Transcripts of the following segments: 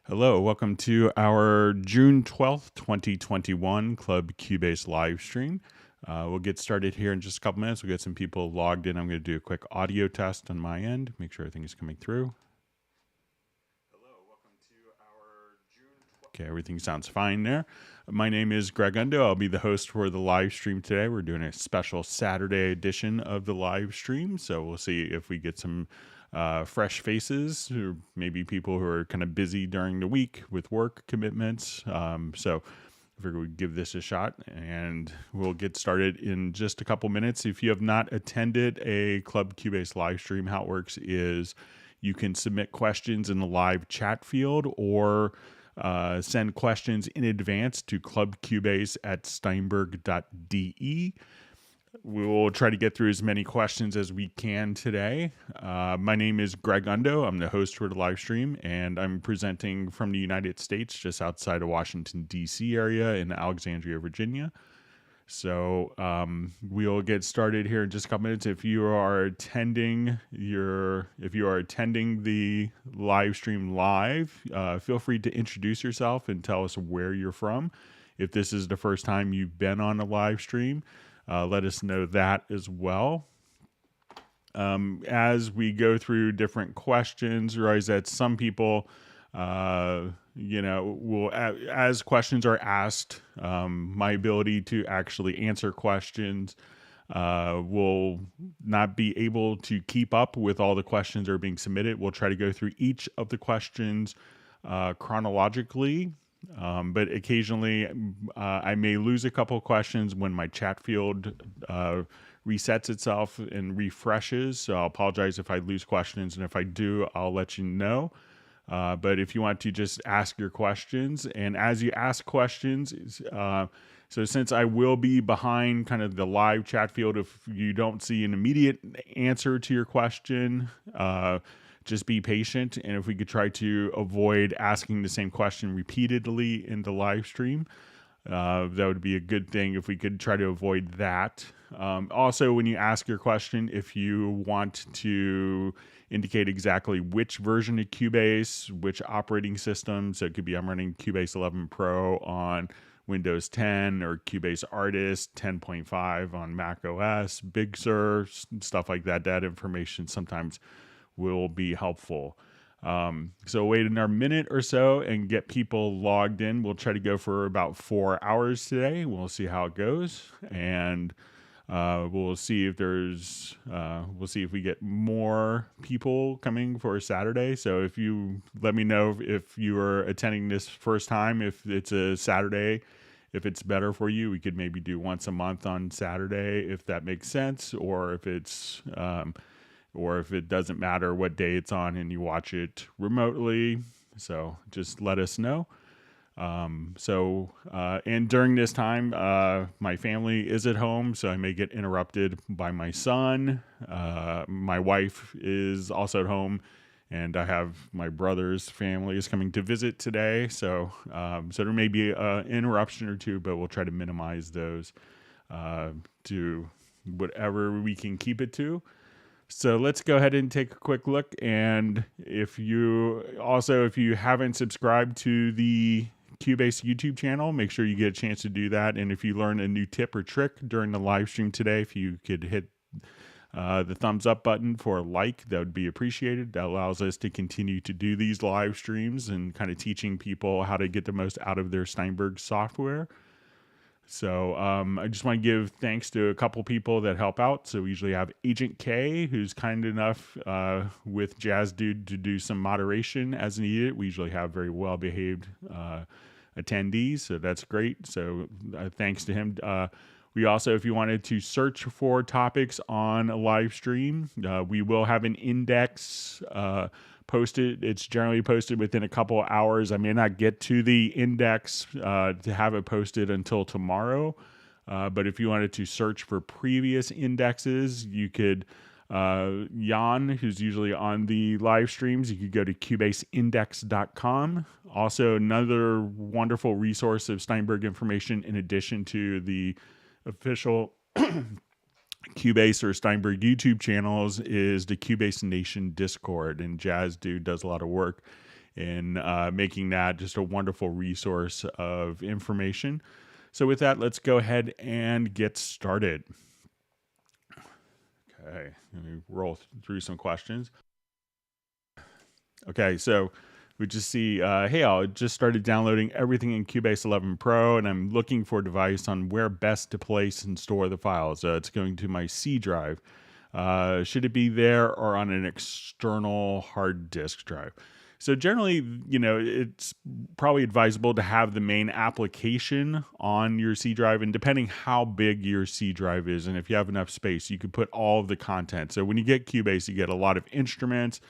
Hello, welcome to our June 12th, 2021 Club Cubase live stream. We'll get started here in just a couple minutes. We'll get some people logged in. I'm going to do a quick audio test on my end, make sure everything is coming through. Hello, welcome to our June 12th. Okay, everything sounds fine there. My name is Greg Undo. I'll be the host for the live stream today. We're doing a special Saturday edition of the live stream, so we'll see if we get some fresh faces, or maybe people who are kind of busy during the week with work commitments. So I figured we'd give this a shot, and we'll get started in just a couple minutes. If you have not attended a Club Cubase live stream, how it works is you can submit questions in the live chat field or send questions in advance to clubcubase@steinberg.de. We will try to get through as many questions as we can today. My name is Greg Undo. I'm the host for the live stream, and I'm presenting from the United States, just outside of Washington, D.C. area in Alexandria, Virginia. So we'll get started here in just a couple minutes. If you are attending the live stream live, feel free to introduce yourself and tell us where you're from. If this is the first time you've been on a live stream, let us know that as well. As we go through different questions, realize that some people, will, as questions are asked, my ability to actually answer questions will not be able to keep up with all the questions that are being submitted. We'll try to go through each of the questions chronologically. But occasionally I may lose a couple of questions when my chat field resets itself and refreshes. So I'll apologize if I lose questions. And if I do, I'll let you know. But if you want to just ask your questions, and as you ask questions, so since I will be behind kind of the live chat field, if you don't see an immediate answer to your question, just be patient, and if we could try to avoid asking the same question repeatedly in the live stream, that would be a good thing if we could try to avoid that. Also, when you ask your question, if you want to indicate exactly which version of Cubase, which operating system, so it could be I'm running Cubase 11 Pro on Windows 10 or Cubase Artist 10.5 on Mac OS, Big Sur, stuff like that. That information sometimes will be helpful. So wait another minute or so and get people logged in. We'll try to go for about 4 hours today. We'll see how it goes, and we'll see if we get more people coming for Saturday. So if you let me know if you are attending this first time, if it's a Saturday, if it's better for you, we could maybe do once a month on Saturday, if that makes sense, or if it doesn't matter what day it's on and you watch it remotely. So just let us know. And during this time, my family is at home, so I may get interrupted by my son. My wife is also at home, and I have my brother's family is coming to visit today. So there may be an interruption or two, but we'll try to minimize those to whatever we can keep it to. So let's go ahead and take a quick look. And if you haven't subscribed to the Cubase YouTube channel, make sure you get a chance to do that. And if you learn a new tip or trick during the live stream today, if you could hit the thumbs up button for a like, that would be appreciated. That allows us to continue to do these live streams and kind of teaching people how to get the most out of their Steinberg software. So I just want to give thanks to a couple people that help out. So we usually have Agent K, who's kind enough with Jazz Dude to do some moderation as needed. We usually have very well-behaved attendees, so that's great. So thanks to him. We also, if you wanted to search for topics on a live stream, we will have an index posted. It's generally posted within a couple of hours. I may not get to the index to have it posted until tomorrow. But if you wanted to search for previous indexes, you could, Jan, who's usually on the live streams, you could go to cubaseindex.com. Also, another wonderful resource of Steinberg information in addition to the official Cubase or Steinberg YouTube channels is the Cubase Nation Discord, and Jazz Dude does a lot of work in making that just a wonderful resource of information. So with that, let's go ahead and get started. Okay, let me roll through some questions. Okay, so we just see, hey, I just started downloading everything in Cubase 11 Pro, and I'm looking for a device on where best to place and store the files. It's going to my C drive. Should it be there or on an external hard disk drive? So generally, it's probably advisable to have the main application on your C drive, and depending how big your C drive is, and if you have enough space, you could put all of the content. So when you get Cubase, you get a lot of instruments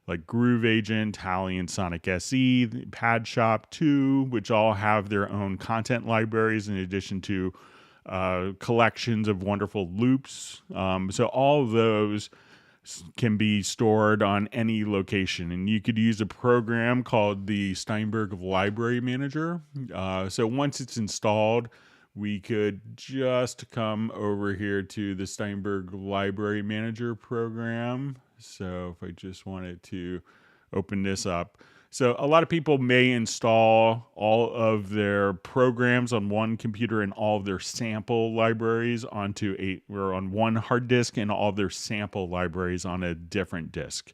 like Groove Agent, Tally, and Sonic SE, Pad Shop 2, which all have their own content libraries in addition to collections of wonderful loops. So all of those can be stored on any location, and you could use a program called the Steinberg Library Manager. So once it's installed, we could just come over here to the Steinberg Library Manager program. So if I just wanted to open this up. So a lot of people may install all of their programs on one computer and all of their sample libraries onto on one hard disk, and all of their sample libraries on a different disk.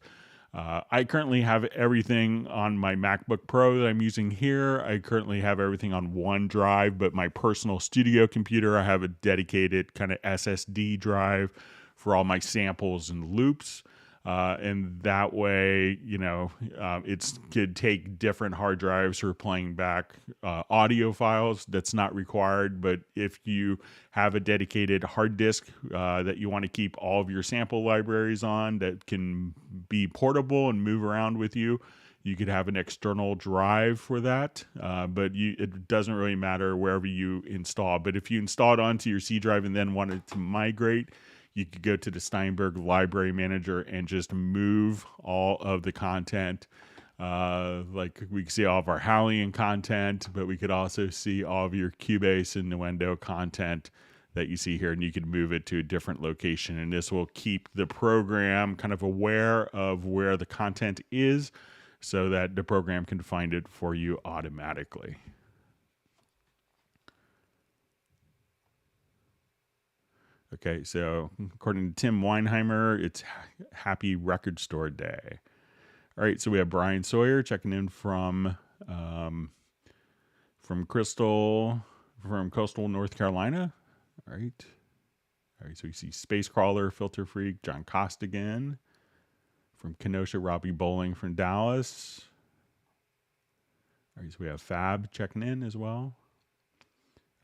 I currently have everything on my MacBook Pro that I'm using here. I currently have everything on one drive, but my personal studio computer, I have a dedicated kind of SSD drive for all my samples and loops. And that way, it could take different hard drives for playing back audio files. That's not required. But if you have a dedicated hard disk that you want to keep all of your sample libraries on that can be portable and move around with you, you could have an external drive for that. But it doesn't really matter wherever you install. But if you install it onto your C drive and then wanted to migrate, you could go to the Steinberg Library Manager and just move all of the content. Like we can see all of our Hallian content, but we could also see all of your Cubase and Nuendo content that you see here, and you could move it to a different location. And this will keep the program kind of aware of where the content is so that the program can find it for you automatically. Okay, so according to Tim Weinheimer, it's Happy Record Store Day. All right, so we have Brian Sawyer checking in from Coastal, North Carolina. All right, so we see Space Crawler, Filter Freak, John Costigan from Kenosha, Robbie Bowling from Dallas. All right, so we have Fab checking in as well.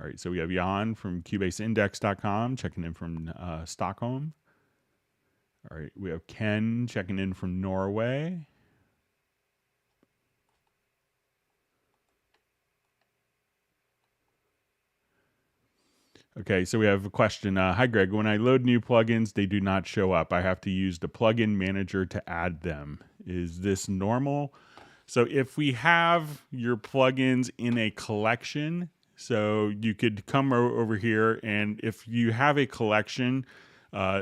All right, so we have Jan from CubaseIndex.com checking in from Stockholm. All right, we have Ken checking in from Norway. Okay, so we have a question. Hi, Greg. When I load new plugins, they do not show up. I have to use the plugin manager to add them. Is this normal? So if we have your plugins in a collection, so you could come over here, and if you have a collection,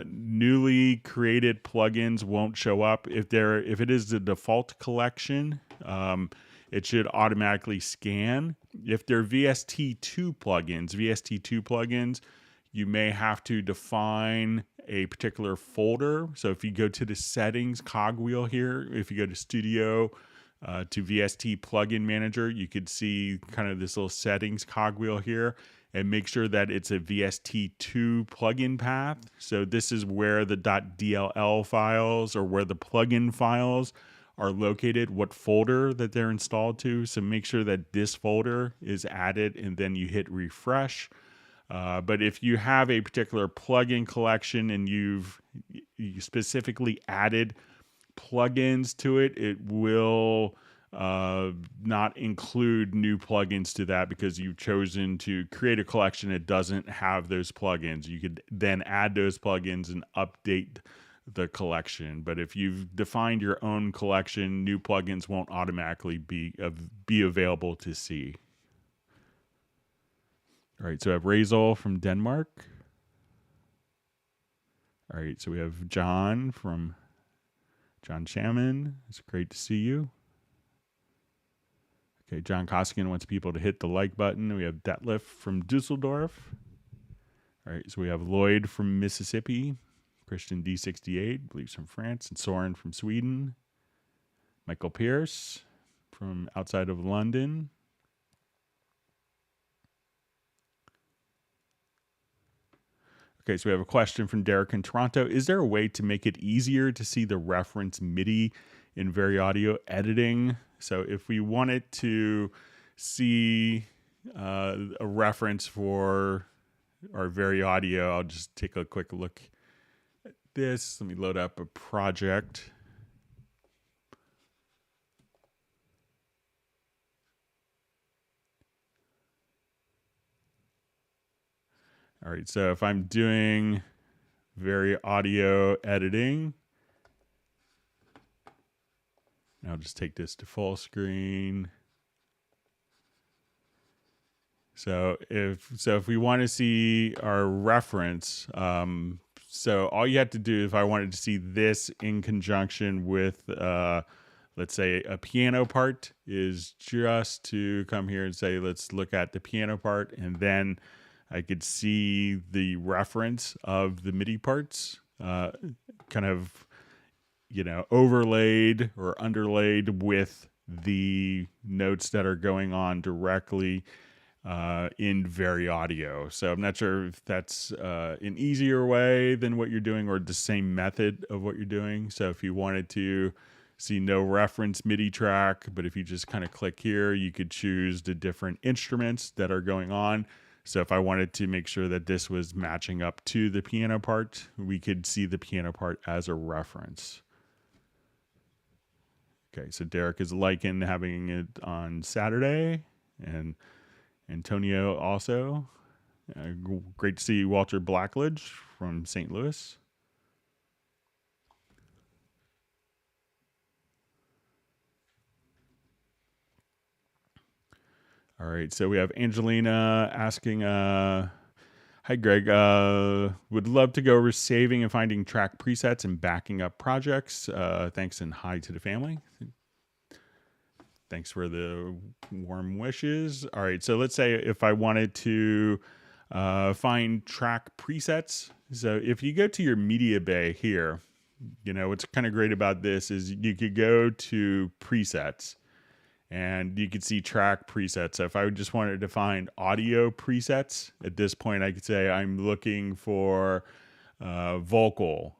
newly created plugins won't show up. If it is the default collection, it should automatically scan. If they're VST2 plugins, you may have to define a particular folder. So if you go to the settings cogwheel here, if you go to Studio, to VST Plugin Manager, you could see kind of this little settings cogwheel here, and make sure that it's a VST2 plugin path. So this is where the .dll files, or where the plugin files are located, what folder that they're installed to. So make sure that this folder is added, and then you hit refresh. But if you have a particular plugin collection and you specifically added plugins to it, it will not include new plugins to that, because you've chosen to create a collection that doesn't have those plugins. You could then add those plugins and update the collection. But if you've defined your own collection, new plugins won't automatically be available to see. All right, so I have Razel from Denmark. All right, so we have John Shaman. It's great to see you. Okay, John Koskian wants people to hit the like button. We have Detlef from Dusseldorf. All right, so we have Lloyd from Mississippi, Christian D68, believes from France, and Soren from Sweden. Michael Pierce from outside of London. Okay, so we have a question from Derek in Toronto. Is there a way to make it easier to see the reference MIDI in VariAudio editing? So if we wanted to see a reference for our VariAudio, I'll just take a quick look at this. Let me load up a project. All right, so if I'm doing VariAudio editing, I'll just take this to full screen. So if we want to see our reference, so all you have to do if I wanted to see this in conjunction with, let's say, a piano part, is just to come here and say, let's look at the piano part, and then I could see the reference of the MIDI parts, kind of, overlaid or underlaid with the notes that are going on directly in VariAudio. So I'm not sure if that's an easier way than what you're doing or the same method of what you're doing. So if you wanted to see no reference MIDI track, but if you just kind of click here, you could choose the different instruments that are going on. So if I wanted to make sure that this was matching up to the piano part, we could see the piano part as a reference. Okay, so Derek is liking having it on Saturday, and Antonio also. Great to see Walter Blackledge from St. Louis. All right, so we have Angelina asking, hi Greg, would love to go over saving and finding track presets and backing up projects. Thanks and hi to the family. Thanks for the warm wishes. All right, so let's say if I wanted to find track presets. So if you go to your media bay here, what's kind of great about this is you could go to presets and you could see track presets. So if I just wanted to find audio presets, at this point I could say I'm looking for vocal.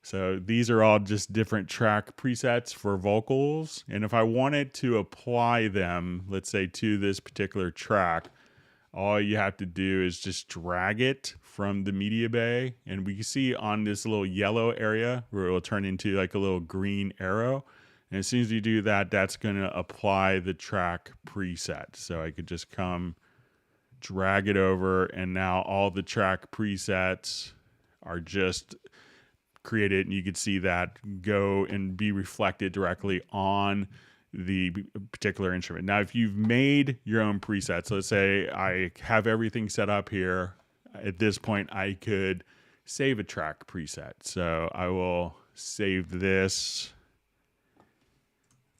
So these are all just different track presets for vocals. And if I wanted to apply them, let's say to this particular track, all you have to do is just drag it from the media bay. And we can see on this little yellow area where it will turn into like a little green arrow. And as soon as you do that, that's going to apply the track preset. So I could just come drag it over, and now all the track presets are just created, and you could see that go and be reflected directly on the particular instrument. Now, if you've made your own presets, let's say I have everything set up here. At this point, I could save a track preset. So I will save this,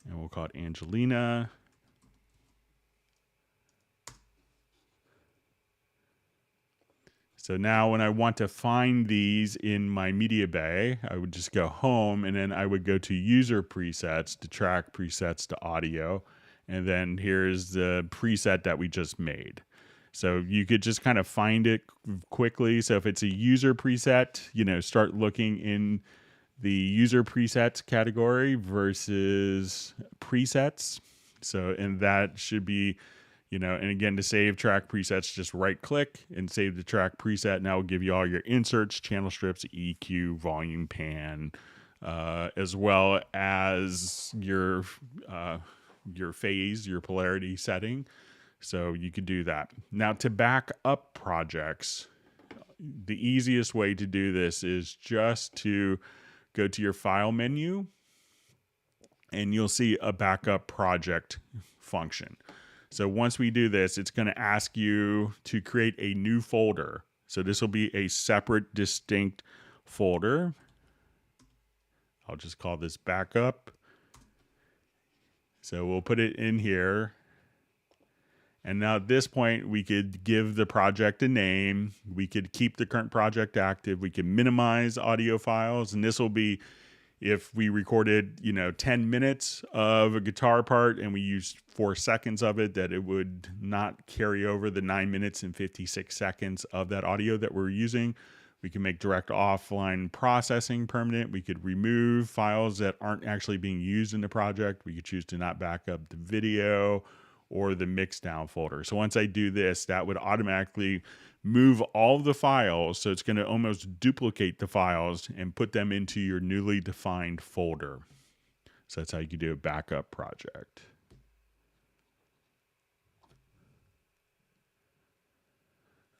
and we'll call it Angelina. So now when I want to find these in my media bay, I would just go home, and then I would go to user presets, to track presets to audio. And then here's the preset that we just made. So you could just kind of find it quickly. So if it's a user preset, start looking in the user presets category versus presets. So, and that should be, and again, to save track presets, just right click and save the track preset. Now it'll give you all your inserts, channel strips, EQ, volume pan, as well as your phase, your polarity setting. So you could do that. Now to back up projects, the easiest way to do this is just to go to your file menu, and you'll see a backup project function. So once we do this, it's going to ask you to create a new folder. So this will be a separate, distinct folder. I'll just call this backup. So we'll put it in here. And now at this point, we could give the project a name. We could keep the current project active. We can minimize audio files. And this will be if we recorded, 10 minutes of a guitar part and we used 4 seconds of it, that it would not carry over the 9 minutes and 56 seconds of that audio that we're using. We can make direct offline processing permanent. We could remove files that aren't actually being used in the project. We could choose to not back up the video or the mixdown folder. So once I do this, that would automatically move all of the files. So it's going to almost duplicate the files and put them into your newly defined folder. So that's how you can do a backup project.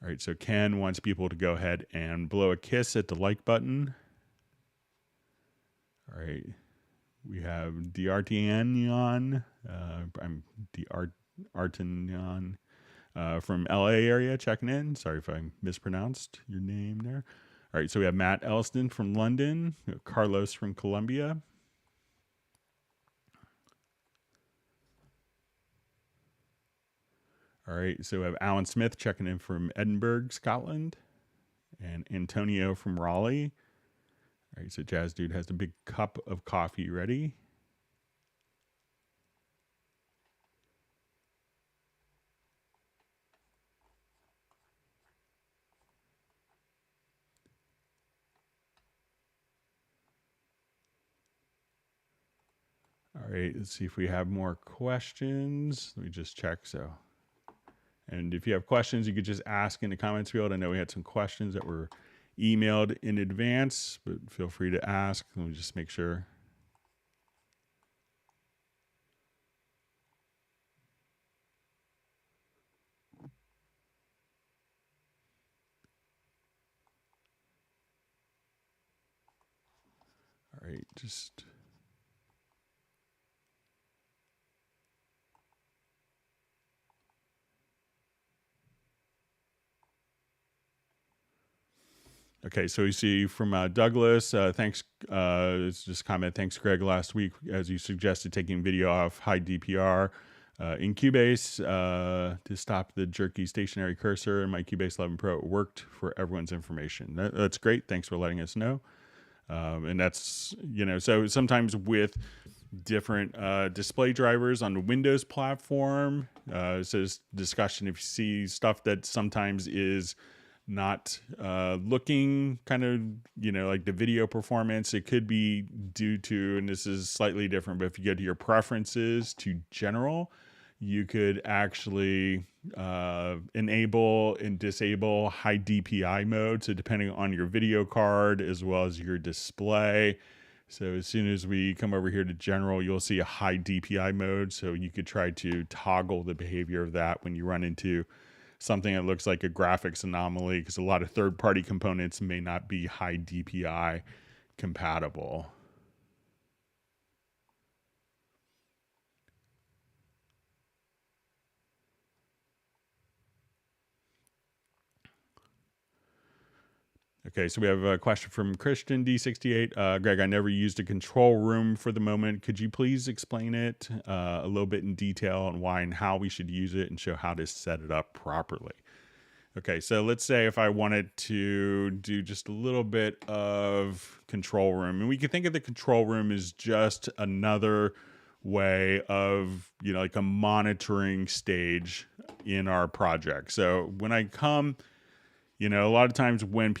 All right, so Ken wants people to go ahead and blow a kiss at the like button. All right, we have D'Artagnan. I'm D'Artagnan from LA area checking in. Sorry if I mispronounced your name there. All right, so we have Matt Elston from London, Carlos from Colombia. All right, so we have Alan Smith checking in from Edinburgh, Scotland, and Antonio from Raleigh. All right, so Jazz Dude has the big cup of coffee ready. All right, let's see if we have more questions. Let me just check. And if you have questions, you could just ask in the comments field. I know we had some questions that were emailed in advance, but feel free to ask. Let me just make sure. All right, just... Okay, so we see from Douglas, thanks, it's just a comment, thanks Greg, last week, as you suggested, taking video off high DPR in Cubase to stop the jerky stationary cursor in my Cubase 11 Pro. It worked for everyone's information. That's great, thanks for letting us know. And that's, so sometimes with different display drivers on the Windows platform, so this discussion, if you see stuff that sometimes is not looking kind of, like the video performance, it could be due to, and this is slightly different, but if you go to your preferences to general, you could actually enable and disable high DPI mode. So depending on your video card as well as your display. So as soon as we come over here to general, you'll see a high DPI mode. So you could try to toggle the behavior of that when you run into something that looks like a graphics anomaly, because a lot of third-party components may not be high DPI compatible. Okay, so we have a question from Christian D68. Greg, I never used a control room for the moment. Could you please explain it a little bit in detail on why and how we should use it and show how to set it up properly? Okay, so let's say if I wanted to do just a little bit of control room, and we can think of the control room as just another way of, like a monitoring stage in our project. So when I come... a lot of times when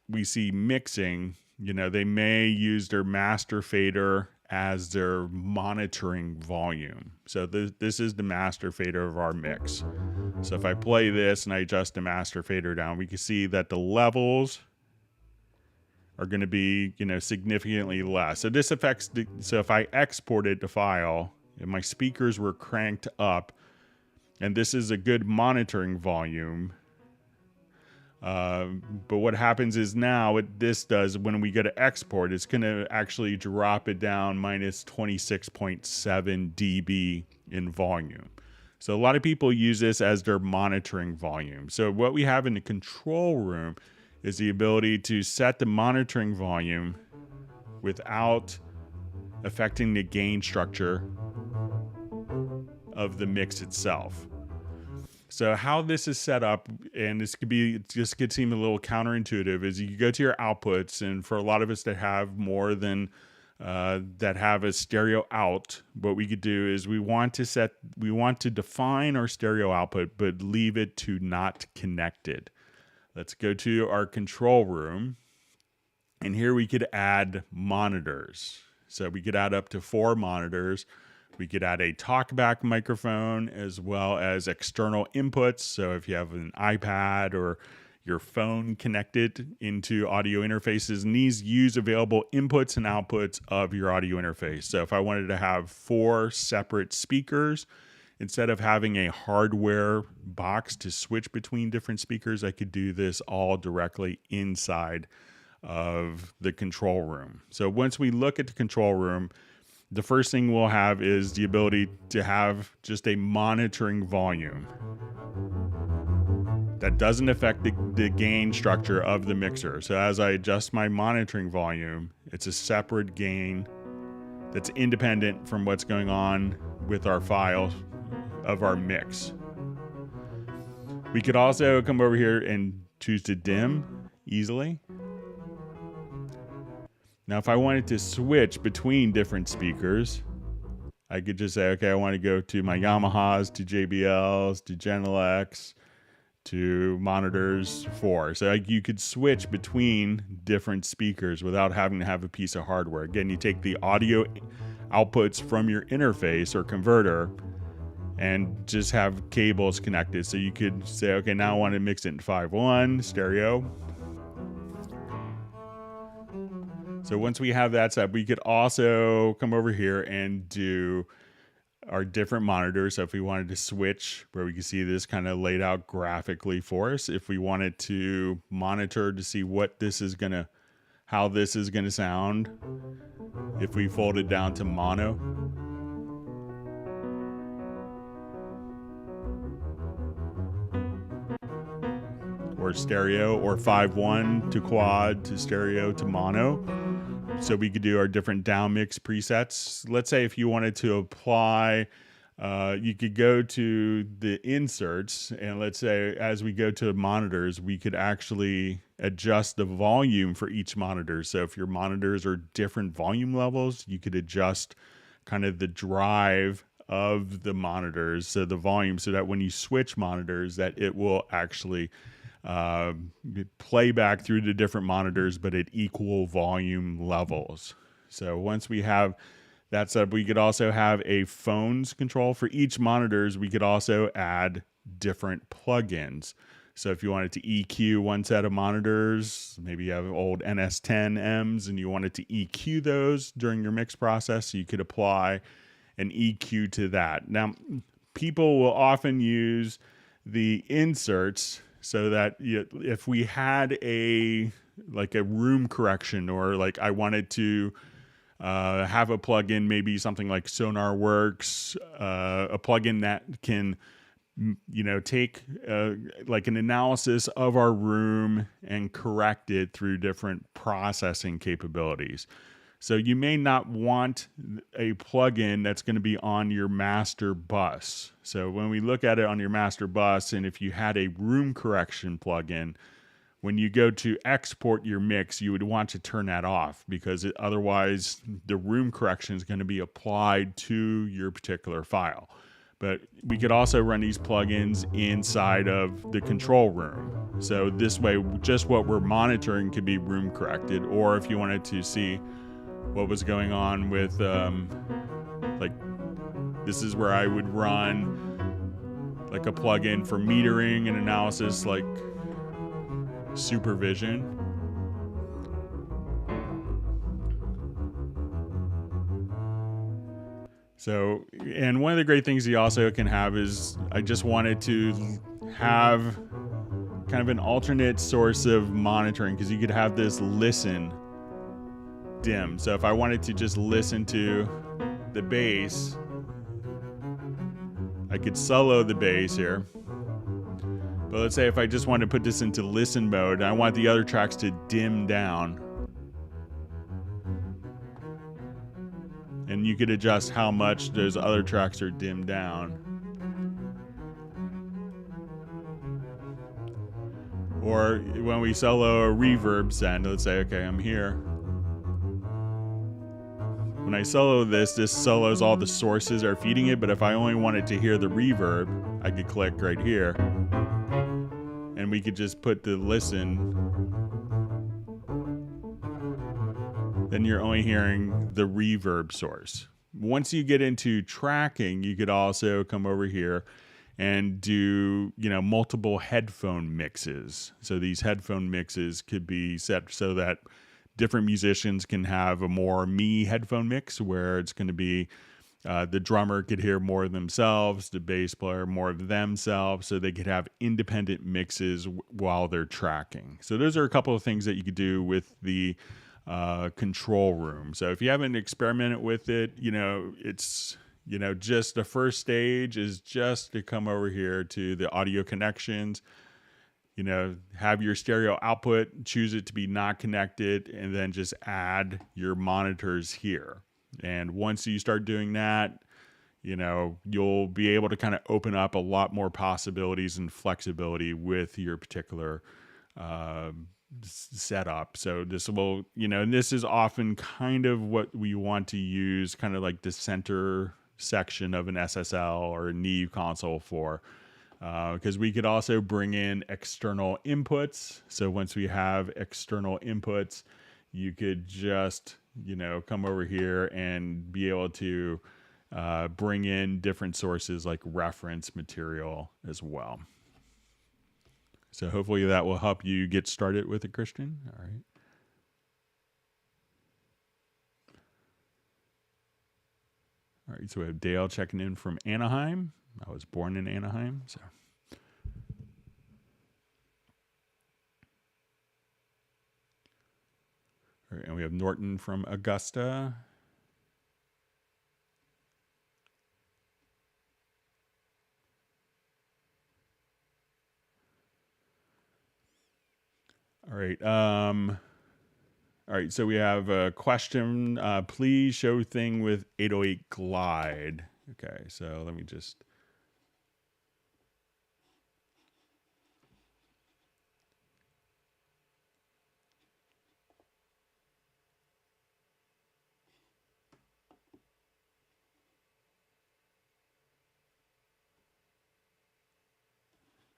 we see mixing, they may use their master fader as their monitoring volume. So this is the master fader of our mix. So if I play this and I adjust the master fader down, we can see that the levels are going to be, significantly less. So this affects so if I exported the file and my speakers were cranked up, and this is a good monitoring volume, but what happens is now what this does when we go to export, it's going to actually drop it down minus 26.7 dB in volume. So a lot of people use this as their monitoring volume. So what we have in the control room is the ability to set the monitoring volume without affecting the gain structure of the mix itself. So how this is set up, and this could be, it just could seem a little counterintuitive, is you go to your outputs, and for a lot of us that have more than that have a stereo out, what we could do is we want to define our stereo output, but leave it to not connected. Let's go to our control room, and here we could add monitors. So we could add up to 4 monitors. We could add a talkback microphone as well as external inputs. So if you have an iPad or your phone connected into audio interfaces, and these use available inputs and outputs of your audio interface. So if I wanted to have 4 separate speakers, instead of having a hardware box to switch between different speakers, I could do this all directly inside of the control room. So once we look at the control room, the first thing we'll have is the ability to have just a monitoring volume that doesn't affect the gain structure of the mixer. So as I adjust my monitoring volume, it's a separate gain that's independent from what's going on with our file of our mix. We could also come over here and choose to dim easily. Now, if I wanted to switch between different speakers, I could just say, okay, I want to go to my Yamahas, to JBLs, to Genelecs, to monitors 4. So you could switch between different speakers without having to have a piece of hardware. Again, you take the audio outputs from your interface or converter and just have cables connected. So you could say, okay, now I want to mix it in 5.1 stereo. So once we have that set up, we could also come over here and do our different monitors. So if we wanted to switch, where we can see this kind of laid out graphically for us, if we wanted to monitor to see what this is gonna, how this is gonna sound, if we fold it down to mono, or stereo, or 5.1 to quad to stereo to mono. So we could do our different down mix presets. Let's say if you wanted to apply, you could go to the inserts, and let's say as we go to monitors, we could actually adjust the volume for each monitor. So if your monitors are different volume levels, you could adjust kind of the drive of the monitors, so the volume, so that when you switch monitors, that it will actually play back through the different monitors, but at equal volume levels. So once we have that set up, we could also have a phones control. For each monitors, we could also add different plugins. So if you wanted to EQ one set of monitors, maybe you have old NS10Ms and you wanted to EQ those during your mix process, you could apply an EQ to that. Now, people will often use the inserts so that if we had a room correction, or like I wanted to have a plugin, maybe something like SonarWorks, a plugin that can take like an analysis of our room and correct it through different processing capabilities. So you may not want a plugin that's going to be on your master bus. So when we look at it on your master bus, and if you had a room correction plugin, when you go to export your mix, you would want to turn that off, because otherwise the room correction is going to be applied to your particular file. But we could also run these plugins inside of the control room. So this way, just what we're monitoring could be room corrected. Or if you wanted to see what was going on with, like, this is where I would run like a plugin for metering and analysis, like supervision. So, and one of the great things you also can have is, I just wanted to have kind of an alternate source of monitoring, because you could have this listen dim. So if I wanted to just listen to the bass, I could solo the bass here. But let's say if I just want to put this into listen mode, and I want the other tracks to dim down, and you could adjust how much those other tracks are dimmed down. Or when we solo a reverb send, let's say, okay, I'm here. When I solo this solos all the sources are feeding it, but if I only wanted to hear the reverb, I could click right here. And we could just put the listen. Then you're only hearing the reverb source. Once you get into tracking, you could also come over here and do, multiple headphone mixes. So these headphone mixes could be set so that different musicians can have a more me headphone mix where it's going to be the drummer could hear more of themselves, the bass player more of themselves, so they could have independent mixes while they're tracking. So those are a couple of things that you could do with the control room. So if you haven't experimented with it, it's just the first stage is just to come over here to the audio connections, have your stereo output, choose it to be not connected, and then just add your monitors here. And once you start doing that, you'll be able to kind of open up a lot more possibilities and flexibility with your particular setup. So this will, and this is often kind of what we want to use, kind of like the center section of an SSL or a Neve console for, because we could also bring in external inputs. So once we have external inputs, you could just, come over here and be able to bring in different sources like reference material as well. So hopefully that will help you get started with it, Christian. All right. All right, so we have Dale checking in from Anaheim. I was born in Anaheim, so. All right, and we have Norton from Augusta. All right. All right. So we have a question. Please show thing with 808 glide. Okay. So let me just.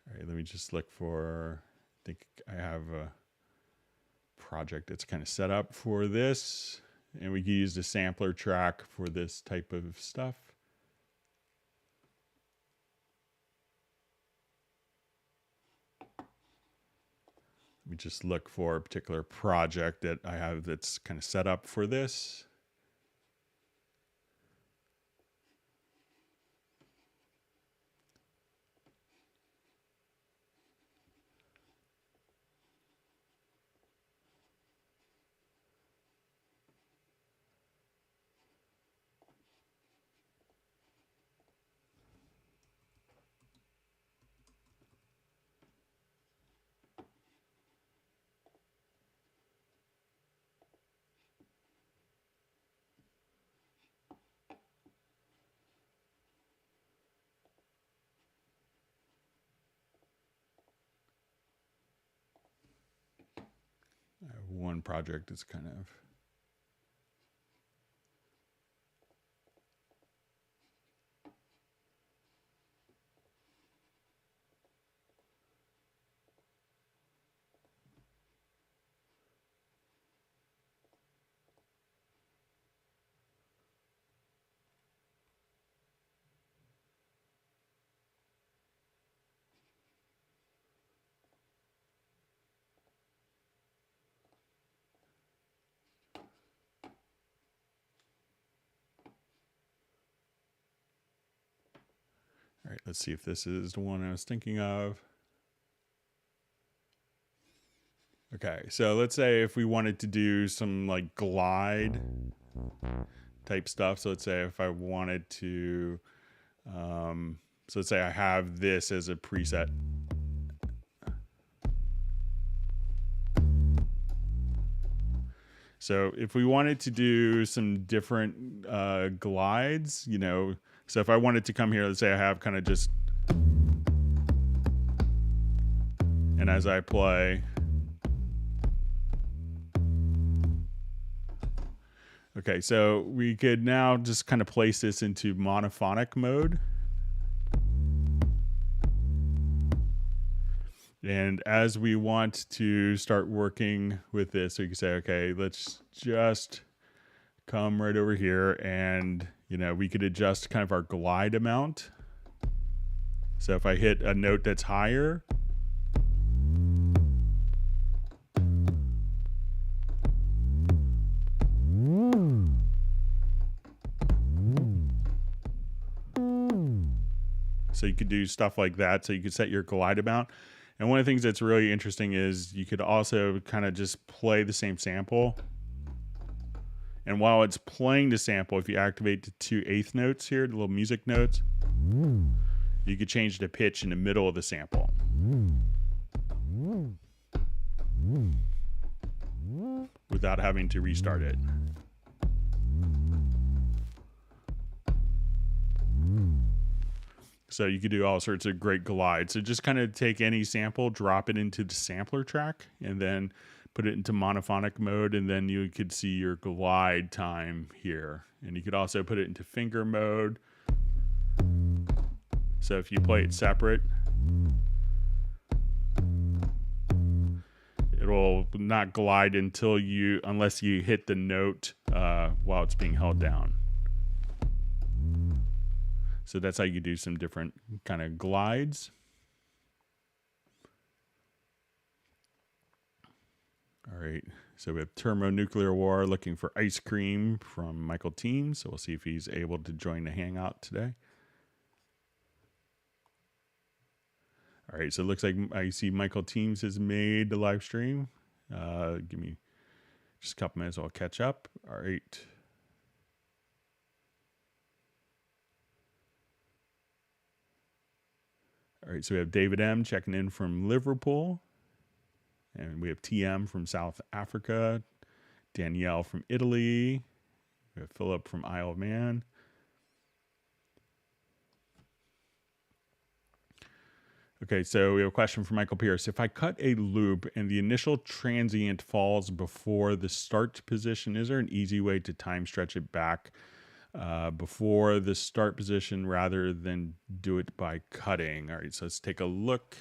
All right. Let me just look for. I think I have a project that's kind of set up for this, and we can use the sampler track for this type of stuff. Let me just look for a particular project that I have that's kind of set up for this. I have one project that's kind of all right, let's see if this is the one I was thinking of. Okay, so let's say if we wanted to do some like glide type stuff. So let's say if I wanted to, so let's say I have this as a preset. So if we wanted to do some different glides, so if I wanted to come here, let's say I have kind of just, and And as I play, okay, so we could now just kind of place this into monophonic mode. And as we want to start working with this, we can say, okay, let's just come right over here, and, you know, we could adjust kind of our glide amount. So if I hit a note that's higher, so you could do stuff like that. So you could set your glide amount. And one of the things that's really interesting is you could also kind of just play the same sample. And while it's playing the sample, if you activate the 2/8 notes here, the little music notes, you could change the pitch in the middle of the sample. Without having to restart it. So you could do all sorts of great glides. So just kind of take any sample, drop it into the sampler track, and then put it into monophonic mode, and then you could see your glide time here. And you could also put it into finger mode. So if you play it separate, it'll not glide unless you hit the note while it's being held down. So that's how you do some different kind of glides. All right, so we have Thermonuclear War looking for ice cream from Michael Teams. So we'll see if he's able to join the Hangout today. All right, so it looks like I see Michael Teams has made the live stream. Give me just a couple minutes, I'll catch up. All right. All right, so we have David M. checking in from Liverpool. And we have TM from South Africa. Danielle from Italy. We have Philip from Isle of Man. Okay, so we have a question from Michael Pierce. If I cut a loop and the initial transient falls before the start position, is there an easy way to time stretch it back before the start position rather than do it by cutting? All right, so let's take a look.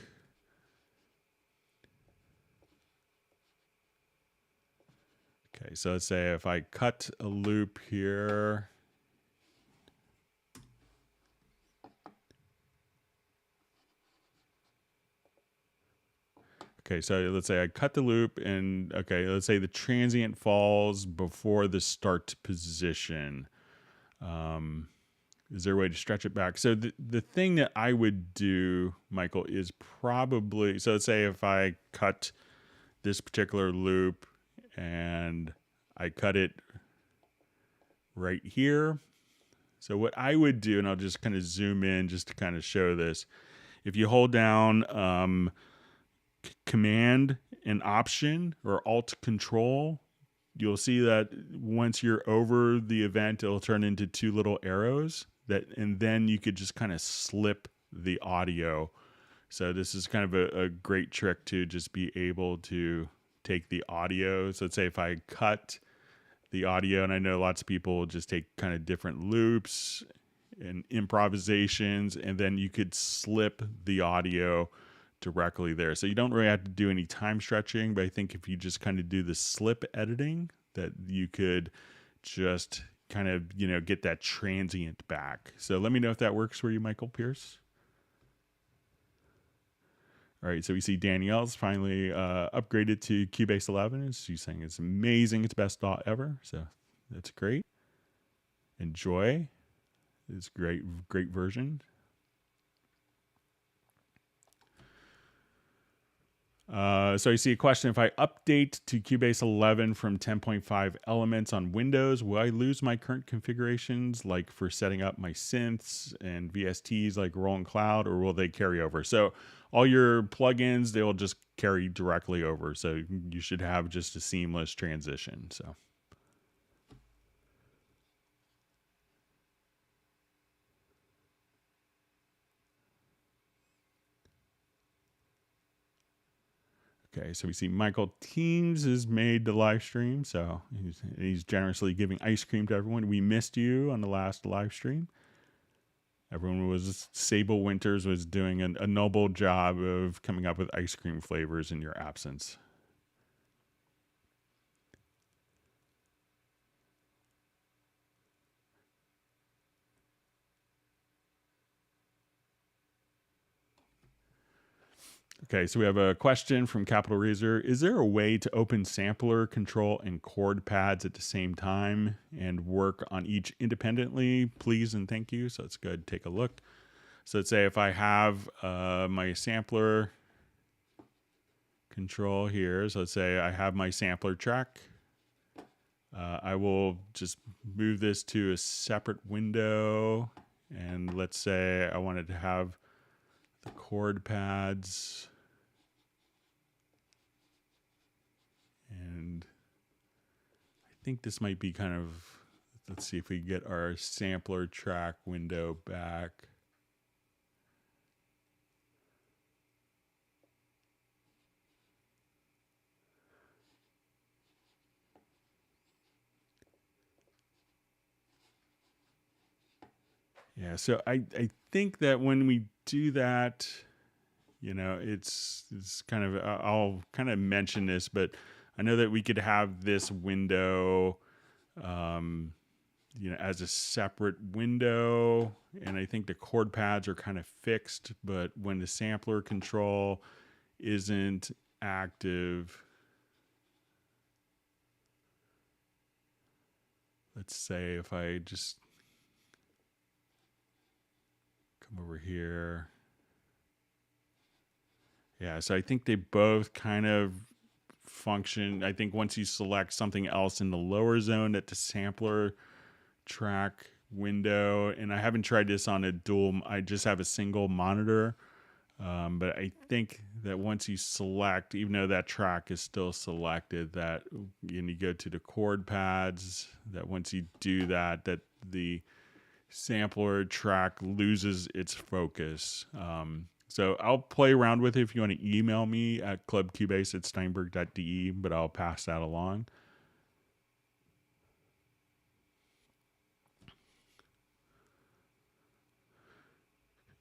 Okay, so let's say if I cut a loop here. Okay, so let's say I cut the loop and, okay, let's say the transient falls before the start position. Is there a way to stretch it back? So the thing that I would do, Michael, is probably, so let's say if I cut this particular loop and I cut it right here. So what I would do, and I'll just kind of zoom in just to kind of show this. If you hold down Command and Option or Alt Control, you'll see that once you're over the event, it'll turn into two little arrows and then you could just kind of slip the audio. So this is kind of a great trick to just be able to take the audio. So let's say if I cut the audio, and I know lots of people just take kind of different loops and improvisations, and then you could slip the audio directly there. So you don't really have to do any time stretching, but I think if you just kind of do the slip editing, that you could just kind of, you know, get that transient back. So let me know if that works for you, Michael Pierce. All right, so we see Danielle's finally upgraded to Cubase 11. She's saying it's amazing, it's best DAW ever. So that's great. Enjoy. It's great version. So you see a question, if I update to Cubase 11 from 10.5 elements on Windows, will I lose my current configurations, like for setting up my synths and VSTs like Roll and Cloud, or will they carry over? So all your plugins, they will just carry directly over. So you should have just a seamless transition. So. Okay, so we see Michael Teens has made the live stream, so he's generously giving ice cream to everyone. We missed you on the last live stream. Sable Winters was doing a noble job of coming up with ice cream flavors in your absence. Okay, so we have a question from Capital Razor. Is there a way to open sampler, control, and chord pads at the same time and work on each independently? Please and thank you. So let's go ahead and take a look. So let's say if I have my sampler control here. So let's say I have my sampler track. I will just move this to a separate window. And let's say I wanted to have the chord pads. And I think this might be kind of, let's see if we get our sampler track window back. Yeah, so I think that when we do that, you know, it's kind of, I'll kind of mention this, but I know that we could have this window, you know, as a separate window. And I think the chord pads are kind of fixed, but when the sampler control isn't active, let's say if I just come over here. Yeah, so I think they both kind of function. I think once you select something else in the lower zone at the sampler track window, and I haven't tried this on a dual, I just have a single monitor. But I think that once you select, even though that track is still selected, that you go to the chord pads, that once you do that, that the sampler track loses its focus. So I'll play around with it if you want to email me at clubcubase@steinberg.de, but I'll pass that along.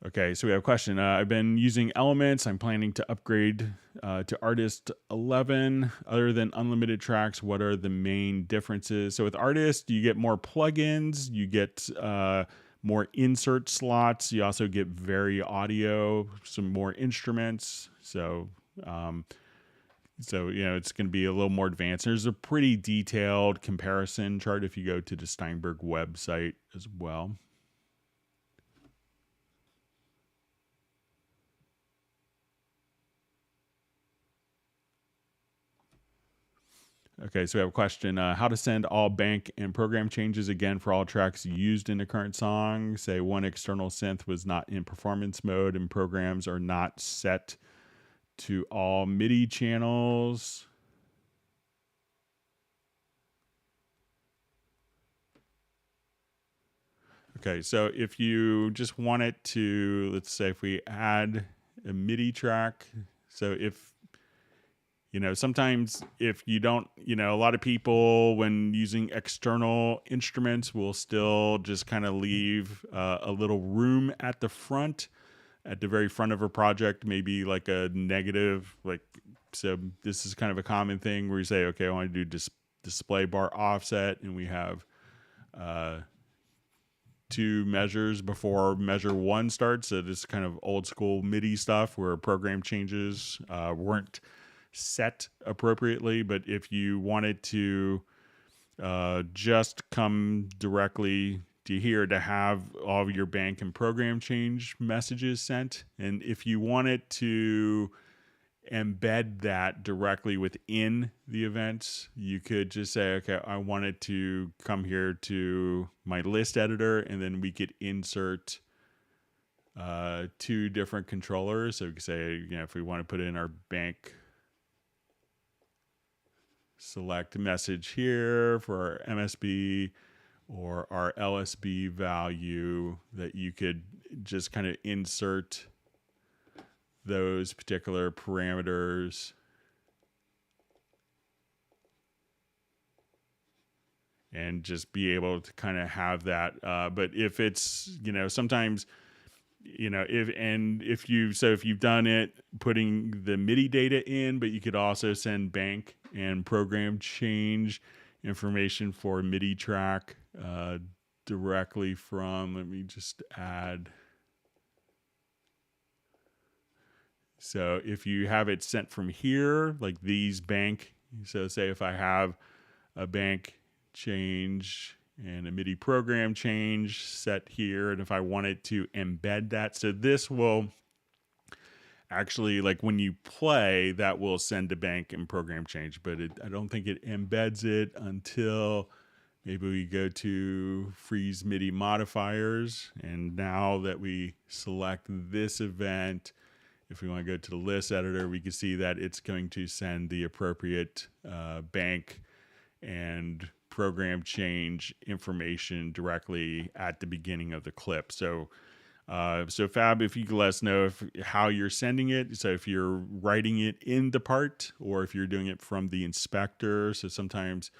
Okay, so we have a question. I've been using Elements. I'm planning to upgrade to Artist 11. Other than unlimited tracks, what are the main differences? So with Artist, you get more plugins. You get more insert slots. You also get Vari audio, some more instruments. So, you know, it's going to be a little more advanced. There's a pretty detailed comparison chart if you go to the Steinberg website as well. Okay, so we have a question. How to send all bank and program changes again for all tracks used in the current song. Say one external synth was not in performance mode and programs are not set to all Midi channels. Okay, so if you just want it to, let's say if we add a Midi track, so if, you know, sometimes if you don't, you know, a lot of people when using external instruments will still just kind of leave a little room at the front, at the very front of a project, maybe like a negative, like, so this is kind of a common thing where you say, okay, I want to do display bar offset, and we have 2 measures before measure 1 starts. So this is kind of old school MIDI stuff where program changes weren't set appropriately. But if you wanted to just come directly to here to have all of your bank and program change messages sent, and if you wanted to embed that directly within the events, you could just say, okay, I wanted to come here to my list editor, and then we could insert 2 different controllers. So we could say, you know, if we want to put in our bank select message here for our MSB or our LSB value, that you could just kind of insert those particular parameters and just be able to kind of have that. But if it's, sometimes, if you've done it, putting the MIDI data in, but you could also send bank and program change information for MIDI track directly from, let me just add. So if you have it sent from here, like these bank, so say if I have a bank change and a MIDI program change set here, and if I wanted to embed that, so this will actually, like when you play, that will send a bank and program change, but I don't think it embeds it until maybe we go to freeze MIDI modifiers. And now that we select this event, if we want to go to the list editor, we can see that it's going to send the appropriate bank and program change information directly at the beginning of the clip. So Fab, if you could let us know how you're sending it. So if you're writing it in the part or if you're doing it from the inspector. So sometimes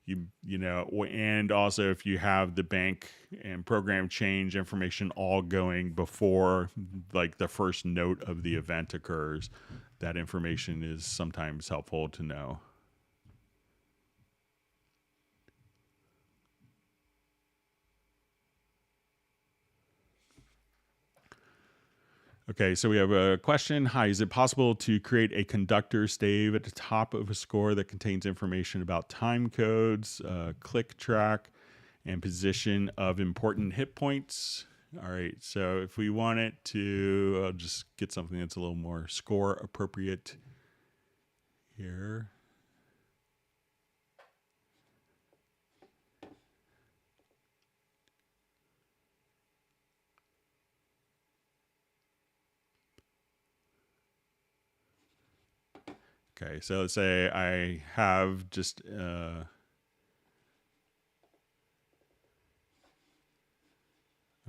and also if you have the bank and program change information all going before like the first note of the event occurs, that information is sometimes helpful to know. Okay, so we have a question. Hi, is it possible to create a conductor stave at the top of a score that contains information about time codes, click track, and position of important hit points? All right, so if we want it to, I'll just get something that's a little more score appropriate here. Okay, so let's say I have just I'm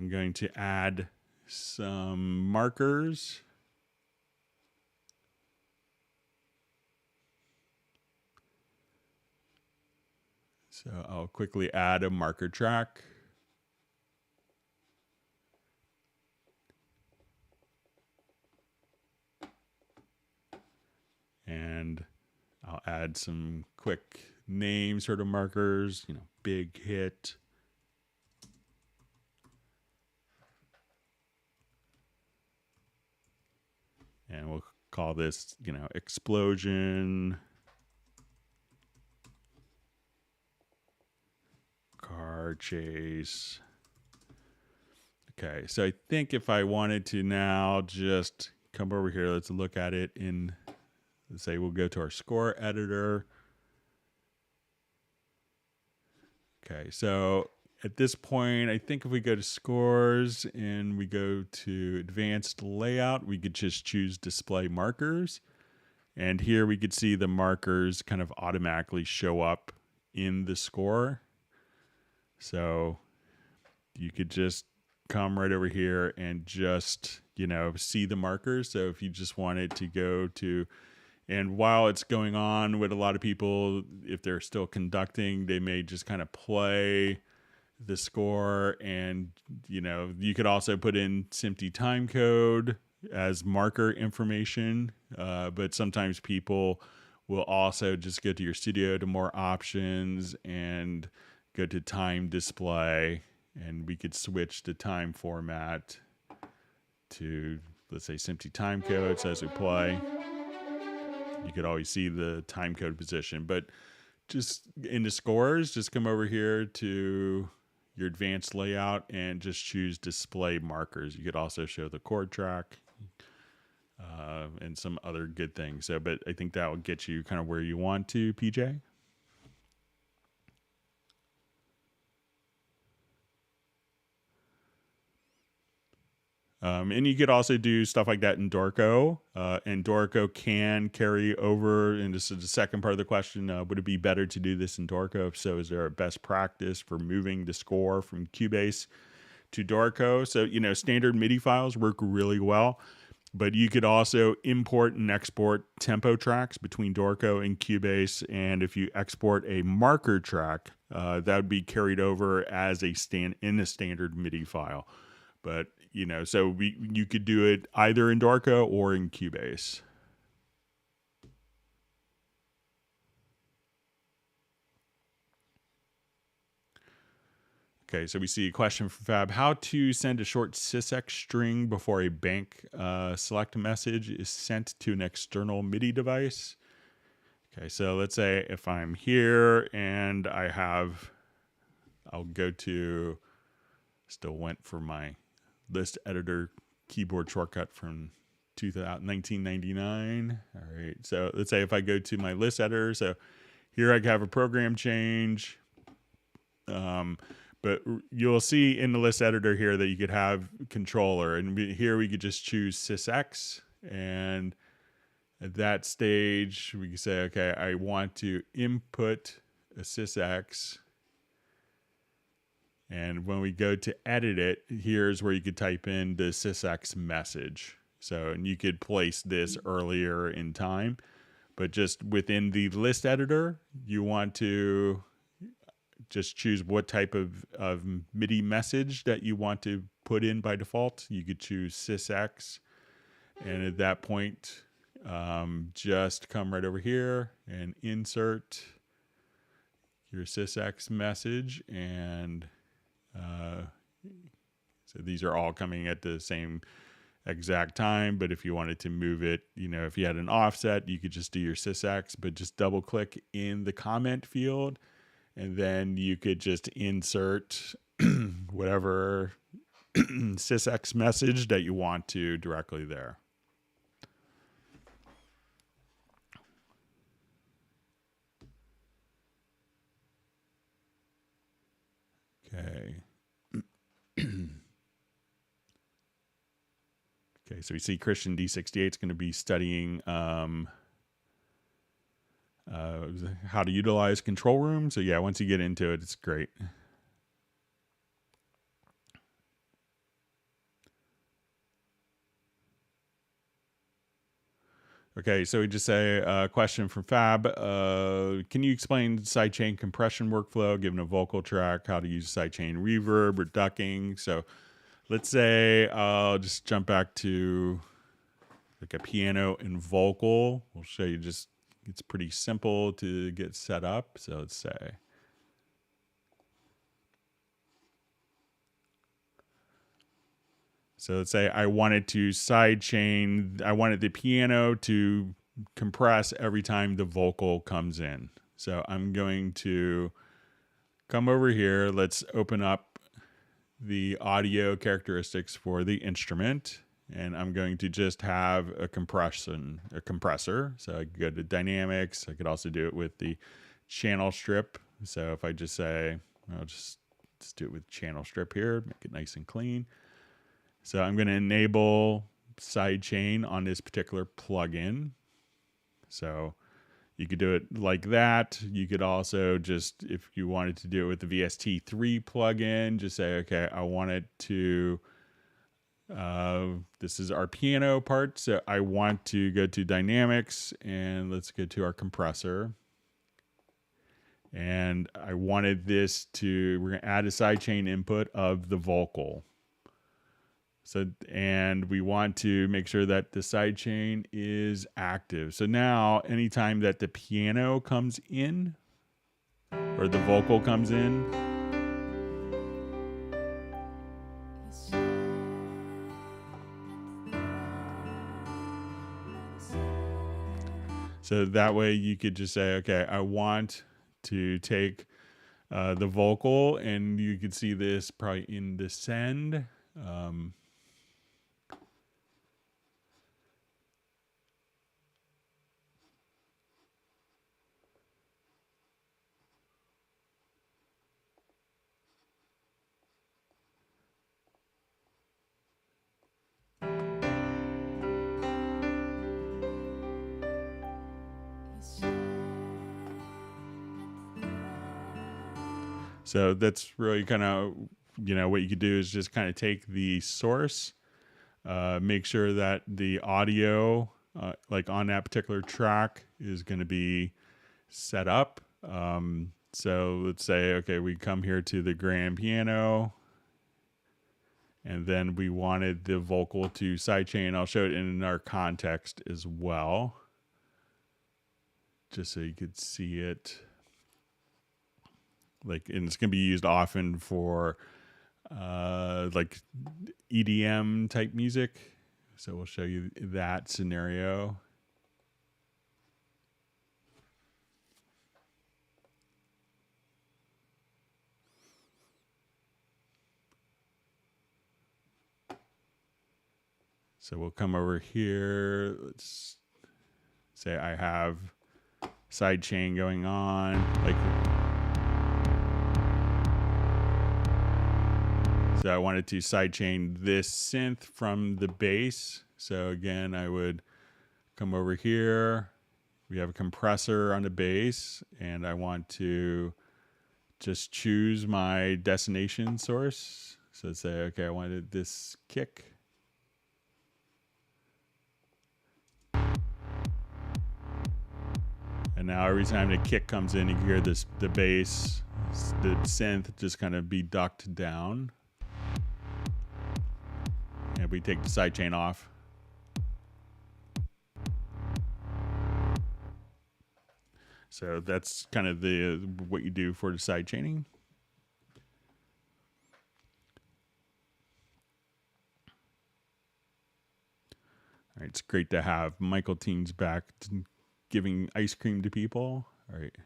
going to add some markers. So I'll quickly add a marker track. And I'll add some quick name sort of markers, big hit. And we'll call this, explosion, car chase. Okay, so I think if I wanted to now just come over here, let's look at it in, let's say we'll go to our score editor. Okay, so at this point, I think if we go to scores and we go to advanced layout, we could just choose display markers. And here we could see the markers kind of automatically show up in the score. So you could just come right over here and just, see the markers. So if you just wanted to go to, and while it's going on with a lot of people, if they're still conducting, they may just kind of play the score. And, you could also put in SMPTE time code as marker information. But sometimes people will also just go to your studio to more options and go to time display. And we could switch the time format to, let's say, SMPTE time code. So as we play, you could always see the time code position. But just in the scores, just come over here to your advanced layout and just choose display markers. You could also show the chord track and some other good things. So, but I think that will get you kind of where you want to, PJ. And you could also do stuff like that in Dorco. And Dorco can carry over, and this is the second part of the question, would it be better to do this in Dorco? If so, is there a best practice for moving the score from Cubase to Dorco? So, standard MIDI files work really well. But you could also import and export tempo tracks between Dorco and Cubase. And if you export a marker track, that would be carried over as a standard MIDI file. But, you know, so you could do it either in Dorco or in Cubase. Okay, so we see a question from Fab. How to send a short sysx string before a bank select message is sent to an external MIDI device. Okay, so let's say if I'm here and I'll go to, still went for my list editor keyboard shortcut from 1999. All right, so let's say if I go to my list editor, so here I have a program change. But you'll see in the list editor here that you could have controller, and here we could just choose sysx, and at that stage we can say, okay, I want to input a sysx, and when we go to edit it, here's where you could type in the sysx message. So, and you could place this earlier in time, but just within the list editor, you want to just choose what type of MIDI message that you want to put in by default. You could choose sysx, and at that point, just come right over here and insert your sysx message. And so these are all coming at the same exact time, but if you wanted to move it, you know, if you had an offset, you could just do your sysx, but just double click in the comment field, and then you could just insert whatever sysx message that you want to directly there. Okay. Okay, so we see Christian D68 is going to be studying how to utilize control room. So yeah, once you get into it, it's great. Okay, so we just say a question from Fab. Can you explain sidechain compression workflow given a vocal track, how to use sidechain reverb or ducking? So let's say I'll just jump back to like a piano and vocal. We'll show you just, it's pretty simple to get set up. So let's say. So let's say I wanted to sidechain, I wanted the piano to compress every time the vocal comes in. So I'm going to come over here. Let's open up the audio characteristics for the instrument. And I'm going to just have a compressor. So I could go to dynamics. I could also do it with the channel strip. So if I just say, I'll just do it with channel strip here, make it nice and clean. So I'm going to enable sidechain on this particular plugin. So you could do it like that. You could also just, if you wanted to do it with the VST3 plugin, just say, okay, I want it to, this is our piano part. So I want to go to dynamics, and let's go to our compressor. And I wanted this to, we're going to add a sidechain input of the vocal. So, and we want to make sure that the sidechain is active. So now anytime that the piano comes in or the vocal comes in, so that way you could just say, okay, I want to take the vocal, and you could see this probably in descend. So that's really kind of, you know, what you could do is just kind of take the source Make sure that the audio, like on that particular track, is going to be set up. So let's say, okay, we come here to the grand piano, and then we wanted the vocal to sidechain. I'll show it in our context as well, just so you could see it. Like, and it's going to be used often for like EDM type music. So we'll show you that scenario. So we'll come over here. Let's say I have sidechain going on. Like, so I wanted to sidechain this synth from the bass. So again, I would come over here. We have a compressor on the bass, and I want to just choose my destination source. So say, okay, I wanted this kick. And now every time the kick comes in, you can hear this, the bass, the synth just kind of be ducked down. And we take the sidechain off. So that's kind of what you do for the sidechaining. All right, it's great to have Michael Teens back giving ice cream to people. All right.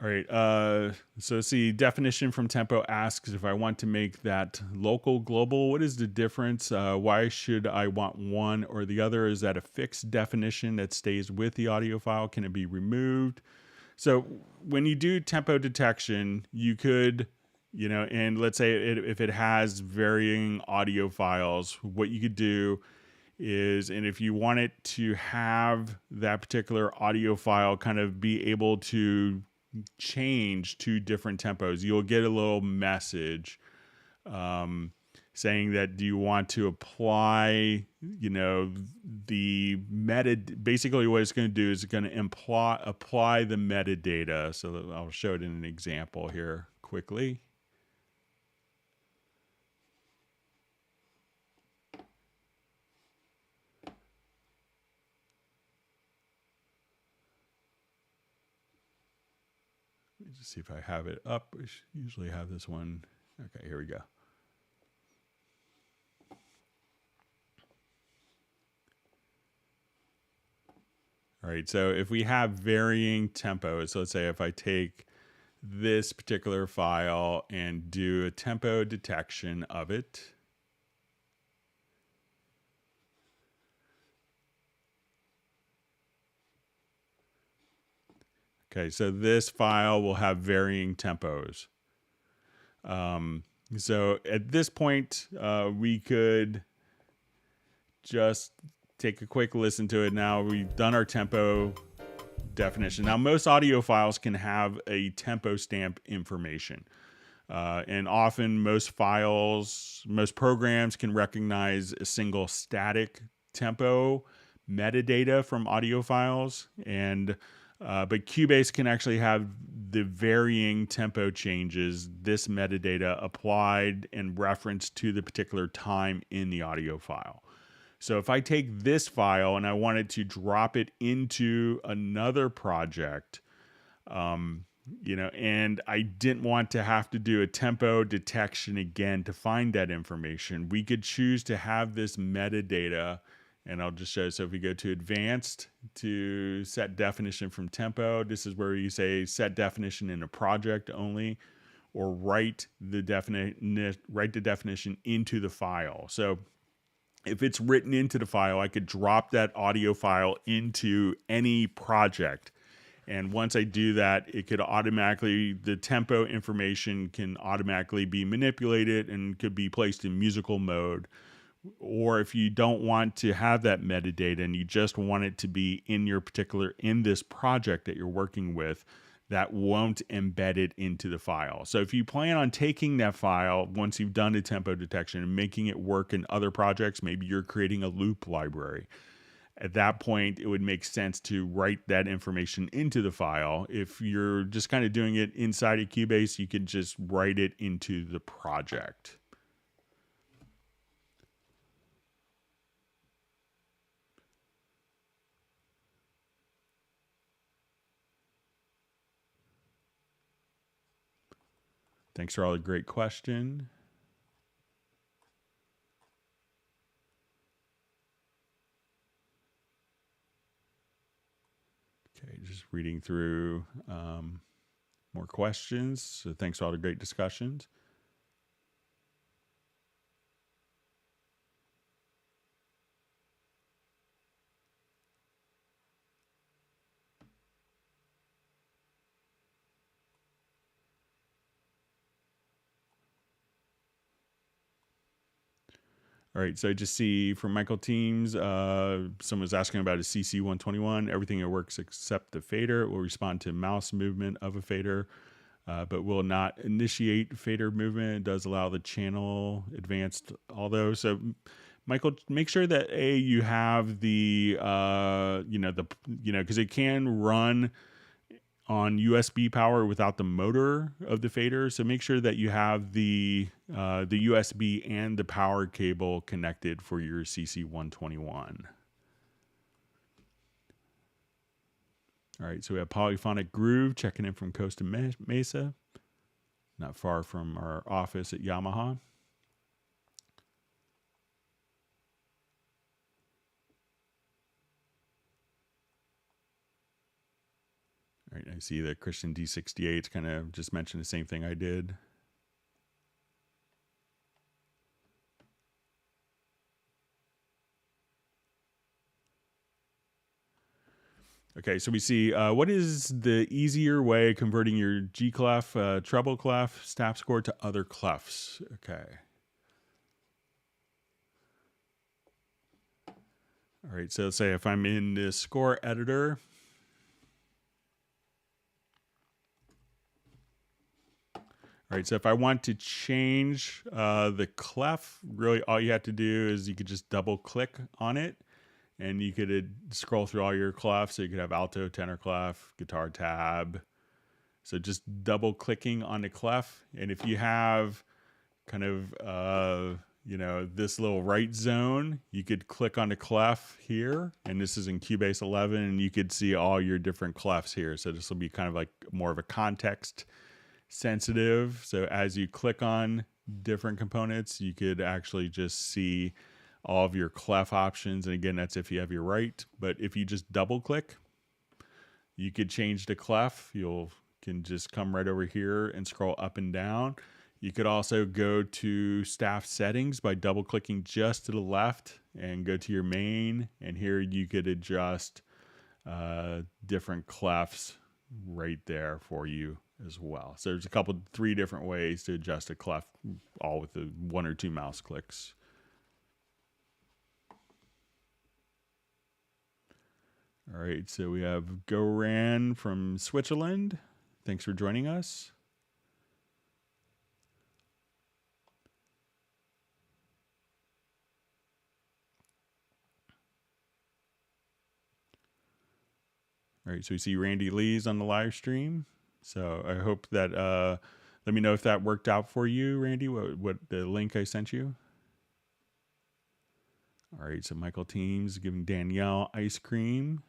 All right, so see, definition from Tempo asks if I want to make that local, global, what is the difference? Why should I want one or the other? Is that a fixed definition that stays with the audio file? Can it be removed? So when you do tempo detection, you could, you know, and let's say if it has varying audio files, what you could do is, and if you want it to have that particular audio file kind of be able to change to different tempos, you'll get a little message saying that do you want to apply, you know, the basically what it's going to do is it's going to apply the metadata. So I'll show it in an example here quickly. Let me just see if I have it up. I usually have this one. Okay, here we go. All right, so if we have varying tempos, so let's say if I take this particular file and do a tempo detection of it. Okay, so this file will have varying tempos. So at this point, we could just take a quick listen to it. Now we've done our tempo definition. Now most audio files can have a tempo stamp information. And often most programs can recognize a single static tempo metadata from audio files. And but Cubase can actually have the varying tempo changes, this metadata applied and referenced to the particular time in the audio file. So if I take this file and I wanted to drop it into another project, you know, and I didn't want to have to do a tempo detection again to find that information, we could choose to have this metadata. And I'll just show you. So if we go to advanced to set definition from tempo, this is where you say set definition in a project only, or write the definition into the file. So if it's written into the file, I could drop that audio file into any project. And once I do that, it could automatically, the tempo information can automatically be manipulated and could be placed in musical mode. Or if you don't want to have that metadata and you just want it to be in your particular, in this project that you're working with, that won't embed it into the file. So if you plan on taking that file once you've done a tempo detection and making it work in other projects, maybe you're creating a loop library. At that point, it would make sense to write that information into the file. If you're just kind of doing it inside of Cubase, you could just write it into the project. Thanks for all the great question. Okay, just reading through more questions. So thanks for all the great discussions. All right, so I just see from Michael Teams, someone's asking about a CC121. Everything that works except the fader. It will respond to mouse movement of a fader, but will not initiate fader movement. It does allow the channel advanced, although. So, Michael, make sure that you have the, because it can run on USB power without the motor of the fader. So make sure that you have the USB and the power cable connected for your CC121. All right, so we have Polyphonic Groove checking in from Costa Mesa, not far from our office at Yamaha. All right, I see that Christian D68 kind of just mentioned the same thing I did. Okay, so we see what is the easier way of converting your G clef, treble clef, staff score to other clefs? Okay. All right, so let's say if I'm in the score editor, all right, so if I want to change the clef, really all you have to do is you could just double click on it and you could scroll through all your clefs. So you could have alto, tenor clef, guitar tab. So just double clicking on the clef. And if you have kind of, this little right zone, you could click on the clef here. And this is in Cubase 11 and you could see all your different clefs here. So this will be kind of like more of a context sensitive. So as you click on different components, you could actually just see all of your clef options. And again, that's if you have your right. But if you just double click, you could change the clef. You can just come right over here and scroll up and down. You could also go to staff settings by double clicking just to the left and go to your main. And here you could adjust different clefs right there for you as well. So there's three different ways to adjust a clef, all with the 1 or 2 mouse clicks. All right, so we have Goran from Switzerland. Thanks for joining us. All right, so we see Randy Lee's on the live stream. So I hope that, let me know if that worked out for you, Randy, what the link I sent you. All right, so Michael Teams giving Danielle ice cream.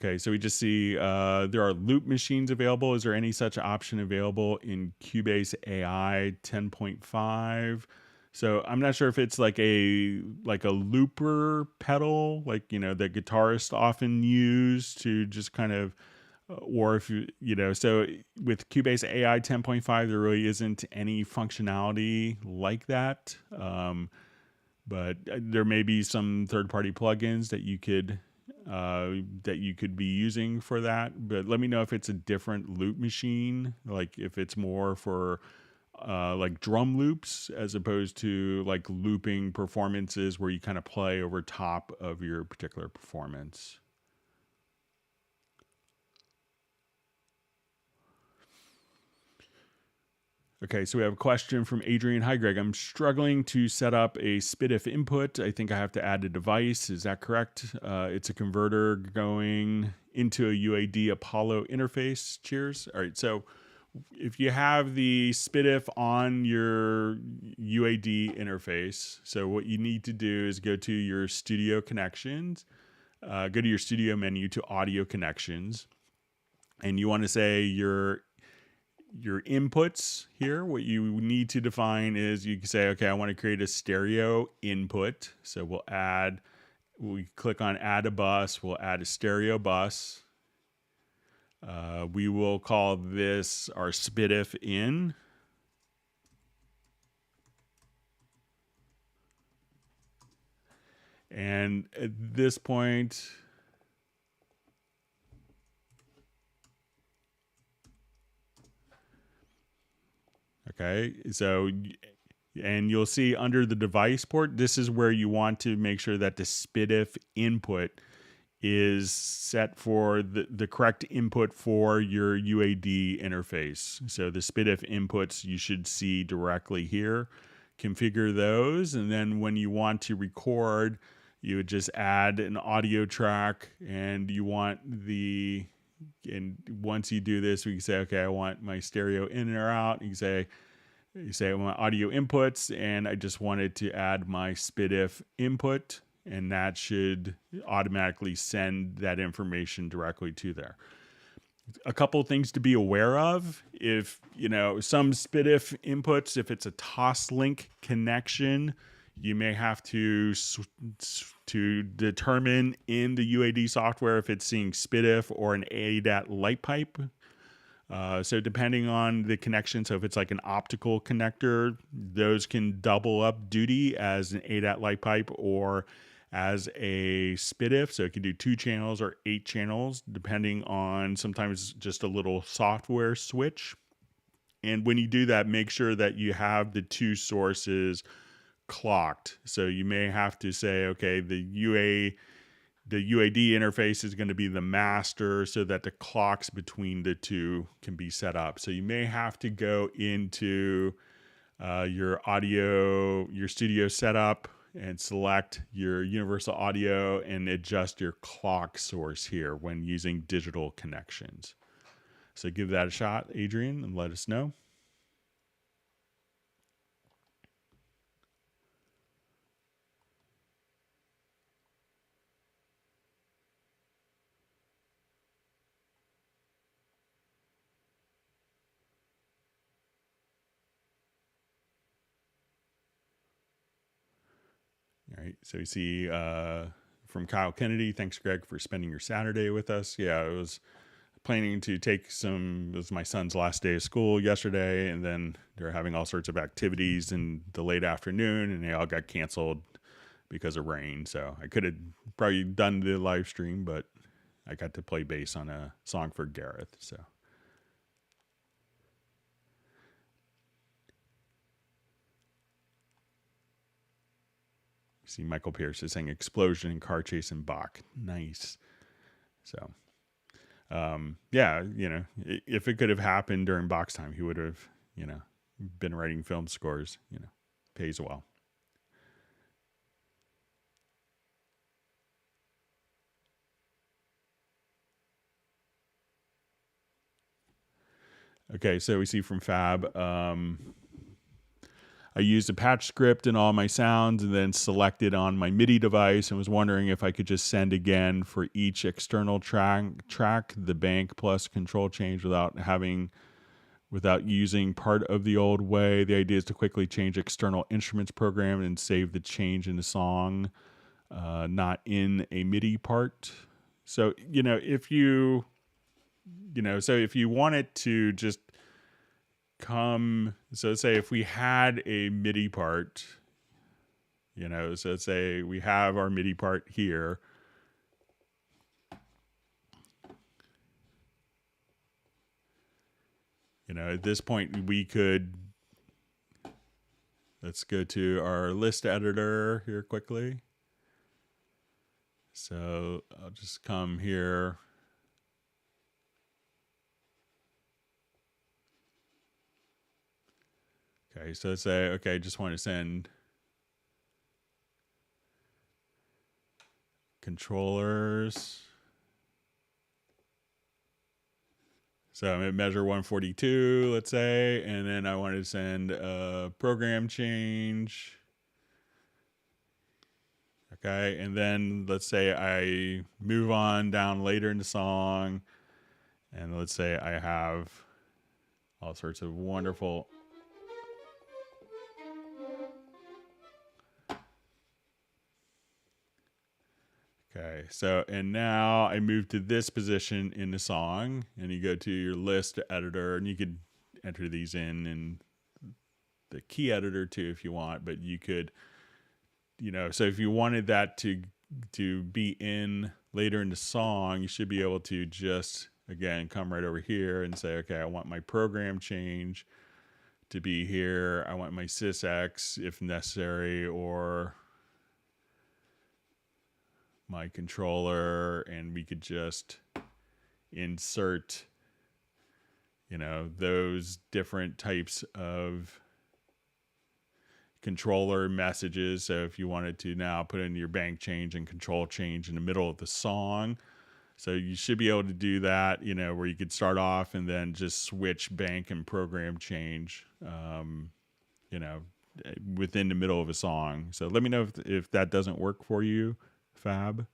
Okay, so we just see there are loop machines available. Is there any such option available in Cubase AI 10.5? So I'm not sure if it's like a looper pedal, like that guitarists often use to just kind of, or if so with Cubase AI 10.5, there really isn't any functionality like that. but there may be some third-party plugins that you could be using for that. But let me know if it's a different loop machine, like if it's more for like drum loops as opposed to like looping performances where you kind of play over top of your particular performance. Okay, so we have a question from Adrian. Hi, Greg. I'm struggling to set up a SPDIF input. I think I have to add a device. Is that correct? It's a converter going into a UAD Apollo interface. Cheers. All right, so if you have the SPDIF on your UAD interface, so what you need to do is go to your studio connections, go to your studio menu to audio connections, and you want to say your inputs here. What you need to define is you can say, okay, I want to create a stereo input. So we click on add a bus, we'll add a stereo bus. We will call this our SPDIF in. And at this point, okay, so, and you'll see under the device port, this is where you want to make sure that the SPDIF input is set for the correct input for your UAD interface. So the SPDIF inputs you should see directly here. Configure those, and then when you want to record, you would just add an audio track, and you want and once you do this, we can say, okay, I want my stereo in or out. You say I want audio inputs, and I just wanted to add my SPDIF input, and that should automatically send that information directly to there. A couple things to be aware of: if some SPDIF inputs, if it's a Toslink connection, you may have to determine in the UAD software if it's seeing SPDIF or an ADAT light pipe. So depending on the connection, so if it's like an optical connector, those can double up duty as an ADAT light pipe or as a SPDIF. So it can do 2 channels or 8 channels, depending on sometimes just a little software switch. And when you do that, make sure that you have the 2 sources clocked. So you may have to say, okay, the UAD interface is going to be the master so that the clocks between the 2 can be set up. So you may have to go into your studio setup and select your universal audio and adjust your clock source here when using digital connections. So give that a shot, Adrian, and let us know. All right, so you see from Kyle Kennedy, thanks, Greg, for spending your Saturday with us. Yeah, I was planning to it was my son's last day of school yesterday, and then they're having all sorts of activities in the late afternoon, and they all got canceled because of rain. So I could have probably done the live stream, but I got to play bass on a song for Gareth, so. See, Michael Pierce is saying explosion in car chase in Bach. Nice. So, yeah, if it could have happened during Bach's time, he would have, been writing film scores, pays well. Okay, so we see from Fab, I used a patch script in all my sounds and then selected on my Midi device and was wondering if I could just send again for each external track the bank plus control change without using part of the old way. The idea is to quickly change external instruments program and save the change in the song, not in a Midi part. So, if you wanted to just so say if we had a MIDI part, So let's say we have our MIDI part here. At this point we could, let's go to our list editor here quickly. So I'll just come here. Okay, so let's say, okay, just want to send controllers. So I'm at measure 142, let's say, and then I want to send a program change. Okay, and then let's say I move on down later in the song, and let's say I have all sorts of wonderful. Okay, so, and now I move to this position in the song, and you go to your list editor, and you could enter these in the key editor too if you want, but you could, so if you wanted that to be in later in the song, you should be able to just, again, come right over here and say, okay, I want my program change to be here. I want my sysx if necessary, or my controller, and we could just insert, those different types of controller messages. So if you wanted to now put in your bank change and control change in the middle of the song, so you should be able to do that, where you could start off and then just switch bank and program change, within the middle of a song. So let me know if that doesn't work for you, Fab.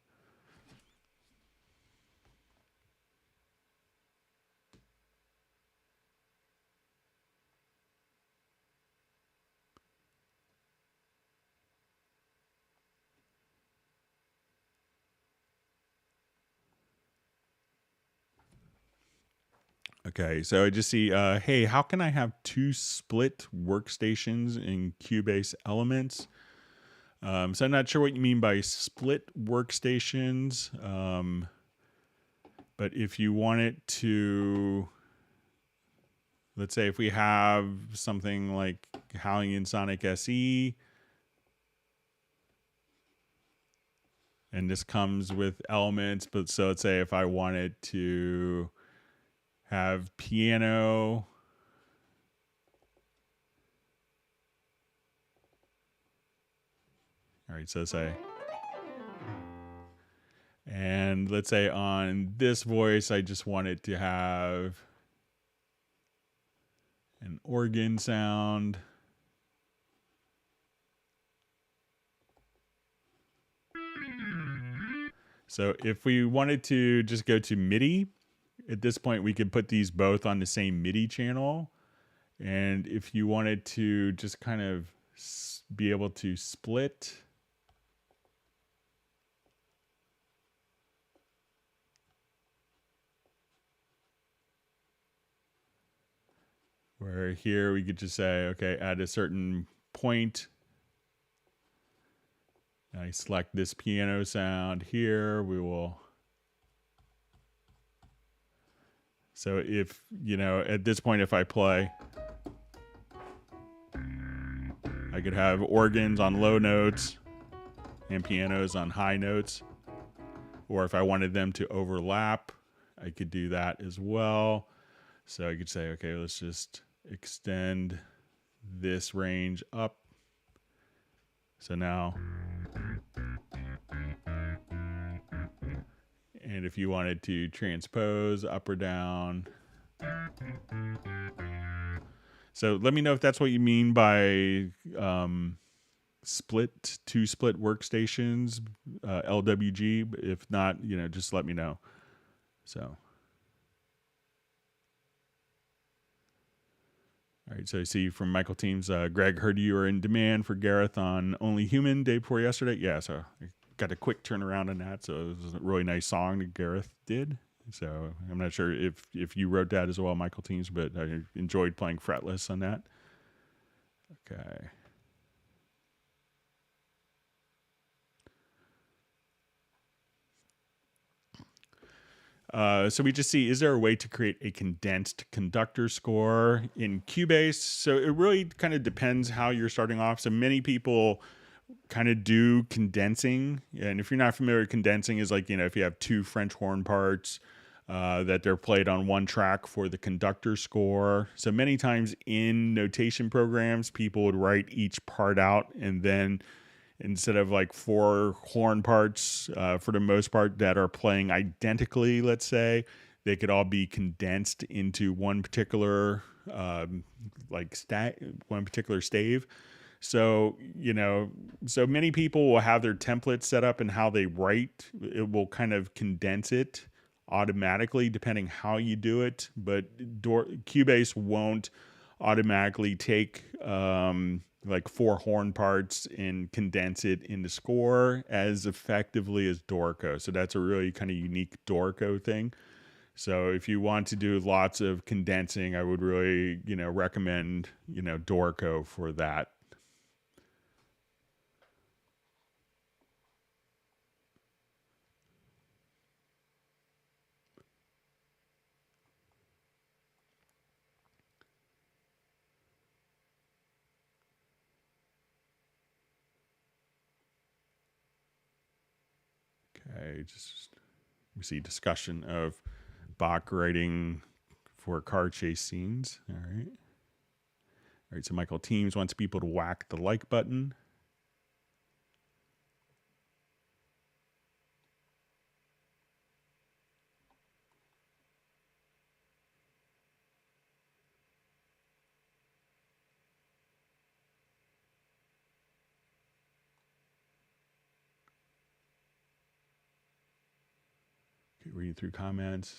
Okay, so I just see, hey, how can I have two split workstations in Cubase Elements? So I'm not sure what you mean by split workstations, but if you want it to, let's say if we have something like Halion Sonic SE, and this comes with elements, but so let's say if I wanted to have piano, all right, so say, and let's say on this voice, I just wanted to have an organ sound. So if we wanted to just go to Midi, at this point, we could put these both on the same Midi channel. And if you wanted to just kind of be able to split, where here we could just say, okay, at a certain point, I select this piano sound here, we will. So if, at this point, if I play, I could have organs on low notes and pianos on high notes. Or if I wanted them to overlap, I could do that as well. So I could say, okay, let's just extend this range up. So now, and if you wanted to transpose up or down. So let me know if that's what you mean by two split workstations, LWG. If not, just let me know. So. All right, so I see from Michael Teams, Greg heard you were in demand for Gareth on Only Human day before yesterday. Yeah, so I got a quick turnaround on that. So it was a really nice song that Gareth did. So I'm not sure if you wrote that as well, Michael Teams, but I enjoyed playing fretless on that. Okay. So we just see, is there a way to create a condensed conductor score in Cubase? So it really kind of depends how you're starting off. So many people kind of do condensing. And if you're not familiar with condensing, is like, if you have two French horn parts that they're played on one track for the conductor score. So many times in notation programs, people would write each part out, and then instead of like four horn parts for the most part that are playing identically, let's say, they could all be condensed into one particular one particular stave. So, so many people will have their templates set up, and how they write, it will kind of condense it automatically depending how you do it. But Cubase won't automatically take like four horn parts and condense it into score as effectively as Dorico. So that's a really kind of unique Dorico thing. So if you want to do lots of condensing, I would really, recommend, Dorico for that. Okay, we see discussion of Bach writing for car chase scenes. All right, so Michael Teams wants people to whack the like button. Okay, reading through comments.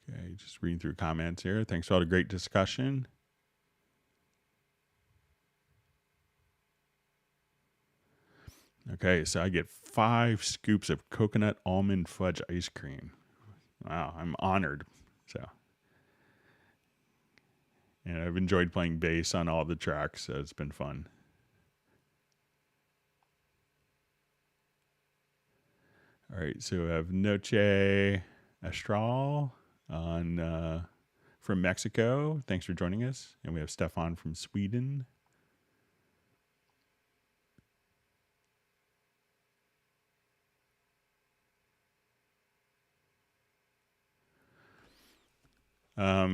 Okay, just reading through comments here. Thanks for all the great discussion. Okay, so I get 5 scoops of coconut almond fudge ice cream. Wow, I'm honored. So, and I've enjoyed playing bass on all the tracks, so it's been fun. All right, so we have Noche Astral on from Mexico. Thanks for joining us. And we have Stefan from Sweden.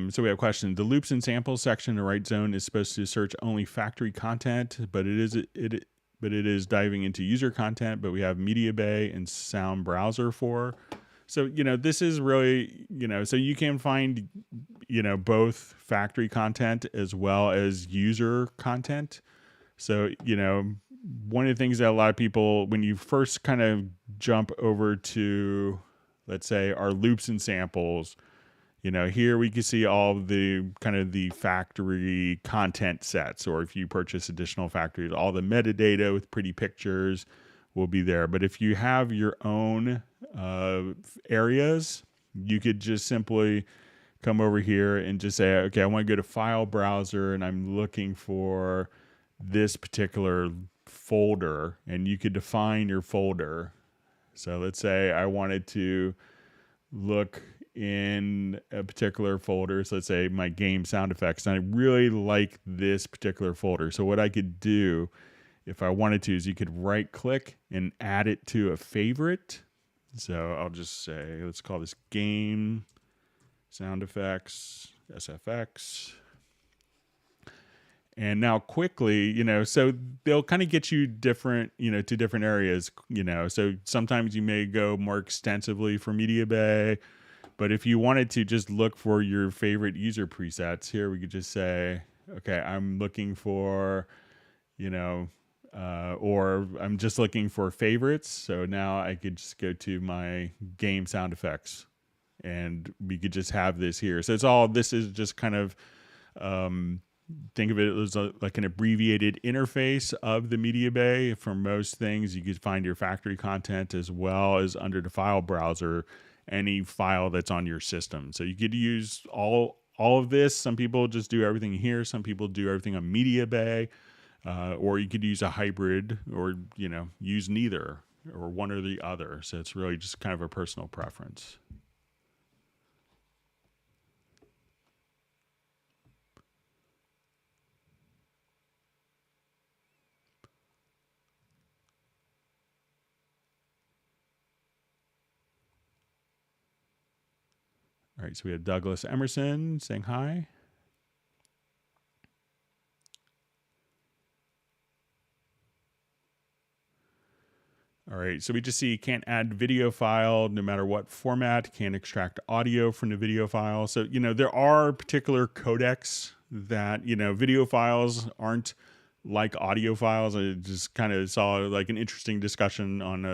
So we have a question. The loops and samples section in the right zone is supposed to search only factory content, but it is diving into user content. But we have Media Bay and Sound Browser for. So this is really so you can find both factory content as well as user content. So one of the things that a lot of people, when you first kind of jump over to, let's say, our loops and samples. Here we can see all the kind of the factory content sets, or if you purchase additional factories, all the metadata with pretty pictures will be there. But if you have your own areas, you could just simply come over here and just say, okay, I want to go to File Browser and I'm looking for this particular folder, and you could define your folder. So let's say I wanted to look in a particular folder. So let's say my game sound effects, and I really like this particular folder. So what I could do if I wanted to is you could right click and add it to a favorite. So I'll just say, let's call this game sound effects, SFX. And now quickly, so they'll kind of get you different, to different areas, So sometimes you may go more extensively for Media Bay, but if you wanted to just look for your favorite user presets, here we could just say, okay, I'm looking for, or I'm just looking for favorites. So now I could just go to my game sound effects, and we could just have this here. So this is just kind of, think of it as like an abbreviated interface of the media bay. For most things, you could find your factory content as well as under the file browser, any file that's on your system. So you could use all of this. Some people just do everything here. Some people do everything on media bay, or you could use a hybrid, or use neither or one or the other. So it's really just kind of a personal preference. All right, so we have Douglas Emerson saying hi. All right, so we just see can't add video file no matter what format, can't extract audio from the video file. So, there are particular codecs that, video files aren't like audio files. I just kind of saw like an interesting discussion on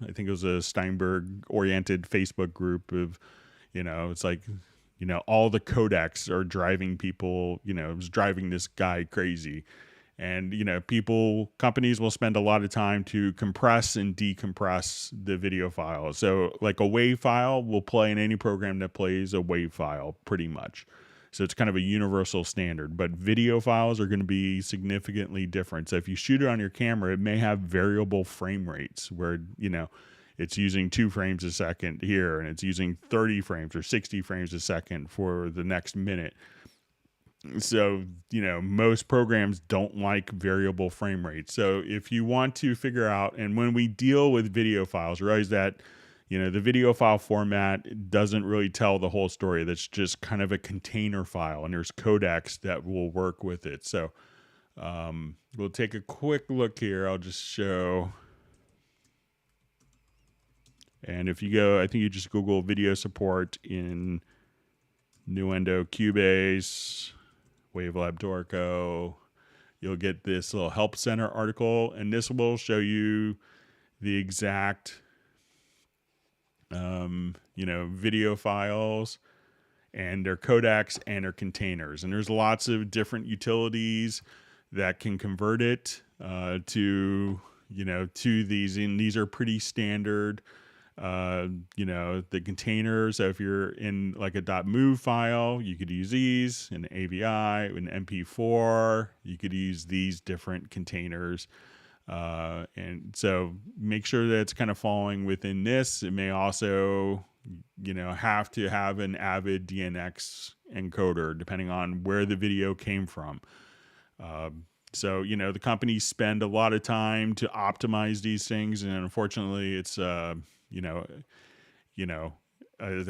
I think it was a Steinberg oriented Facebook group of, it's like, all the codecs are driving people, it was driving this guy crazy. And, companies will spend a lot of time to compress and decompress the video file. So like a WAV file will play in any program that plays a WAV file pretty much. So it's kind of a universal standard, but video files are going to be significantly different. So if you shoot it on your camera, it may have variable frame rates where, it's using 2 frames a second here and it's using 30 frames or 60 frames a second for the next minute. So, most programs don't like variable frame rates. So if you want to figure out, and when we deal with video files, realize that, the video file format doesn't really tell the whole story. That's just kind of a container file, and there's codecs that will work with it. So we'll take a quick look here. I'll just show. And if you go, I think you just Google video support in Nuendo Cubase, Wavelab Dorco, you'll get this little help center article, and this will show you the exact, video files and their codecs and their containers. And there's lots of different utilities that can convert it to these, and these are pretty standard. The containers. So if you're in like a .mov file, you could use these. In AVI, in MP4, you could use these different containers. And so make sure that it's kind of falling within this. It may also, have to have an Avid DNX encoder depending on where the video came from. So, the companies spend a lot of time to optimize these things, and unfortunately it's a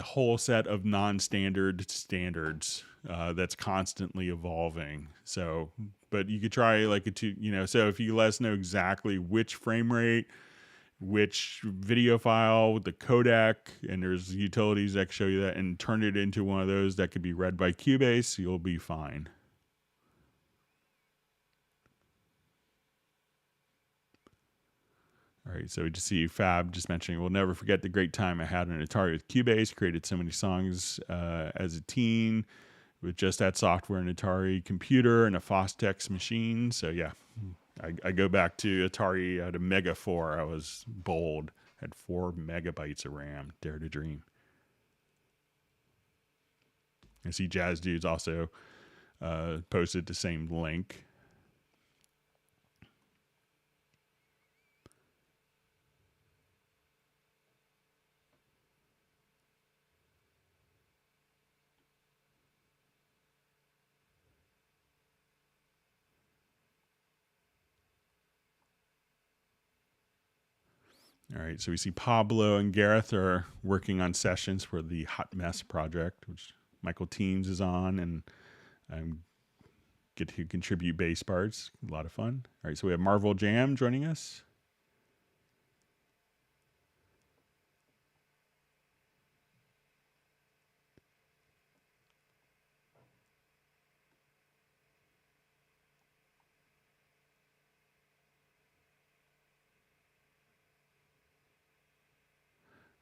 whole set of non-standard standards that's constantly evolving. So, but you could try so if you let us know exactly which frame rate, which video file, the codec, and there's utilities that show you that, and turn it into one of those that could be read by Cubase, you'll be fine. All right, so we just see Fab just mentioning, we'll never forget the great time I had on Atari with Cubase, created so many songs as a teen with just that software, an Atari computer and a Fostex machine. So yeah, I go back to Atari at a Mega 4. I was bold, had 4 megabytes of RAM, dare to dream. I see Jazz Dudes also posted the same link. All right, so we see Pablo and Gareth are working on sessions for the Hot Mess project, which Michael Teams is on, and get to contribute bass parts. A lot of fun. All right, so we have Marvel Jam joining us.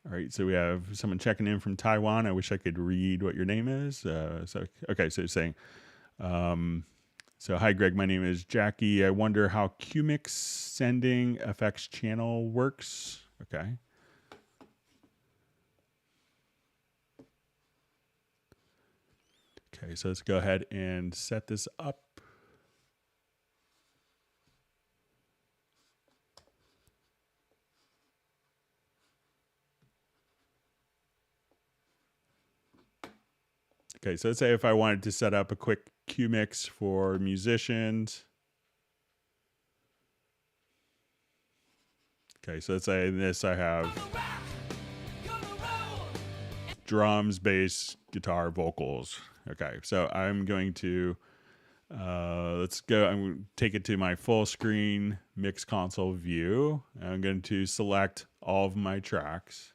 All right, so we have someone checking in from Taiwan. I wish I could read what your name is. Okay, so it's saying, So, hi, Greg. My name is Jackie. I wonder how QMix sending effects channel works. Okay. Okay, so let's go ahead and set this up. Okay, so let's say if I wanted to set up a quick QMix for musicians. Okay, so let's say in this I have drums, bass, guitar, vocals. Okay, so I'm going to, let's go, I'm going to take it to my full screen mix console view. I'm going to select all of my tracks.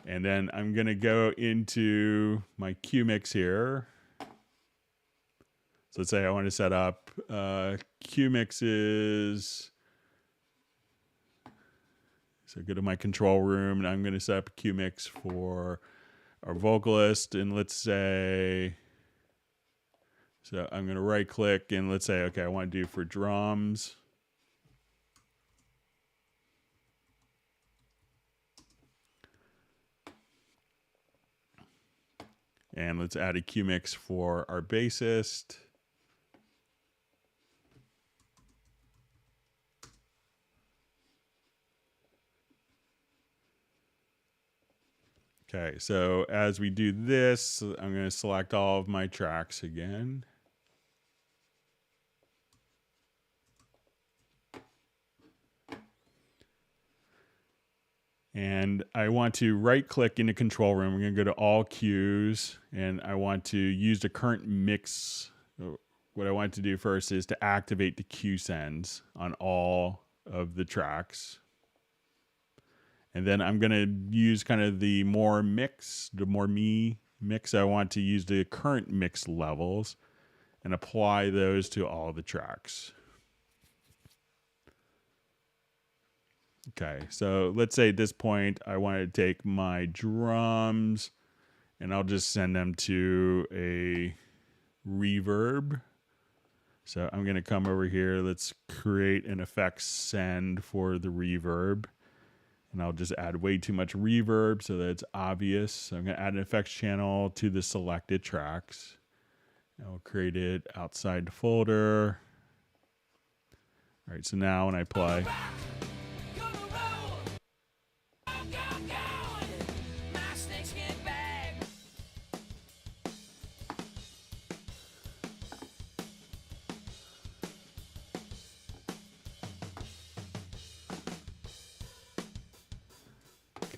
And then I'm going to go into my QMix here. So let's say I want to set up QMixes. So go to my control room, and I'm going to set up a QMix for our vocalist. And let's say, so I'm going to right click, and let's say, okay, I want to do for drums. And let's add a QMix for our bassist. Okay, so as we do this, I'm going to select all of my tracks again. And I want to right click in the control room. We're going to go to all cues, and I want to use the current mix. What I want to do first is to activate the cue sends on all of the tracks. And then I'm going to use kind of the more mix, the more me mix. I want to use the current mix levels and apply those to all the tracks. Okay, so let's say at this point I want to take my drums and I'll just send them to a reverb. So I'm going to come over here. Let's create an effects send for the reverb. And I'll just add way too much reverb so that it's obvious. So I'm going to add an effects channel to the selected tracks. I'll create it outside the folder. All right, so now when I play,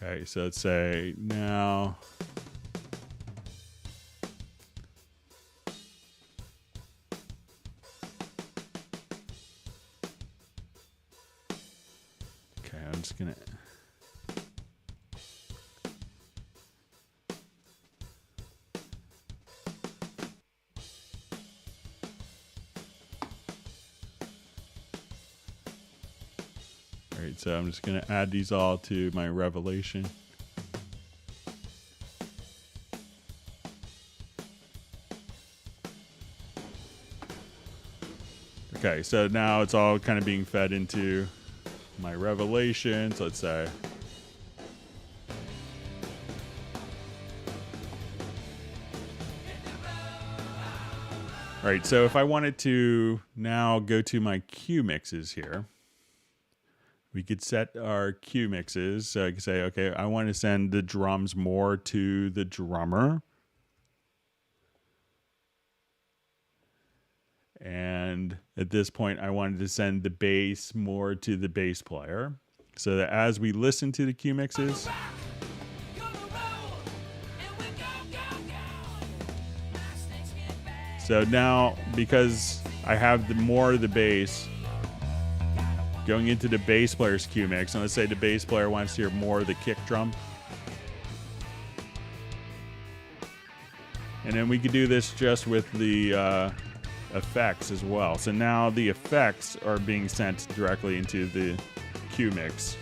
okay, so let's say now. Okay, I'm just gonna. All right, so I'm just gonna add these all to my Revelation. Okay, so now it's all kind of being fed into my Revelations, let's say. All right, so if I wanted to now go to my Q mixes here, we could set our Q mixes. So I could say, okay, I want to send the drums more to the drummer. And at this point, I wanted to send the bass more to the bass player. So that as we listen to the Q mixes, so now because I have the more of the bass going into the bass player's Q mix, and let's say the bass player wants to hear more of the kick drum. And then we could do this just with the effects as well. So now the effects are being sent directly into the Q mix.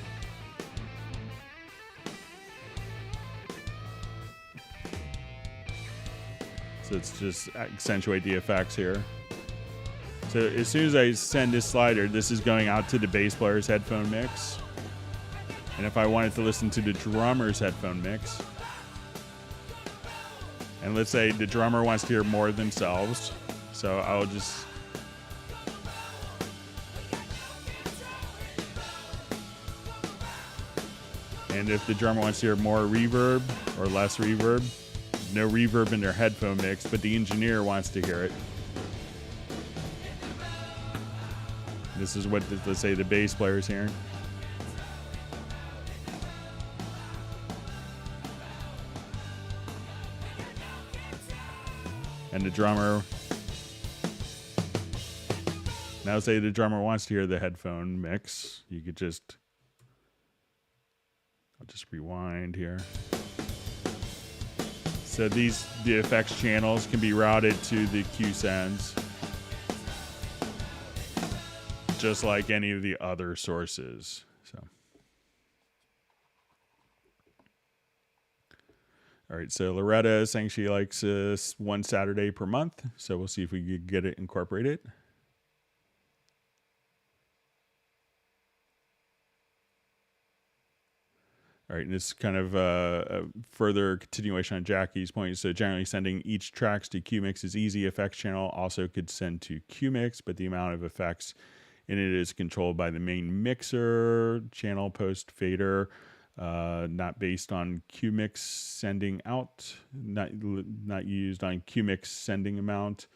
So let's just accentuate the effects here. So as soon as I send this slider, this is going out to the bass player's headphone mix. And if I wanted to listen to the drummer's headphone mix, and let's say the drummer wants to hear more themselves, so I'll just... And if the drummer wants to hear more reverb or less reverb, no reverb in their headphone mix, but the engineer wants to hear it. This is what, let's say, the bass player's hearing. And the drummer, now say the drummer wants to hear the headphone mix, you could just, I'll just rewind here. So the effects channels can be routed to the Q sends, just like any of the other sources. So, all right. So Loretta is saying she likes one Saturday per month. So we'll see if we can get it incorporated. All right, and this is kind of a further continuation on Jackie's point. So generally sending each tracks to QMix is easy. Effects channel also could send to QMix, but the amount of effects in it is controlled by the main mixer, channel post fader, not based on QMix sending out, not used on QMix sending amount.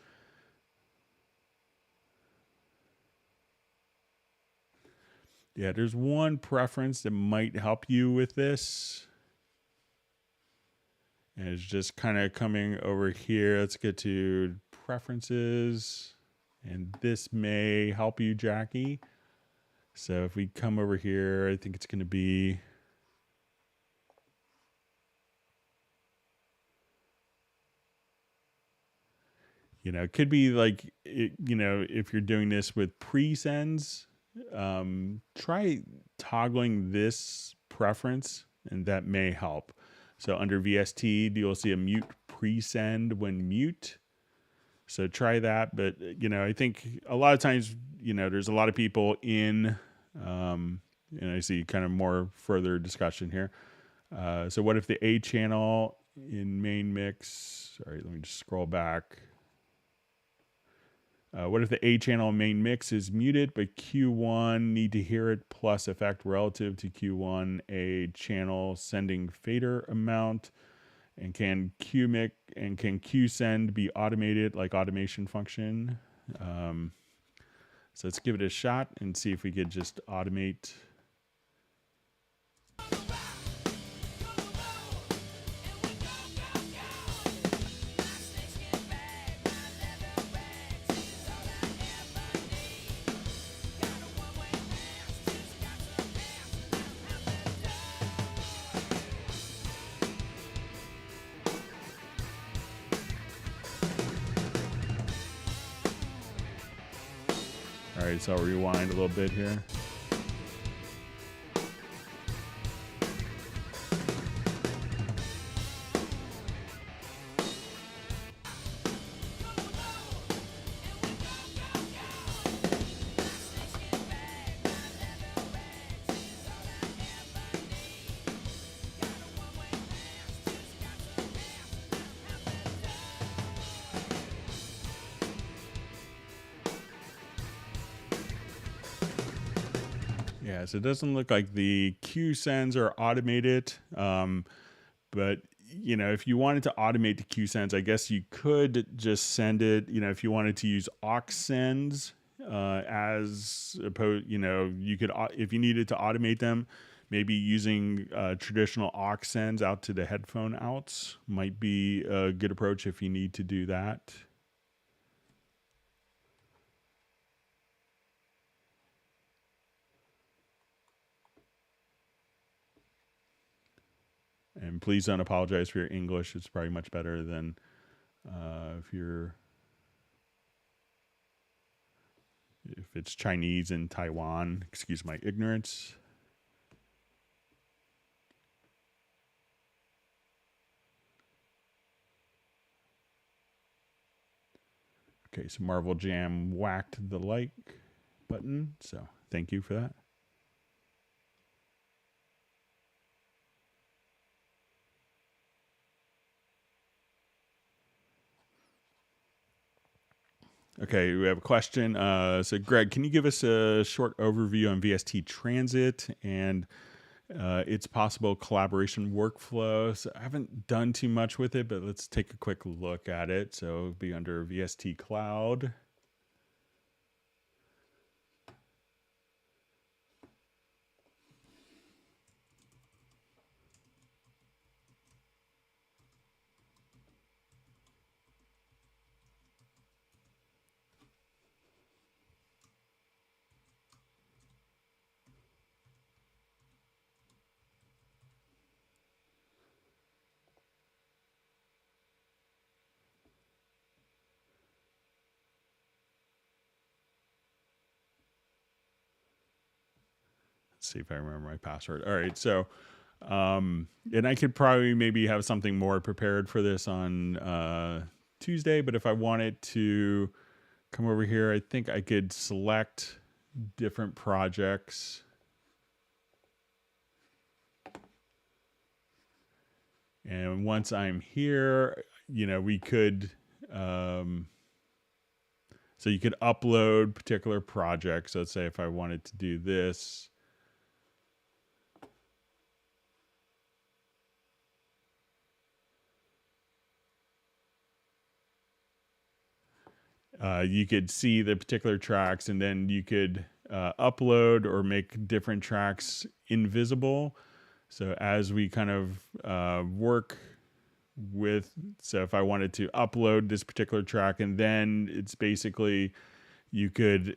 Yeah, there's one preference that might help you with this. And it's just kind of coming over here. Let's get to preferences. And this may help you, Jackie. So if we come over here, I think it's going to be... You know, it could be like, you know, if you're doing this with pre-sends, try toggling this preference, and that may help. So under VST, you'll see a mute pre-send when mute. So try that. But, you know, I think a lot of times, you know, there's a lot of people in, and I see kind of more further discussion here. So what if the A channel in main mix, sorry, let me just scroll back. What if the A channel main mix is muted, but Q1 need to hear it plus effect relative to Q1 A channel sending fader amount? And can Q send be automated like automation function? So let's give it a shot and see if we could just automate. All right, so I'll rewind a little bit here. Yeah, so it doesn't look like the Q sends are automated, but you know, if you wanted to automate the Q sends, I guess you could just send it. You know, if you wanted to use aux sends as opposed, you know, you could if you needed to automate them, maybe using traditional aux sends out to the headphone outs might be a good approach if you need to do that. And please don't apologize for your English. It's probably much better than if it's Chinese in Taiwan. Excuse my ignorance. Okay, so Marvel Jam whacked the like button, so thank you for that. Okay, we have a question. So, Greg, can you give us a short overview on VST Transit and its possible collaboration workflow? So I haven't done too much with it, but let's take a quick look at it. So it'll be under VST Cloud. Let's see if I remember my password. All right, so and I could probably maybe have something more prepared for this on Tuesday, but if I wanted to come over here, I think I could select different projects. And once I'm here, we could, so you could upload particular projects. Let's say if I wanted to do this, you could see the particular tracks, and then you could upload or make different tracks invisible. So as we kind of work with, so if I wanted to upload this particular track, and then it's basically you could,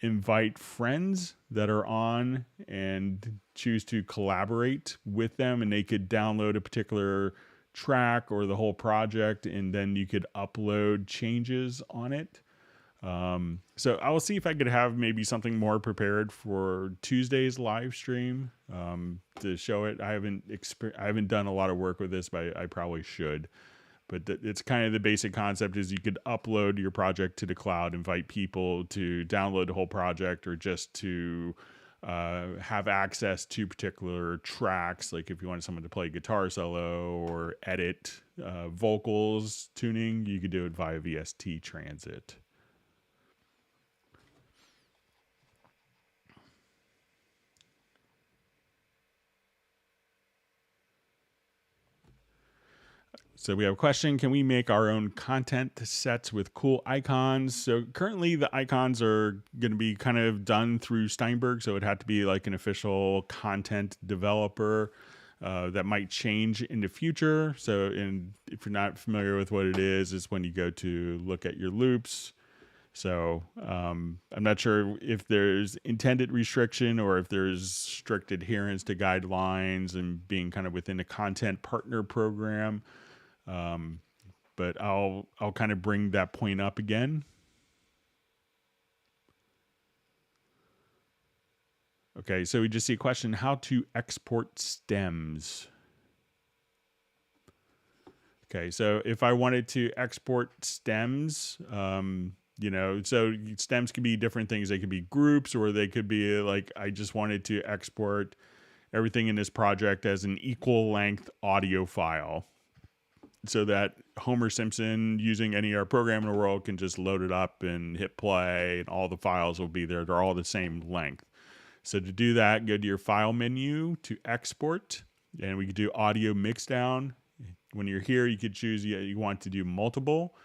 invite friends that are on and choose to collaborate with them, and they could download a particular track or the whole project, and then you could upload changes on it. So I will see if I could have maybe something more prepared for Tuesday's live stream to show it. I haven't done a lot of work with this, but I probably should. But it's kind of the basic concept is you could upload your project to the cloud, invite people to download the whole project, or just to have access to particular tracks. Like if you wanted someone to play guitar solo or edit vocals tuning, you could do it via VST Transit. So we have a question. Can we make our own content sets with cool icons? So currently the icons are going to be kind of done through Steinberg. So it had to be like an official content developer that might change in the future. So if you're not familiar with what it is when you go to look at your loops. So I'm not sure if there's intended restriction or if there's strict adherence to guidelines and being kind of within a content partner program. But I'll kind of bring that point up again. Okay, so we just see a question, how to export stems. Okay, so if I wanted to export stems, so stems could be different things. They could be groups, or they could be like, I just wanted to export everything in this project as an equal length audio file, so that Homer Simpson, using any other program in the world, can just load it up and hit play, and all the files will be there. They're all the same length. So to do that, go to your file menu to export, and we could do audio mixdown. When you're here, you could choose you want to do multiple.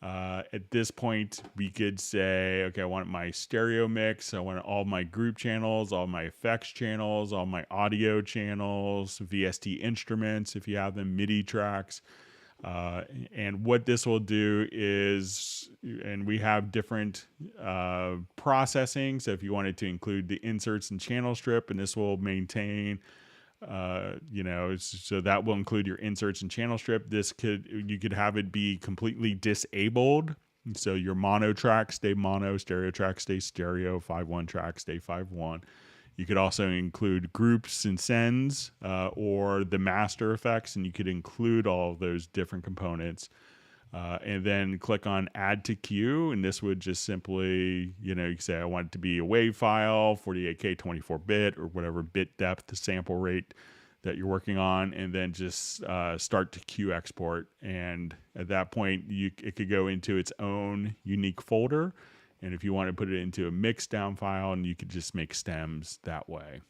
At this point, we could say, okay, I want my stereo mix. I want all my group channels, all my effects channels, all my audio channels, VST instruments, if you have them, Midi tracks. And what this will do is, and we have different processing. So if you wanted to include the inserts and channel strip, and this will maintain, so that will include your inserts and channel strip. You could have it be completely disabled. So your mono track stay mono, stereo track stay stereo, 5.1 track stay 5.1. You could also include groups and sends or the master effects, and you could include all of those different components. and then click on add to queue. And this would just simply, you can say I want it to be a WAV file, 48K, 24-bit, or whatever bit depth sample rate that you're working on, and then just start to queue export. And at that point, it could go into its own unique folder. And if you want to put it into a mixed down file, and you could just make stems that way.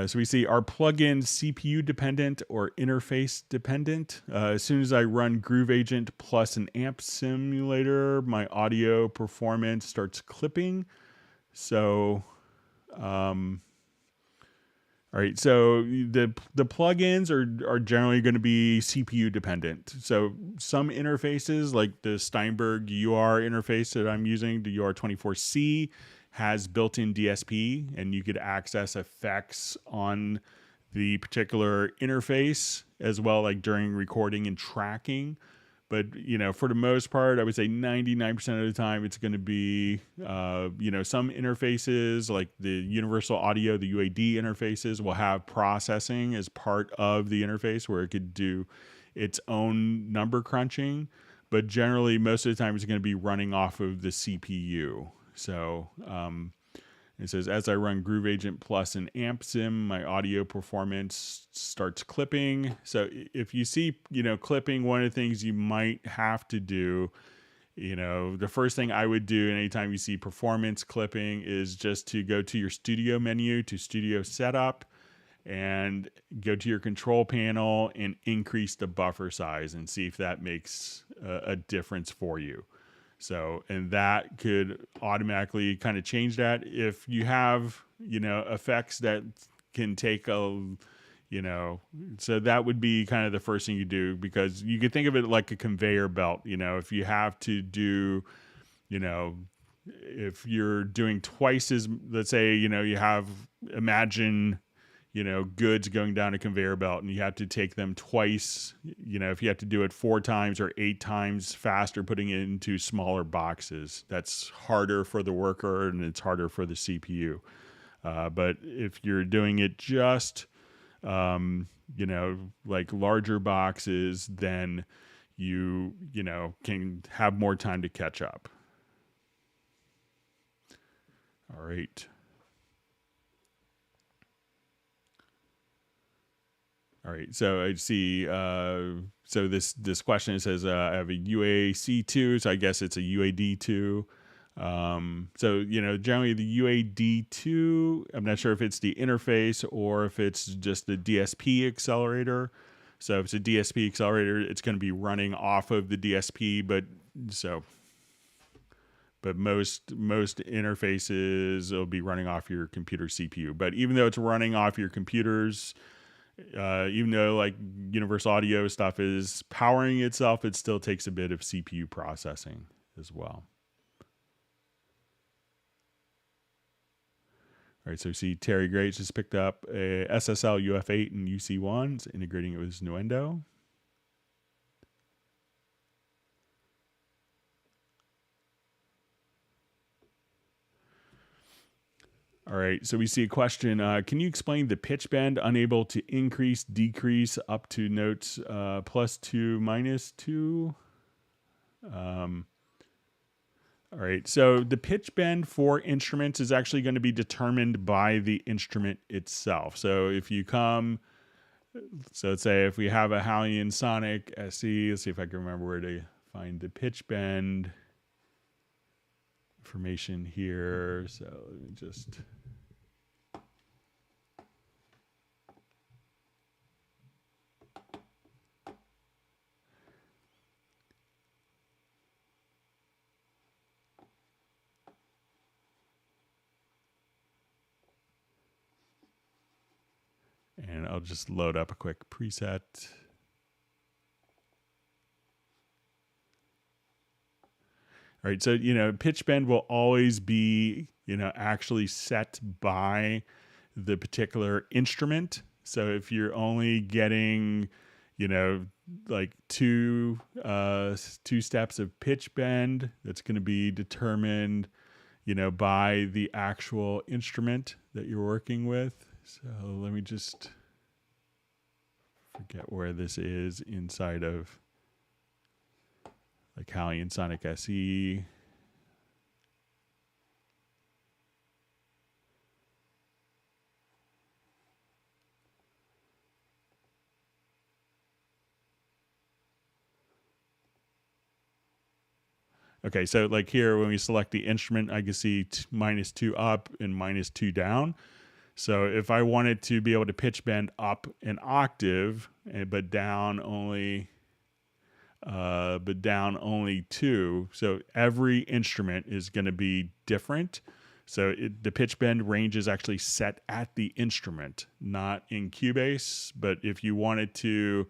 So we see, are plugins CPU dependent or interface dependent? As soon as I run Groove Agent plus an amp simulator, my audio performance starts clipping. So, all right. So the plugins are generally going to be CPU dependent. So some interfaces, like the Steinberg UR interface that I'm using, the UR24C, has built-in DSP, and you could access effects on the particular interface as well, like during recording and tracking. But, for the most part, I would say 99% of the time, it's going to be, some interfaces like the Universal Audio, the UAD interfaces will have processing as part of the interface where it could do its own number crunching. But generally, most of the time, it's going to be running off of the CPU. So it says, as I run Groove Agent plus an amp sim, my audio performance starts clipping. So if you see, clipping, one of the things you might have to do, the first thing I would do anytime you see performance clipping is just to go to your studio menu, to studio setup, and go to your control panel and increase the buffer size and see if that makes a difference for you. So, and that could automatically kind of change that. If you have, effects that can take so that would be kind of the first thing you do, because you could think of it like a conveyor belt. If you have to do, if you're doing twice as, let's say, you have, imagine, goods going down a conveyor belt, and you have to take them twice, if you have to do it 4 times or 8 times faster, putting it into smaller boxes, that's harder for the worker and it's harder for the CPU. But if you're doing it just, like larger boxes, then you can have more time to catch up. All right. All right, so I see. So this question says I have a UAC2, so I guess it's a UAD2. So generally the UAD2, I'm not sure if it's the interface or if it's just the DSP accelerator. So if it's a DSP accelerator, it's going to be running off of the DSP, but most interfaces will be running off your computer CPU. But even though it's running off your computers, even though like Universal Audio stuff is powering itself, it still takes a bit of CPU processing as well. All right, so see Terry Grace just picked up a SSL UF8 and UC1s, integrating it with Nuendo. All right, so we see a question. Can you explain the pitch bend, unable to increase, decrease up to notes +2, -2? All right, so the pitch bend for instruments is actually going to be determined by the instrument itself. So if you come, so let's say if we have a Hallian Sonic SE, let's see if I can remember where to find the pitch bend information here. So let me just... And I'll just load up a quick preset. All right, so, pitch bend will always be, actually set by the particular instrument. So if you're only getting, you know, like two steps of pitch bend that's going to be determined, you know, by the actual instrument that you're working with. So let me just forget where this is inside of like Halion Sonic SE. Okay, so like here, when we select the instrument, I can see -2 up and -2 down. So if I wanted to be able to pitch bend up an octave, but down only 2, so every instrument is going to be different. So the pitch bend range is actually set at the instrument, not in Cubase. But if you wanted to,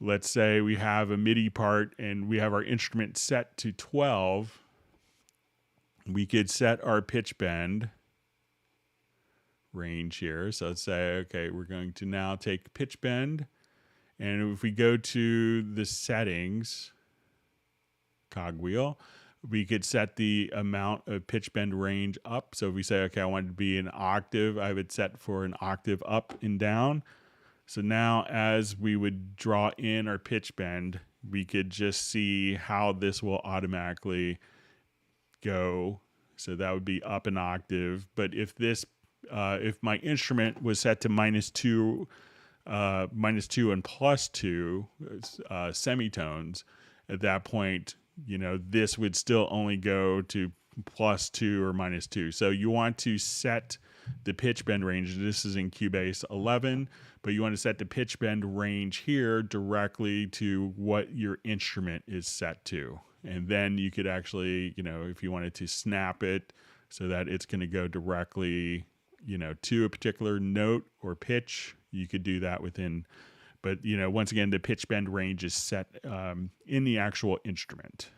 let's say we have a Midi part and we have our instrument set to 12, we could set our pitch bend range here. So let's say, okay, we're going to now take pitch bend. And if we go to the settings cogwheel, we could set the amount of pitch bend range up. So if we say, okay, I want it to be an octave, I would set for an octave up and down. So now as we would draw in our pitch bend, we could just see how this will automatically go. So that would be up an octave. But if this, if my instrument was set to -2, -2 and +2 semitones, at that point, you know, this would still only go to +2 or -2. So you want to set the pitch bend range. This is in Cubase 11, but you want to set the pitch bend range here directly to what your instrument is set to. And then you could actually, you know, if you wanted to snap it so that it's going to go directly, you know, to a particular note or pitch, you could do that within. But, you know, once again, the pitch bend range is set in the actual instrument.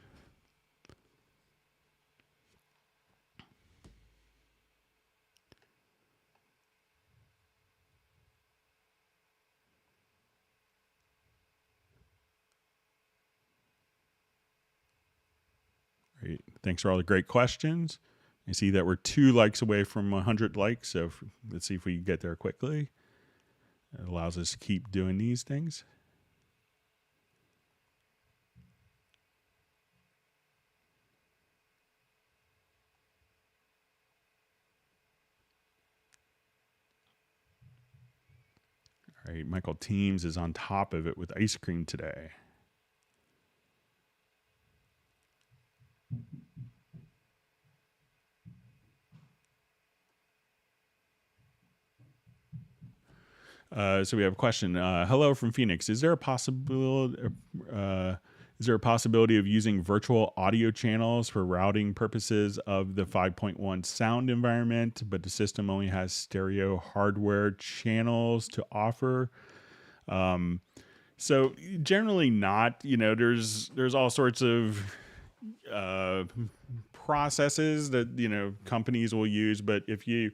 Great. Thanks for all the great questions. I see that we're 2 likes away from 100 likes, so let's see if we can get there quickly. It allows us to keep doing these things. All right, Michael Teams is on top of it with ice cream today. So we have a question. Hello from Phoenix. Is there a possibility of using virtual audio channels for routing purposes of the 5.1 sound environment, but the system only has stereo hardware channels to offer? So generally not. You know, there's all sorts of processes that, you know, companies will use, but if you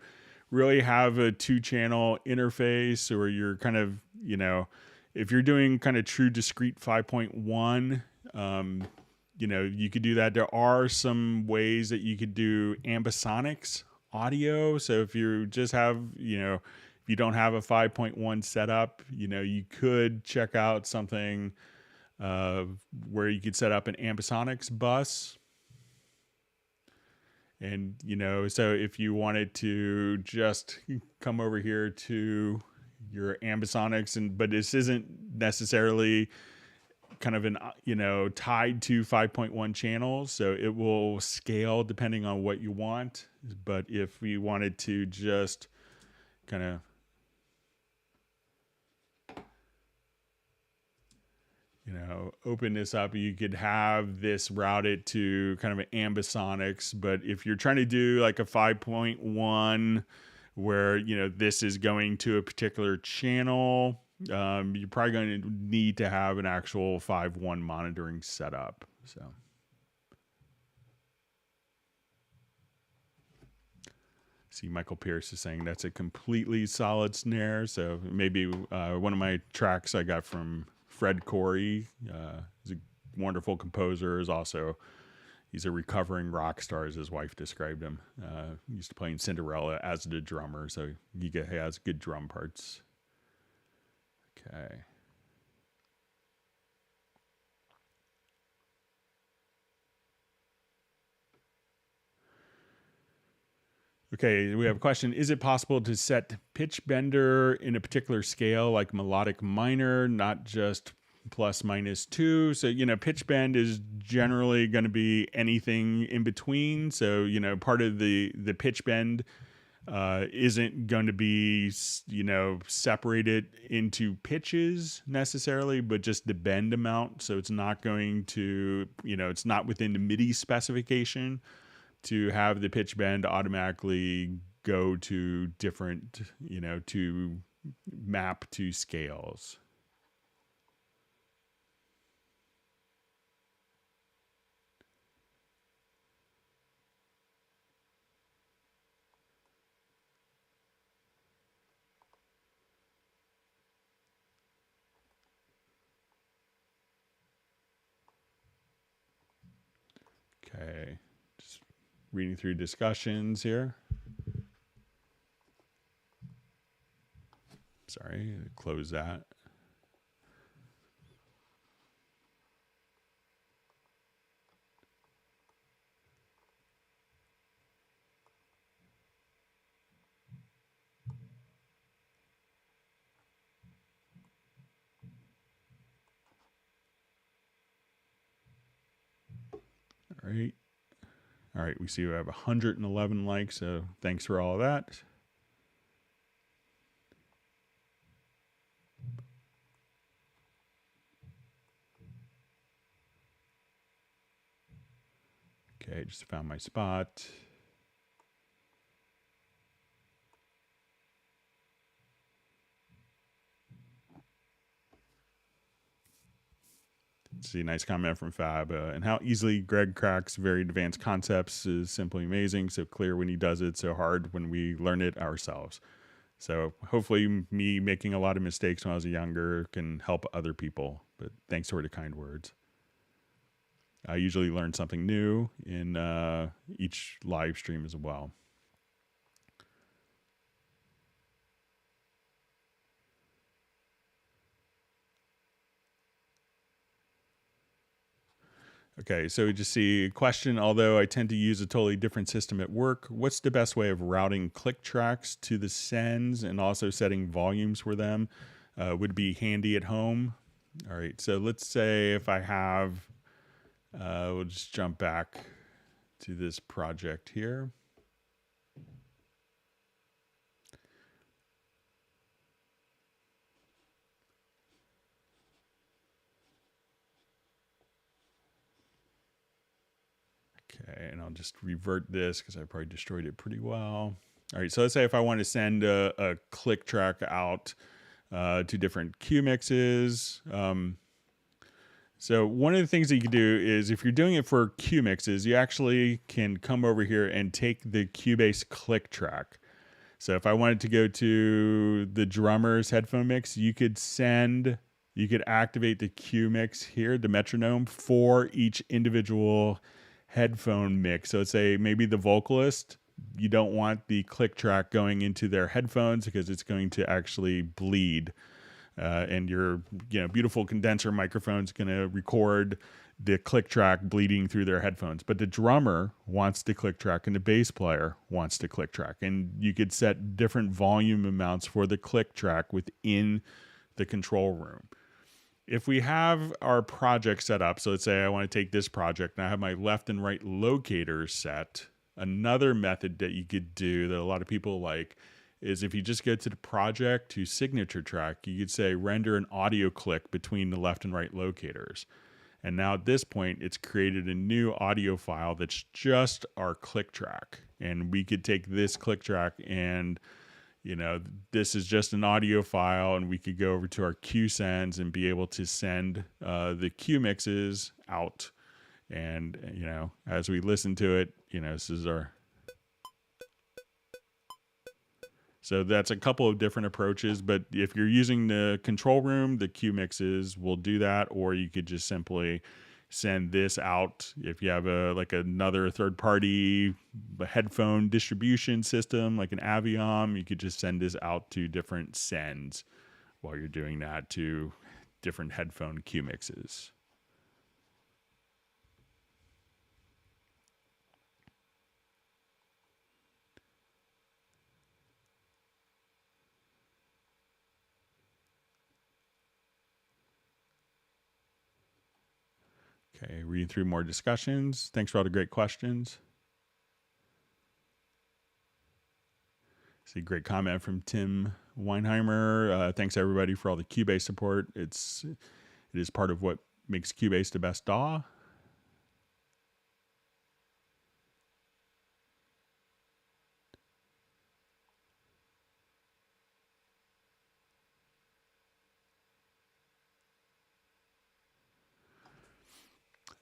really have a 2-channel interface, or you're kind of, you know, if you're doing kind of true discrete 5.1, you know, you could do that. There are some ways that you could do ambisonics audio. So if you just have, you know, if you don't have a 5.1 setup, you know, you could check out something where you could set up an Ambisonics bus. And, you know, so if you wanted to just come over here to your Ambisonics, but this isn't necessarily kind of an, you know, tied to 5.1 channels, so it will scale depending on what you want. But if we wanted to just kind of, you know, open this up, you could have this routed to kind of an Ambisonics. But if you're trying to do like a 5.1 where, you know, this is going to a particular channel, you're probably going to need to have an actual 5.1 monitoring setup. So see, Michael Pierce is saying that's a completely solid snare. So maybe one of my tracks I got from Fred Corey. He's a wonderful composer. He's a recovering rock star, as his wife described him. He used to play in Cinderella as the drummer, so he has good drum parts. Okay. Okay, we have a question. Is it possible to set pitch bender in a particular scale, like melodic minor, not just plus minus 2? So, pitch bend is generally going to be anything in between. So, part of the pitch bend isn't going to be, separated into pitches necessarily, but just the bend amount. So it's not going to, it's not within the Midi specification to have the pitch bend automatically go to different, to map to scales. Okay, just reading through discussions here. Sorry, close that. All right, we see we have 111 likes, so thanks for all of that. Okay, just found my spot. See a nice comment from Fab. And how easily Greg cracks very advanced concepts is simply amazing. So clear when he does it, so hard when we learn it ourselves. So hopefully me making a lot of mistakes when I was younger can help other people. But thanks for the kind words. I usually learn something new in each live stream as well. Okay, so we just see a question. Although I tend to use a totally different system at work, what's the best way of routing click tracks to the sends and also setting volumes for them? Would be handy at home. All right, so let's say if I have, we'll just jump back to this project here. Okay, and I'll just revert this because I probably destroyed it pretty well. All right, so let's say if I want to send a click track out to different Q mixes. So one of the things that you can do is if you're doing it for Q mixes, you actually can come over here and take the Cubase click track. So if I wanted to go to the drummer's headphone mix, you could activate the Q mix here, the metronome, for each individual headphone mix. So let's say maybe the vocalist, you don't want the click track going into their headphones because it's going to actually bleed. And your beautiful condenser microphone is going to record the click track bleeding through their headphones. But the drummer wants the click track and the bass player wants the click track. And you could set different volume amounts for the click track within the control room. If we have our project set up, so let's say I want to take this project and I have my left and right locators set, another method that you could do that a lot of people like is if you just go to the project to signature track, you could say render an audio click between the left and right locators. And now at this point, it's created a new audio file that's just our click track. And we could take this click track and, this is just an audio file, and we could go over to our Q sends and be able to send the Q mixes out. And, as we listen to it, this is our... So that's a couple of different approaches, but if you're using the control room, the Q mixes will do that, or you could just simply send this out. If you have another third party headphone distribution system like an Aviom, you could just send this out to different sends while you're doing that to different headphone Q mixes. Okay, reading through more discussions. Thanks for all the great questions. See, great comment from Tim Weinheimer. Thanks everybody for all the Cubase support. It is part of what makes Cubase the best DAW.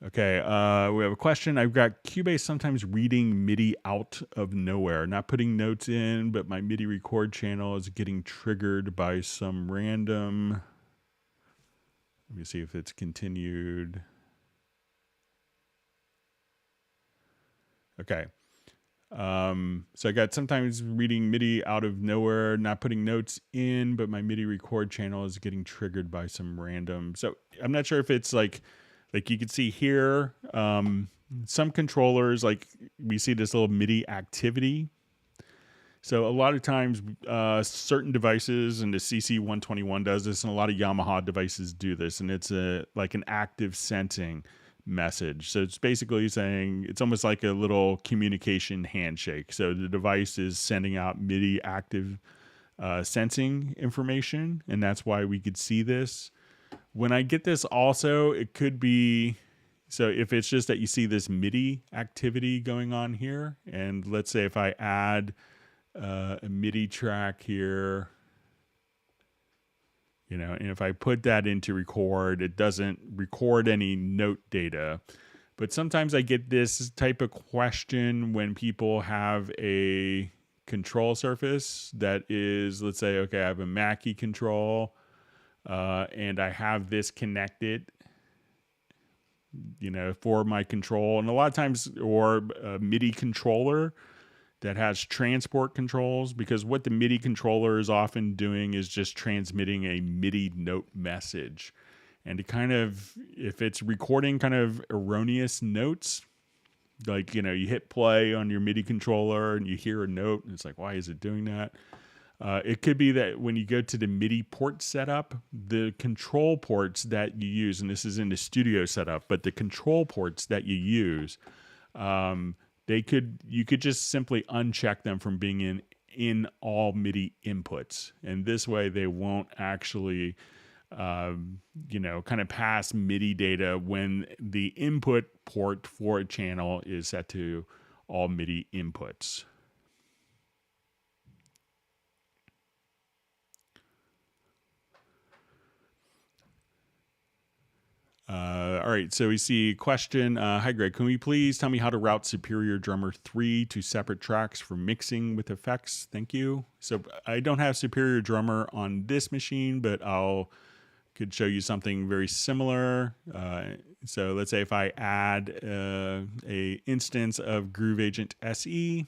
Okay, we have a question. I've got Cubase sometimes reading MIDI out of nowhere, not putting notes in, but my MIDI record channel is getting triggered by some random. Let me see if it's continued. Okay. So I got sometimes reading MIDI out of nowhere, not putting notes in, but my MIDI record channel is getting triggered by some random. So I'm not sure if it's like you can see here, some controllers, like we see this little MIDI activity. So a lot of times certain devices, and the CC121 does this, and a lot of Yamaha devices do this, and it's like an active sensing message. So it's basically saying, it's almost like a little communication handshake. So the device is sending out MIDI active sensing information, and that's why we could see this. When I get this also, it could be, so if it's just that you see this MIDI activity going on here, and let's say if I add a MIDI track here, and if I put that into record, it doesn't record any note data. But sometimes I get this type of question when people have a control surface that is, let's say, okay, I have a Mackie control, and I have this connected, for my control. And a lot of times, or a MIDI controller that has transport controls, because what the MIDI controller is often doing is just transmitting a MIDI note message. And to kind of, if it's recording kind of erroneous notes, like, you hit play on your MIDI controller and you hear a note, and it's like, why is it doing that? It could be that when you go to the MIDI port setup, the control ports that you use, and this is in the studio setup, but the control ports that you use, you could just simply uncheck them from being in all MIDI inputs. And this way they won't actually, kind of pass MIDI data when the input port for a channel is set to all MIDI inputs. All right, so we see a question. Hi, Greg. Can we please tell me how to route Superior Drummer 3 to separate tracks for mixing with effects? Thank you. So I don't have Superior Drummer on this machine, but could show you something very similar. So let's say if I add a instance of Groove Agent SE,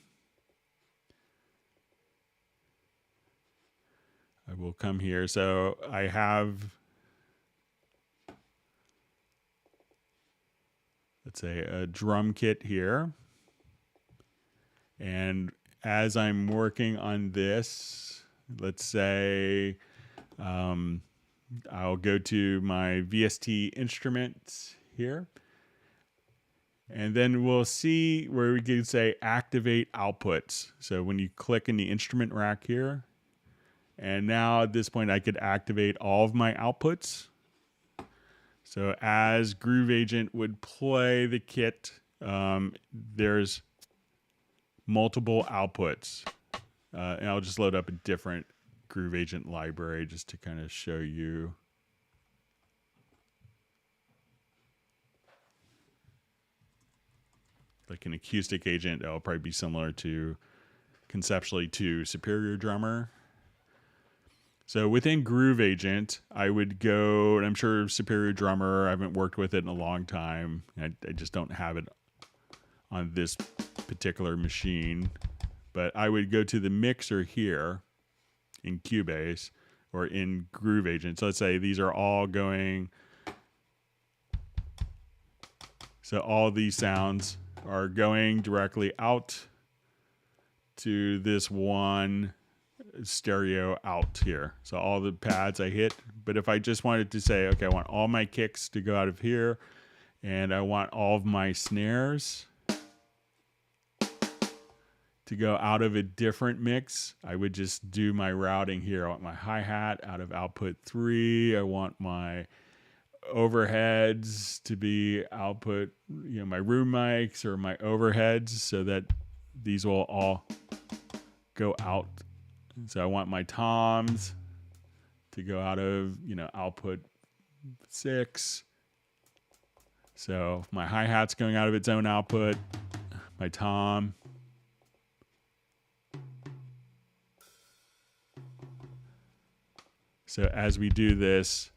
I will come here. So I have, let's say, a drum kit here. And as I'm working on this, let's say I'll go to my VST instruments here. And then we'll see where we can say activate outputs. So when you click in the instrument rack here, and now at this point I could activate all of my outputs. So as Groove Agent would play the kit, there's multiple outputs. And I'll just load up a different Groove Agent library just to kind of show you. Like an acoustic agent, that'll probably be similar to conceptually to Superior Drummer. So within Groove Agent, I would go, and I'm sure Superior Drummer, I haven't worked with it in a long time. I just don't have it on this particular machine. But I would go to the mixer here in Cubase or in Groove Agent. So let's say these are all going. So all these sounds are going directly out to this one stereo out here. So all the pads I hit, but if I just wanted to say, okay, I want all my kicks to go out of here and I want all of my snares to go out of a different mix, I would just do my routing here. I want my hi-hat out of output 3. I want my overheads to be output, my room mics or my overheads, so that these will all go out. So I want my toms to go out of, output 6. So my hi-hat's going out of its own output, my tom. So as we do this,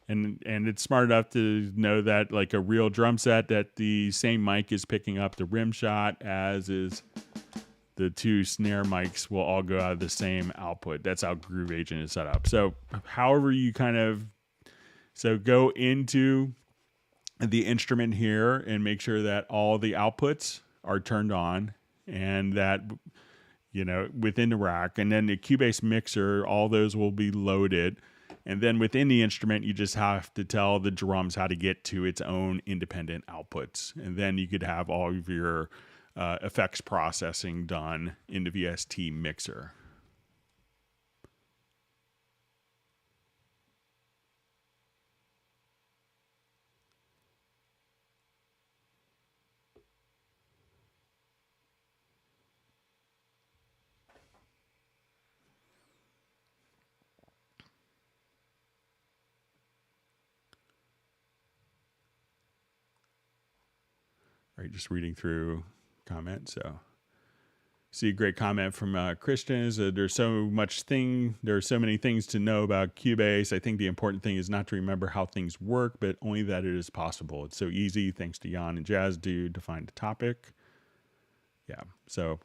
and it's smart enough to know that like a real drum set, that the same mic is picking up the rim shot, as is the 2 snare mics will all go out of the same output. That's how Groove Agent is set up. So however you so go into the instrument here and make sure that all the outputs are turned on, and that, within the rack, and then the Cubase mixer, all those will be loaded. And then within the instrument, you just have to tell the drums how to get to its own independent outputs. And then you could have all of your effects processing done in the VST mixer. Right, just reading through comments. So, see a great comment from Christian is that there are so many things to know about Cubase. I think the important thing is not to remember how things work, but only that it is possible. It's so easy, thanks to Jan and Jazz Dude, to find a topic. Yeah, so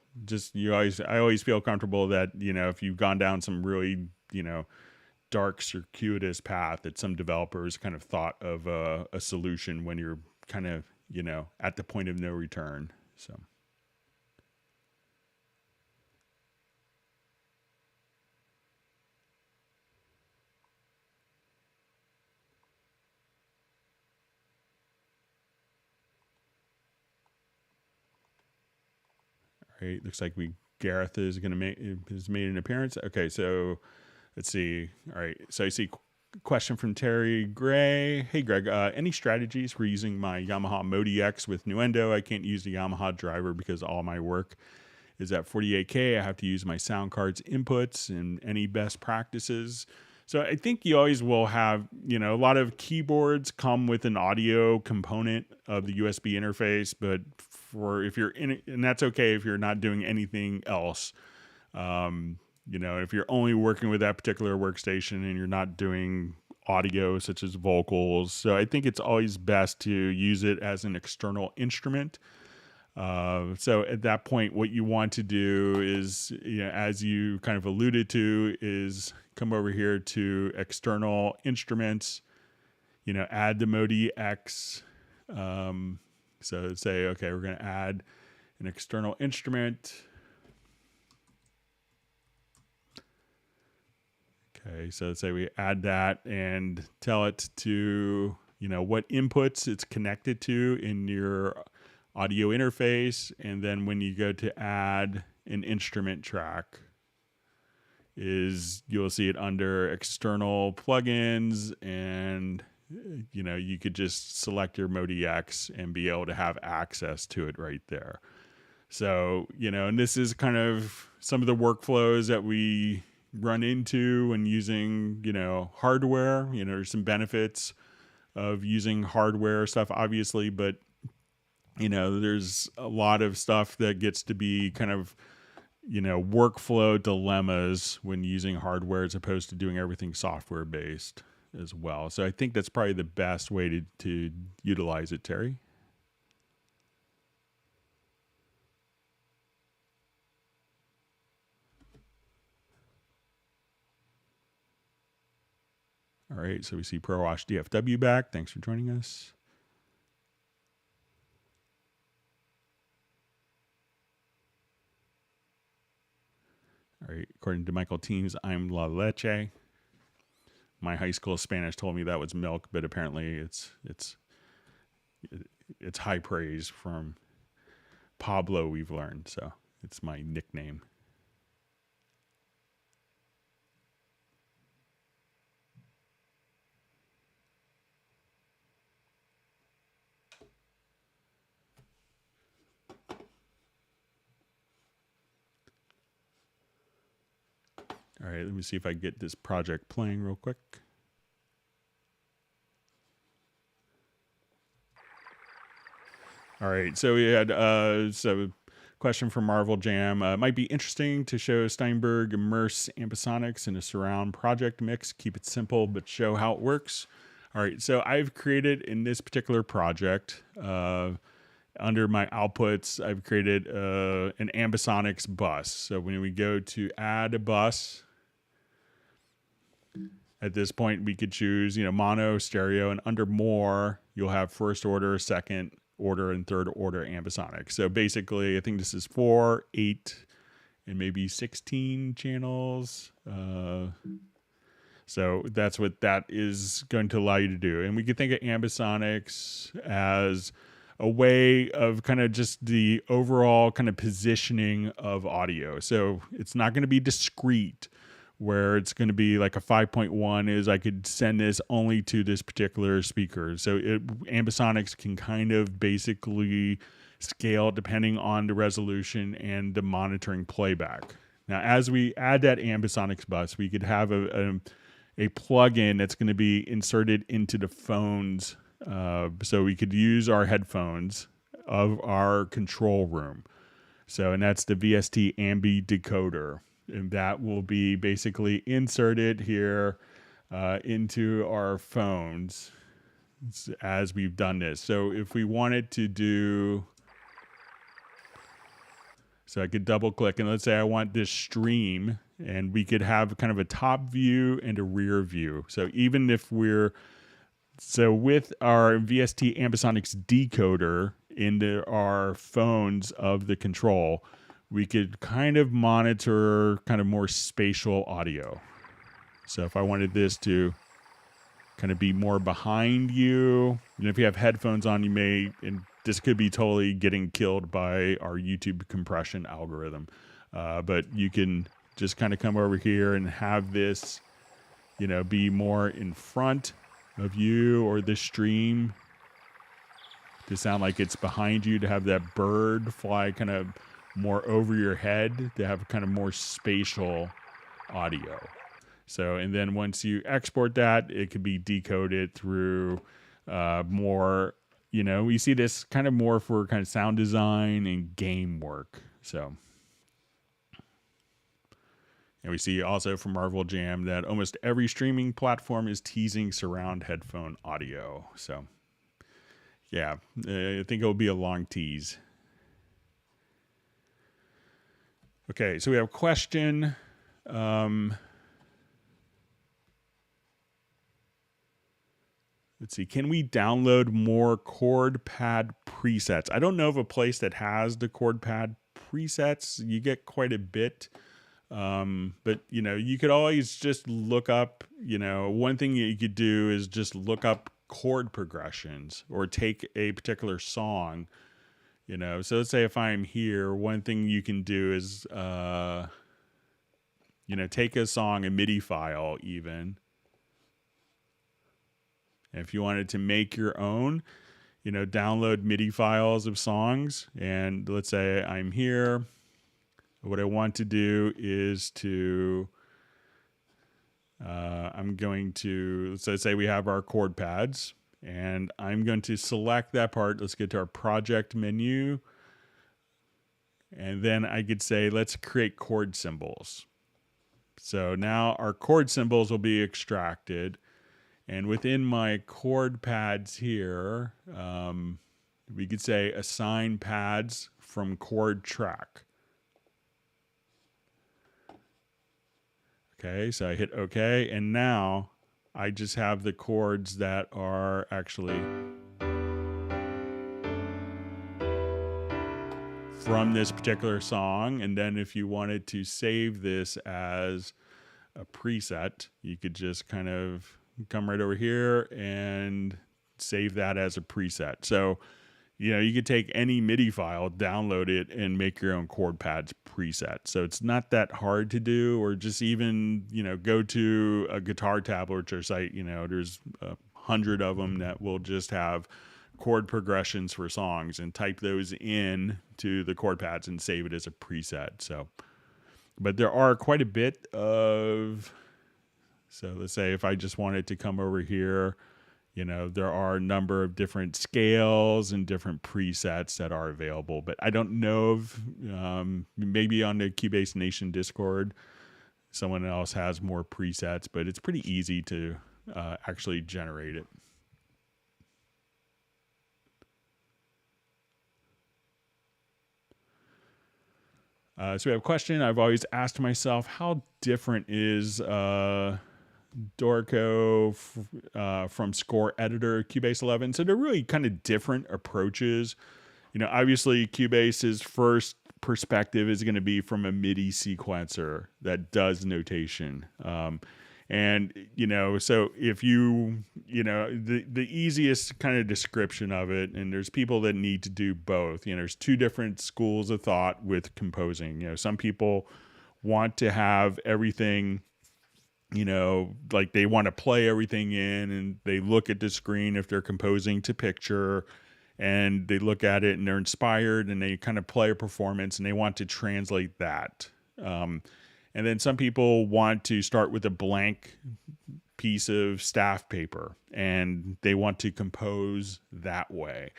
I always feel comfortable that, if you've gone down some really, dark, circuitous path, that some developers kind of thought of a solution when you're kind of, at the point of no return. So. All right, looks like Gareth has made an appearance. Okay, so let's see. All right, so I see question from Terry Gray. Hey Greg, any strategies for using my Yamaha Modi X with Nuendo? I can't use the Yamaha driver because all my work is at 48K. I have to use my sound card's inputs, and any best practices. So I think you always will have, a lot of keyboards come with an audio component of the USB interface, but if you're in it, and that's okay if you're not doing anything else. If you're only working with that particular workstation and you're not doing audio such as vocals. So I think it's always best to use it as an external instrument. So at that point, what you want to do is, as you kind of alluded to, is come over here to external instruments, add the Modi X. So say, okay, we're going to add an external instrument. Okay, so let's say we add that and tell it to, what inputs it's connected to in your audio interface. And then when you go to add an instrument track, you'll see it under external plugins, and you could just select your Modi X and be able to have access to it right there. So, and this is kind of some of the workflows that we run into when using, hardware. There's some benefits of using hardware stuff, obviously, but there's a lot of stuff that gets to be kind of, workflow dilemmas when using hardware as opposed to doing everything software based as well. So I think that's probably the best way to utilize it, Terry. All right, so we see ProWash DFW back. Thanks for joining us. All right, according to Michael Teams, I'm La Leche. My high school Spanish told me that was milk, but apparently it's high praise from Pablo, we've learned, so it's my nickname. All right, let me see if I get this project playing real quick. All right, so we had question from Marvel Jam. It might be interesting to show Steinberg immerse Ambisonics in a surround project mix. Keep it simple, but show how it works. All right, so I've created in this particular project, under my outputs, I've created an Ambisonics bus. So when we go to add a bus, at this point, we could choose, mono, stereo, and under more, you'll have first order, second order, and third order ambisonic. So basically, I think this is 4, 8, and maybe 16 channels. So that's what that is going to allow you to do. And we could think of ambisonics as a way of kind of just the overall kind of positioning of audio. So it's not going to be discrete, where it's going to be like a 5.1 is I could send this only to this particular speaker. So Ambisonics can kind of basically scale depending on the resolution and the monitoring playback. Now, as we add that Ambisonics bus, we could have a plugin that's going to be inserted into the phones. So we could use our headphones of our control room. So, and that's the VST Ambi decoder. And that will be basically inserted here into our phones as we've done this. So if we wanted to do, so I could double click and let's say I want this stream, and we could have kind of a top view and a rear view. So even if so with our VST Ambisonics decoder into our phones of the control, we could kind of monitor kind of more spatial audio. So if I wanted this to kind of be more behind you, if you have headphones on, you may, and this could be totally getting killed by our YouTube compression algorithm. But you can just kind of come over here and have this, be more in front of you or the stream to sound like it's behind you, to have that bird fly kind of more over your head, to have kind of more spatial audio. So, and then once you export that, it could be decoded through more, we see this kind of more for kind of sound design and game work. So, and we see also from Marvel Jam that almost every streaming platform is teasing surround headphone audio. So, yeah, I think it'll be a long tease. Okay, so we have a question. Let's see, can we download more chord pad presets? I don't know of a place that has the chord pad presets. You get quite a bit. But, you could always just look up, one thing you could do is just look up chord progressions or take a particular song. So let's say if I'm here, one thing you can do is, take a song, a MIDI file even. And if you wanted to make your own, download MIDI files of songs. And let's say I'm here. What I want to do is I'm going to, so let's say we have our chord pads. And I'm going to select that part. Let's get to our project menu. And then I could say, let's create chord symbols. So now our chord symbols will be extracted. And within my chord pads here, we could say assign pads from chord track. Okay, so I hit OK, and now I just have the chords that are actually from this particular song. And then if you wanted to save this as a preset, you could just kind of come right over here and save that as a preset. So, you know, you could take any MIDI file, download it, and make your own chord pads preset. So it's not that hard to do, or just even, you know, go to a guitar tablature site. You know, there's 100 of them that will just have chord progressions for songs, and type those in to the chord pads and save it as a preset. So, but there are quite a bit of, so let's say if I just wanted to come over here, you know, there are a number of different scales and different presets that are available, but I don't know if maybe on the Cubase Nation Discord, someone else has more presets, but it's pretty easy to actually generate it. So we have a question I've always asked myself: how different is Dorico from Score Editor Cubase 11? So they're really kind of different approaches. You know, obviously Cubase's first perspective is going to be from a MIDI sequencer that does notation. And, you know, so if you know, the easiest kind of description of it, and there's people that need to do both, you know, there's two different schools of thought with composing. You know, some people want to have everything, you know, like they want to play everything in, and they look at the screen if they're composing to picture, and they look at it and they're inspired and they kind of play a performance and they want to translate that. And then some people want to start with a blank piece of staff paper and they want to compose that way.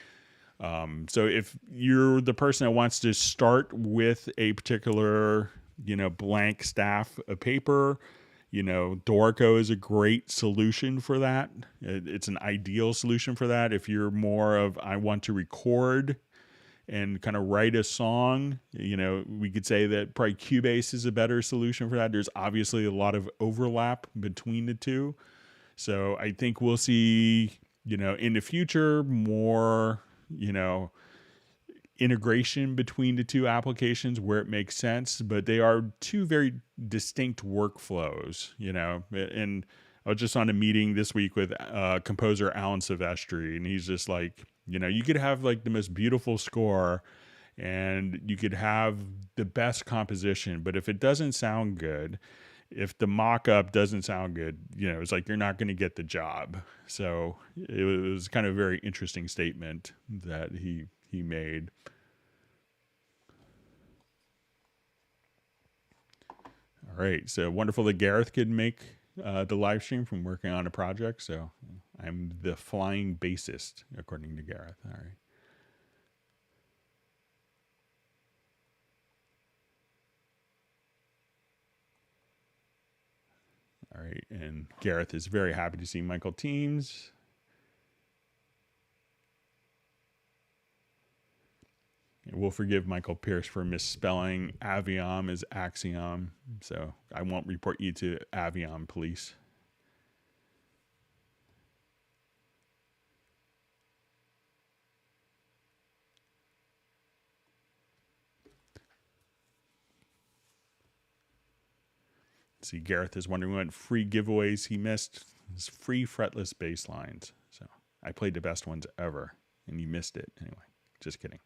So if you're the person that wants to start with a particular, you know, blank staff of paper, you know, Dorico is a great solution for that. It's an ideal solution for that. If you're more of, I want to record and kind of write a song, you know, we could say that probably Cubase is a better solution for that. There's obviously a lot of overlap between the two. So I think we'll see, you know, in the future, more, you know, integration between the two applications where it makes sense, but they are two very distinct workflows, you know. And I was just on a meeting this week with composer Alan Silvestri, and he's just like, you know, you could have like the most beautiful score and you could have the best composition, but if it doesn't sound good, if the mock-up doesn't sound good, you know, it's like you're not going to get the job. So it was kind of a very interesting statement that he made. All right, so wonderful that Gareth could make the live stream from working on a project. So I'm the flying bassist, according to Gareth. All right. All right, and Gareth is very happy to see Michael Teams. We'll forgive Michael Pierce for misspelling Aviom as Axiom, so I won't report you to Aviom police. See, Gareth is wondering what free giveaways he missed. His free fretless bass lines. So I played the best ones ever, and you missed it anyway. Just kidding.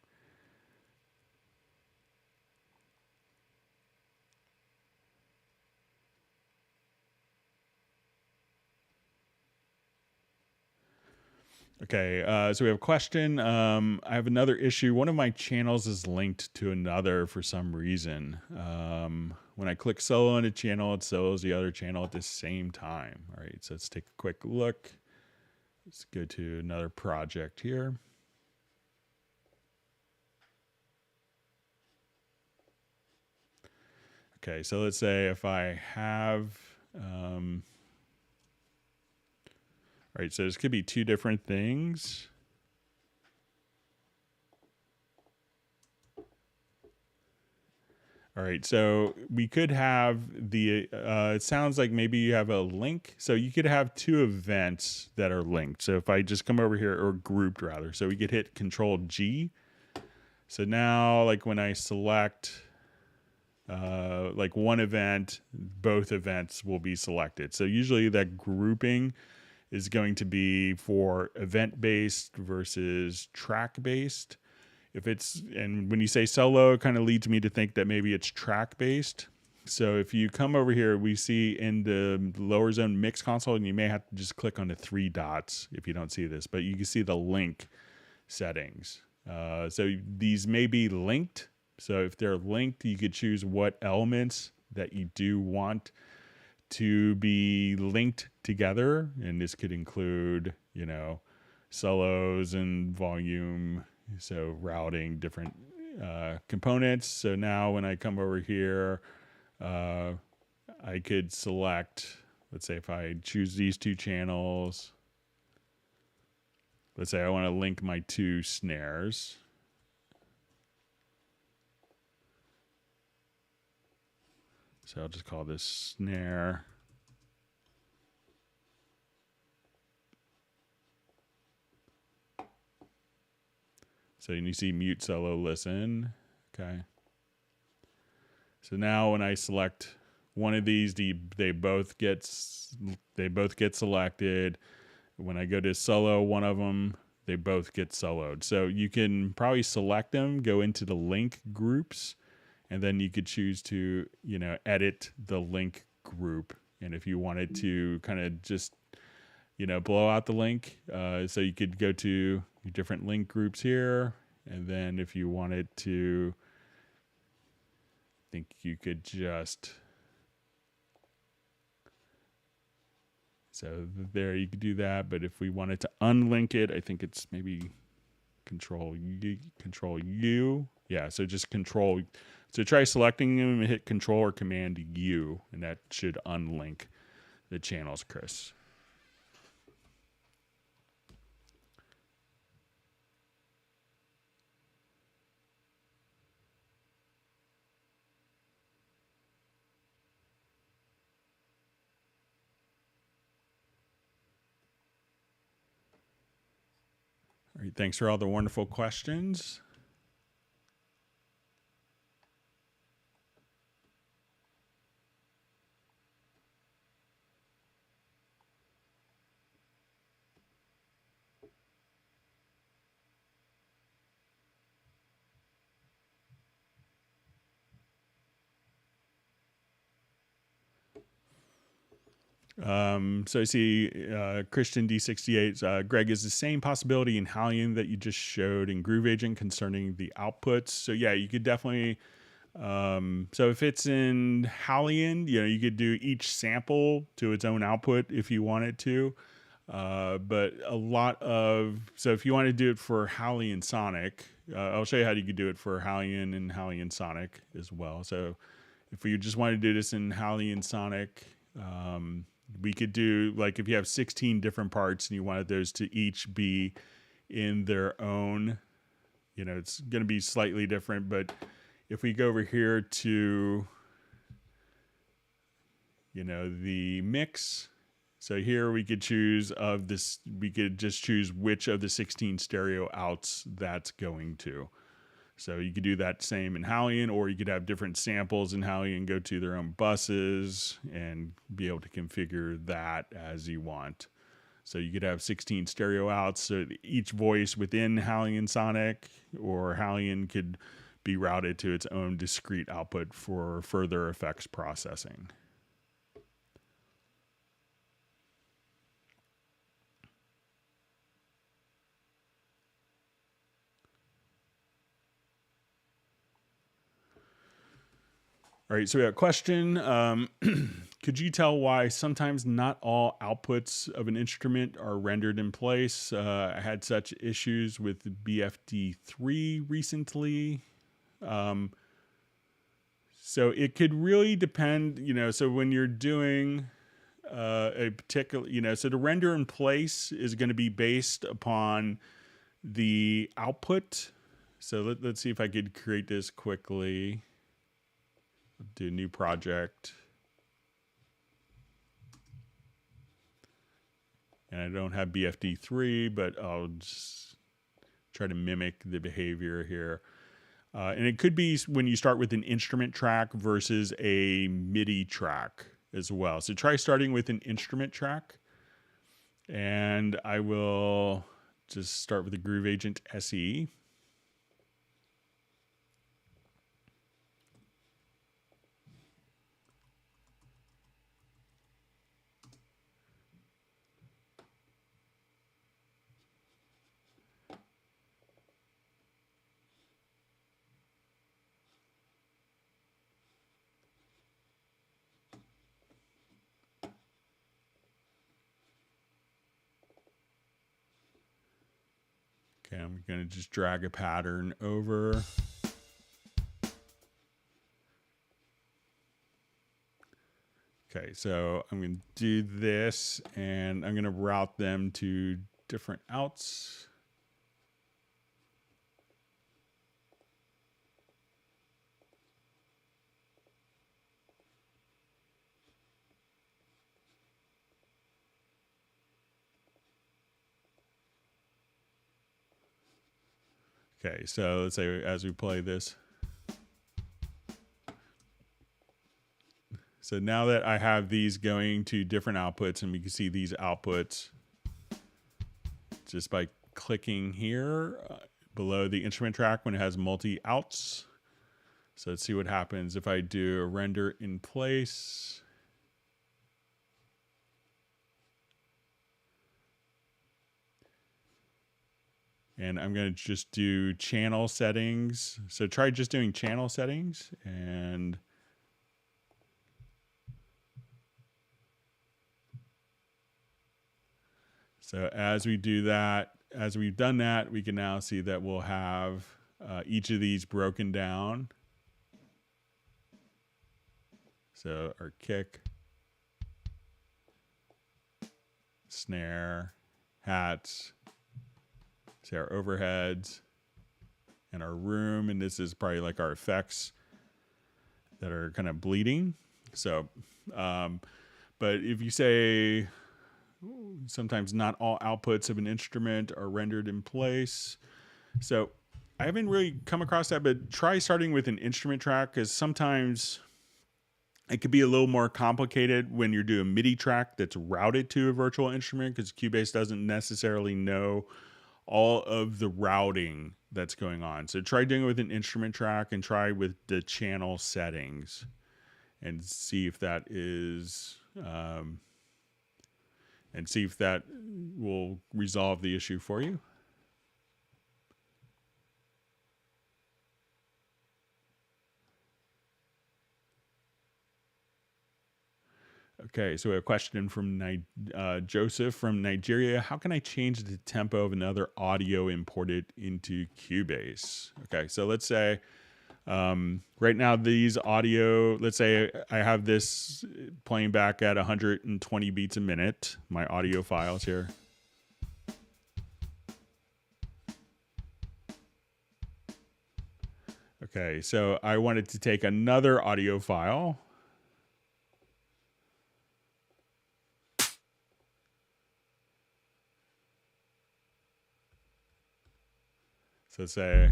Okay, so we have a question. I have another issue. One of my channels is linked to another for some reason. When I click solo on a channel, it solos the other channel at the same time. All right, so let's take a quick look. Let's go to another project here. Okay, so let's say if I have, all right, so this could be two different things. All right, so we could have the, it sounds like maybe you have a link. So you could have two events that are linked. So if I just come over here, or grouped rather, so we could hit Control G. So now, like when I select like one event, both events will be selected. So usually that grouping is going to be for event-based versus track-based. If it's, and when you say solo, it kind of leads me to think that maybe it's track-based. So if you come over here, we see in the lower zone mix console, and you may have to just click on the three dots if you don't see this, but you can see the link settings. So these may be linked. So if they're linked, you could choose what elements that you do want to be linked together. And this could include, you know, solos and volume. So routing different components. So now when I come over here, I could select, let's say if I choose these two channels, let's say I want to link my two snares. So I'll just call this snare. So you see mute, solo, listen. Okay. So now when I select one of these, they both get selected. When I go to solo one of them, they both get soloed. So you can probably select them, go into the link groups, and then you could choose to, you know, edit the link group. And if you wanted to kind of just, you know, blow out the link, so you could go to your different link groups here. And then if you wanted to, I think you could just, so there you could do that. But if we wanted to unlink it, I think it's maybe Control U. Yeah, so just Control. So try selecting them and hit Control or Command U, and that should unlink the channels, Chris. All right, thanks for all the wonderful questions. So I see Christian D68. Greg, is the same possibility in Hallian that you just showed in Groove Agent concerning the outputs? So yeah, you could definitely. So if it's in Hallian, you know, you could do each sample to its own output if you wanted to. But a lot of, so if you want to do it for Hallian Sonic, I'll show you how you could do it for Hallian and Hallian Sonic as well. So if we just want to do this in Hallian Sonic, we could do, like, if you have 16 different parts and you wanted those to each be in their own, you know, it's going to be slightly different. But if we go over here to, you know, the mix, so here we could choose of this, we could just choose which of the 16 stereo outs that's going to. So you could do that same in Hallian, or you could have different samples in Hallian go to their own buses and be able to configure that as you want. So you could have 16 stereo outs. So each voice within Hallian Sonic or Hallian could be routed to its own discrete output for further effects processing. All right, so we have a question. could you tell why sometimes not all outputs of an instrument are rendered in place? I had such issues with the BFD3 recently. So it could really depend, so when you're doing a particular, so the render in place is going to be based upon the output. So let's see if I could create this quickly. Do a new project. And I don't have BFD3, but I'll just try to mimic the behavior here. And it could be when you start with an instrument track versus a MIDI track as well. So try starting with an instrument track. And I will just start with the Groove Agent SE. Okay, I'm going to just drag a pattern over. Okay, so I'm going to do this, and I'm going to route them to different outs. Okay, so let's say as we play this. So now that I have these going to different outputs, and we can see these outputs just by clicking here below the instrument track when it has multi-outs. So let's see what happens if I do a render in place. And I'm going to just do channel settings. So try just doing channel settings. And so as we do that, as we've done that, we can now see that we'll have each of these broken down. So our kick, snare, hats, see our overheads, and our room, and this is probably like our effects that are kind of bleeding. So, but if you say sometimes not all outputs of an instrument are rendered in place. So I haven't really come across that, but try starting with an instrument track, because sometimes it could be a little more complicated when you're doing a MIDI track that's routed to a virtual instrument, because Cubase doesn't necessarily know all of the routing that's going on. So try doing it with an instrument track and try with the channel settings and see if that is, and see if that will resolve the issue for you. Okay, so we have a question from Joseph from Nigeria. How can I change the tempo of another audio imported into Cubase? Okay, so let's say right now these audio, let's say I have this playing back at 120 beats a minute, my audio files here. Okay, so I wanted to take another audio file. So say,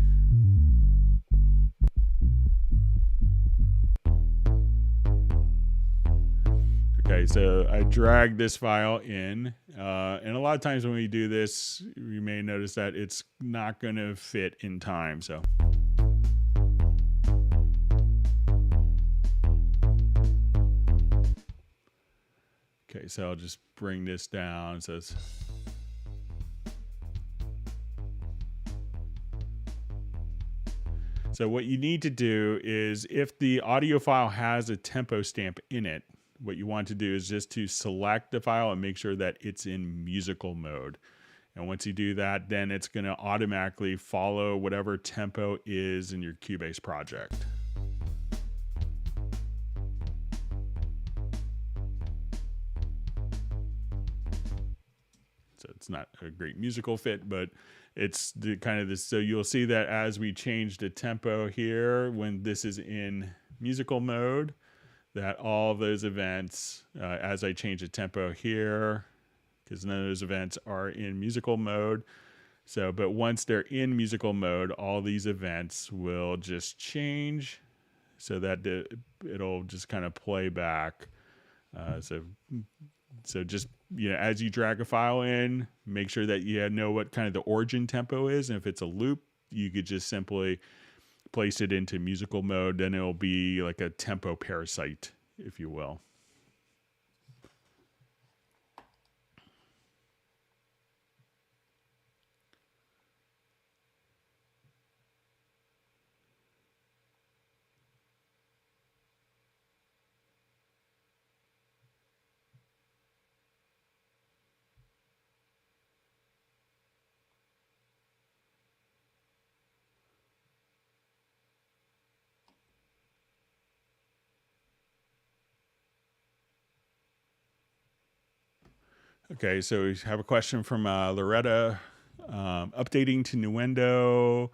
okay, so I drag this file in, and a lot of times when we do this, you may notice that it's not going to fit in time. So, okay, so I'll just bring this down. So it's, so what you need to do is, if the audio file has a tempo stamp in it, what you want to do is just to select the file and make sure that it's in musical mode. And once you do that, then it's going to automatically follow whatever tempo is in your Cubase project. So it's not a great musical fit, but it's the kind of this. So you'll see that as we change the tempo here, when this is in musical mode, that all of those events, as I change the tempo here, because none of those events are in musical mode. So, but once they're in musical mode, all these events will just change so that it'll just kind of play back. So just, as you drag a file in, make sure that you know what kind of the origin tempo is. And if it's a loop, you could just simply place it into musical mode. Then it'll be like a tempo parasite, if you will. Okay, so we have a question from Loretta. Updating to Nuendo,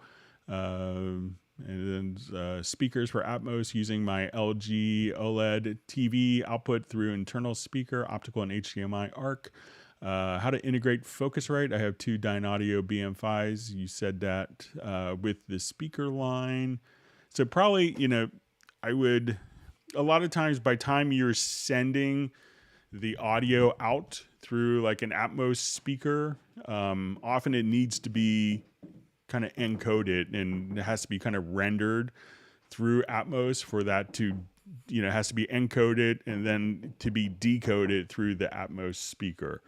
and then speakers for Atmos using my LG OLED TV output through internal speaker, optical and HDMI ARC. How to integrate Focusrite. I have two Dynaudio BM5s. You said that with the speaker line. So probably, I would, a lot of times by time you're sending the audio out through like an Atmos speaker, often it needs to be kind of encoded and it has to be kind of rendered through Atmos for that to, it has to be encoded and then to be decoded through the Atmos speaker.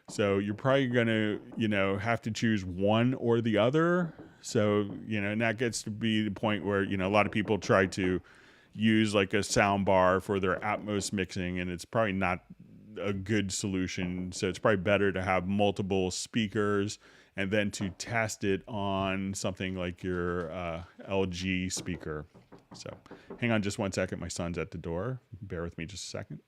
So you're probably going to, have to choose one or the other. So, and that gets to be the point where, a lot of people try to use like a sound bar for their Atmos mixing, and it's probably not a good solution. So it's probably better to have multiple speakers and then to test it on something like your LG speaker. So hang on just one second. My son's at the door. Bear with me just a second.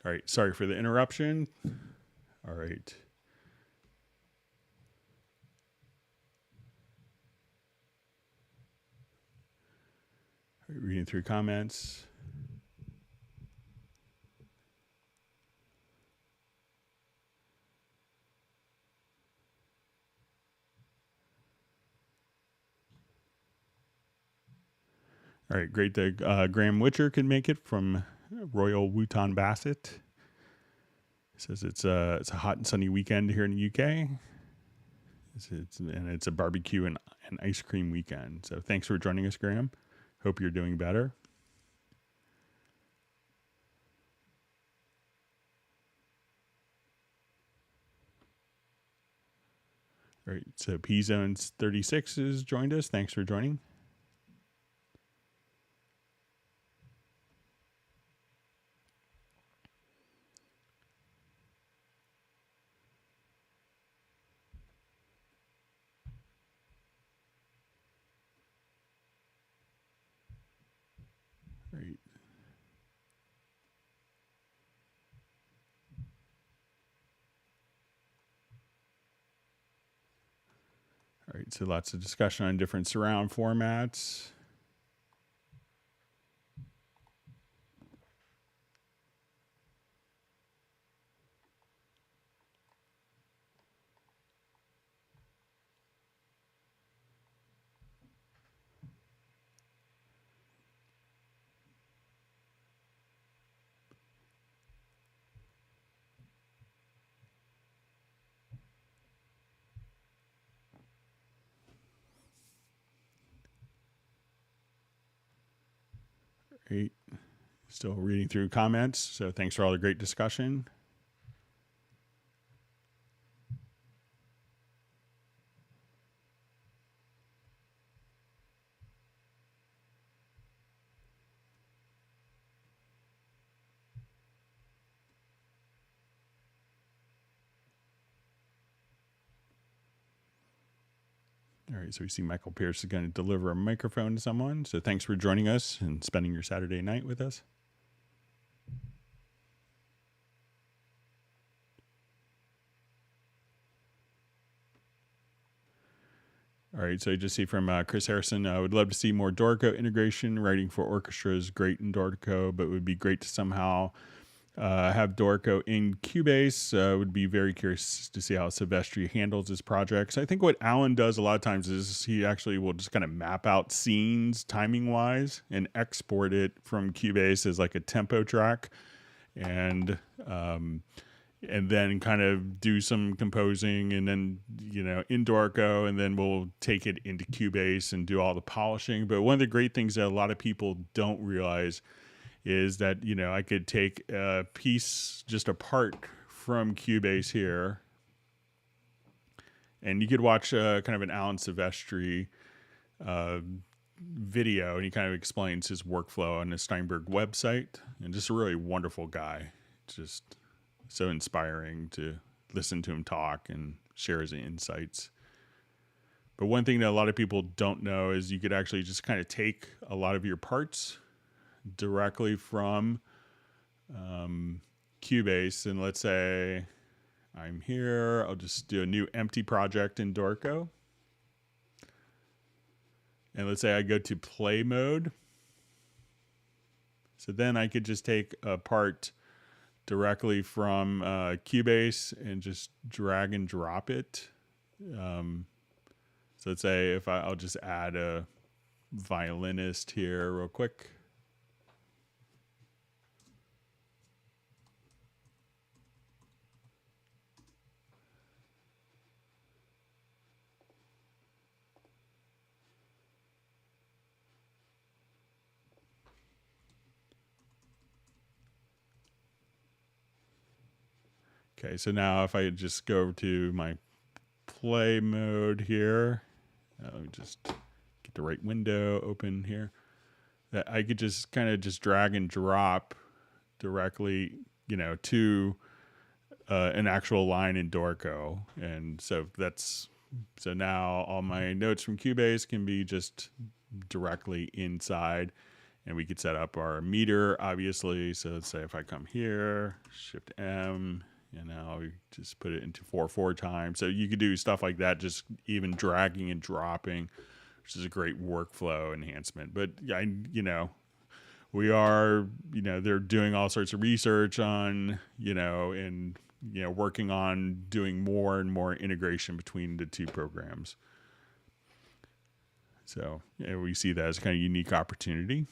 All right. Sorry for the interruption. All right. Reading through comments. All right, great. Graham Witcher can make it from Royal Wootton Bassett. He says it's a hot and sunny weekend here in the UK. It's a barbecue and ice cream weekend. So thanks for joining us, Graham. Hope you're doing better. All right, so P Zones 36 has joined us. Thanks for joining. All right. All right, so lots of discussion on different surround formats. Right. Still reading through comments, so thanks for all the great discussion. All right, so we see Michael Pierce is going to deliver a microphone to someone. So thanks for joining us and spending your Saturday night with us. All right, so I just see from Chris Harrison, I would love to see more Dorico integration. Writing for orchestra is great in Dorico, but it would be great to somehow have Dorico in Cubase. Would be very curious to see how Silvestri handles his projects. I think what Alan does a lot of times is he actually will just kind of map out scenes timing wise and export it from Cubase as like a tempo track, and then kind of do some composing, and then in Dorico, and then we'll take it into Cubase and do all the polishing. But one of the great things that a lot of people don't realize is that, I could take a piece just apart from Cubase here, and you could watch kind of an Alan Silvestri video, and he kind of explains his workflow on the Steinberg website, and just a really wonderful guy. Just so inspiring to listen to him talk and share his insights. But one thing that a lot of people don't know is you could actually just kind of take a lot of your parts directly from Cubase, and let's say I'm here, I'll just do a new empty project in Dorico, and let's say I go to play mode. So then I could just take a part directly from Cubase and just drag and drop it. So let's say if I'll just add a violinist here real quick. Okay, so now if I just go to my play mode here, let me just get the right window open here, that I could just kind of just drag and drop directly, to an actual line in Dorico. And so now all my notes from Cubase can be just directly inside, and we could set up our meter, obviously. So let's say if I come here, Shift M, and now we just put it into 4/4 time. So you could do stuff like that, just even dragging and dropping, which is a great workflow enhancement. But we are, they're doing all sorts of research on, and working on doing more and more integration between the two programs. So we see that as a kind of unique opportunity.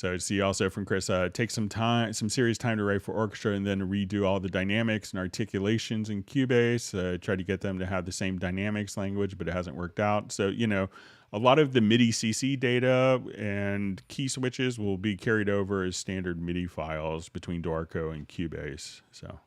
So I see also from Chris, take some time, some serious time to write for orchestra and then redo all the dynamics and articulations in Cubase. Try to get them to have the same dynamics language, but it hasn't worked out. So, you know, a lot of the MIDI CC data and key switches will be carried over as standard MIDI files between Dorico and Cubase. So.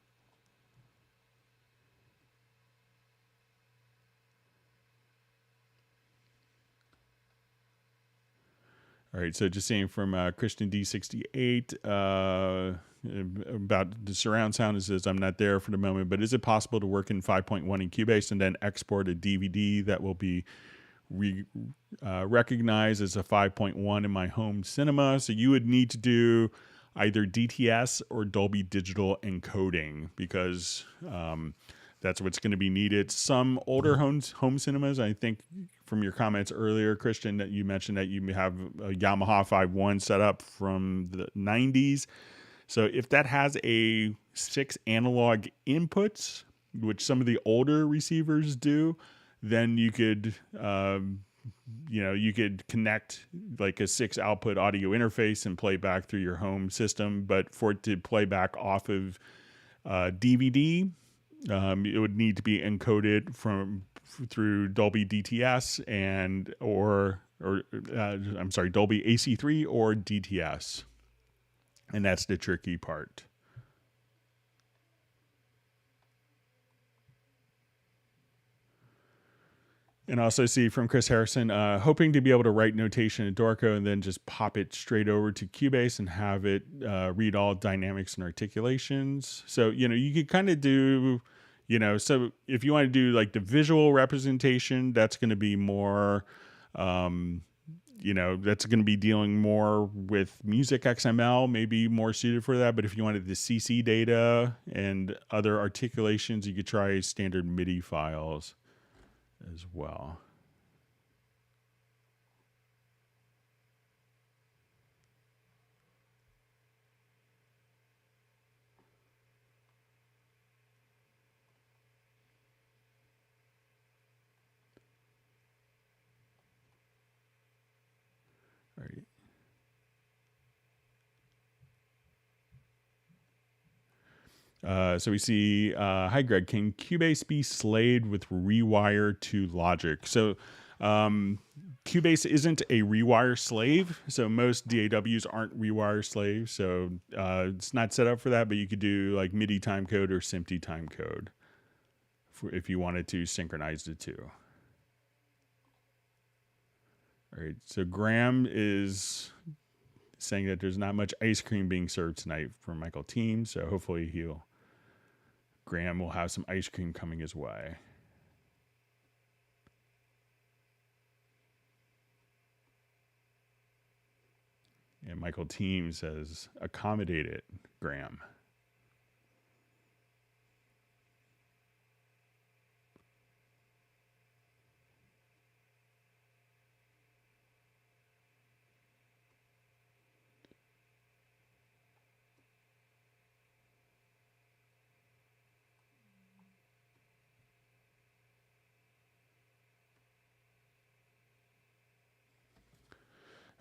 All right, so just seeing from Christian D68 about the surround sound, it says, I'm not there for the moment, but is it possible to work in 5.1 in Cubase and then export a DVD that will be recognized as a 5.1 in my home cinema? So you would need to do either DTS or Dolby Digital encoding because that's what's going to be needed. Some older home cinemas, I think from your comments earlier, Christian, that you mentioned that you have a Yamaha 5.1 set up from the 90s. So if that has a 6 analog inputs, which some of the older receivers do, then you could, you could connect like a 6 output audio interface and play back through your home system. But for it to play back off of DVD, it would need to be encoded through Dolby DTS Dolby AC3 or DTS, and that's the tricky part. And also see from Chris Harrison, hoping to be able to write notation in Dorico and then just pop it straight over to Cubase and have it read all dynamics and articulations. So, you know, you could kind of do, you know, so if you want to do like the visual representation, that's going to be more, that's going to be dealing more with music XML, maybe more suited for that. But if you wanted the CC data and other articulations, you could try standard MIDI files as well. All right. So we see, hi Greg, can Cubase be slaved with Rewire to Logic? So Cubase isn't a Rewire slave, so most DAWs aren't Rewire slaves, so it's not set up for that, but you could do like MIDI timecode or SMPTE timecode if you wanted to synchronize the two. All right, so Graham is saying that there's not much ice cream being served tonight for Michael Team, so hopefully Graham will have some ice cream coming his way. And Michael Team says, accommodate it, Graham.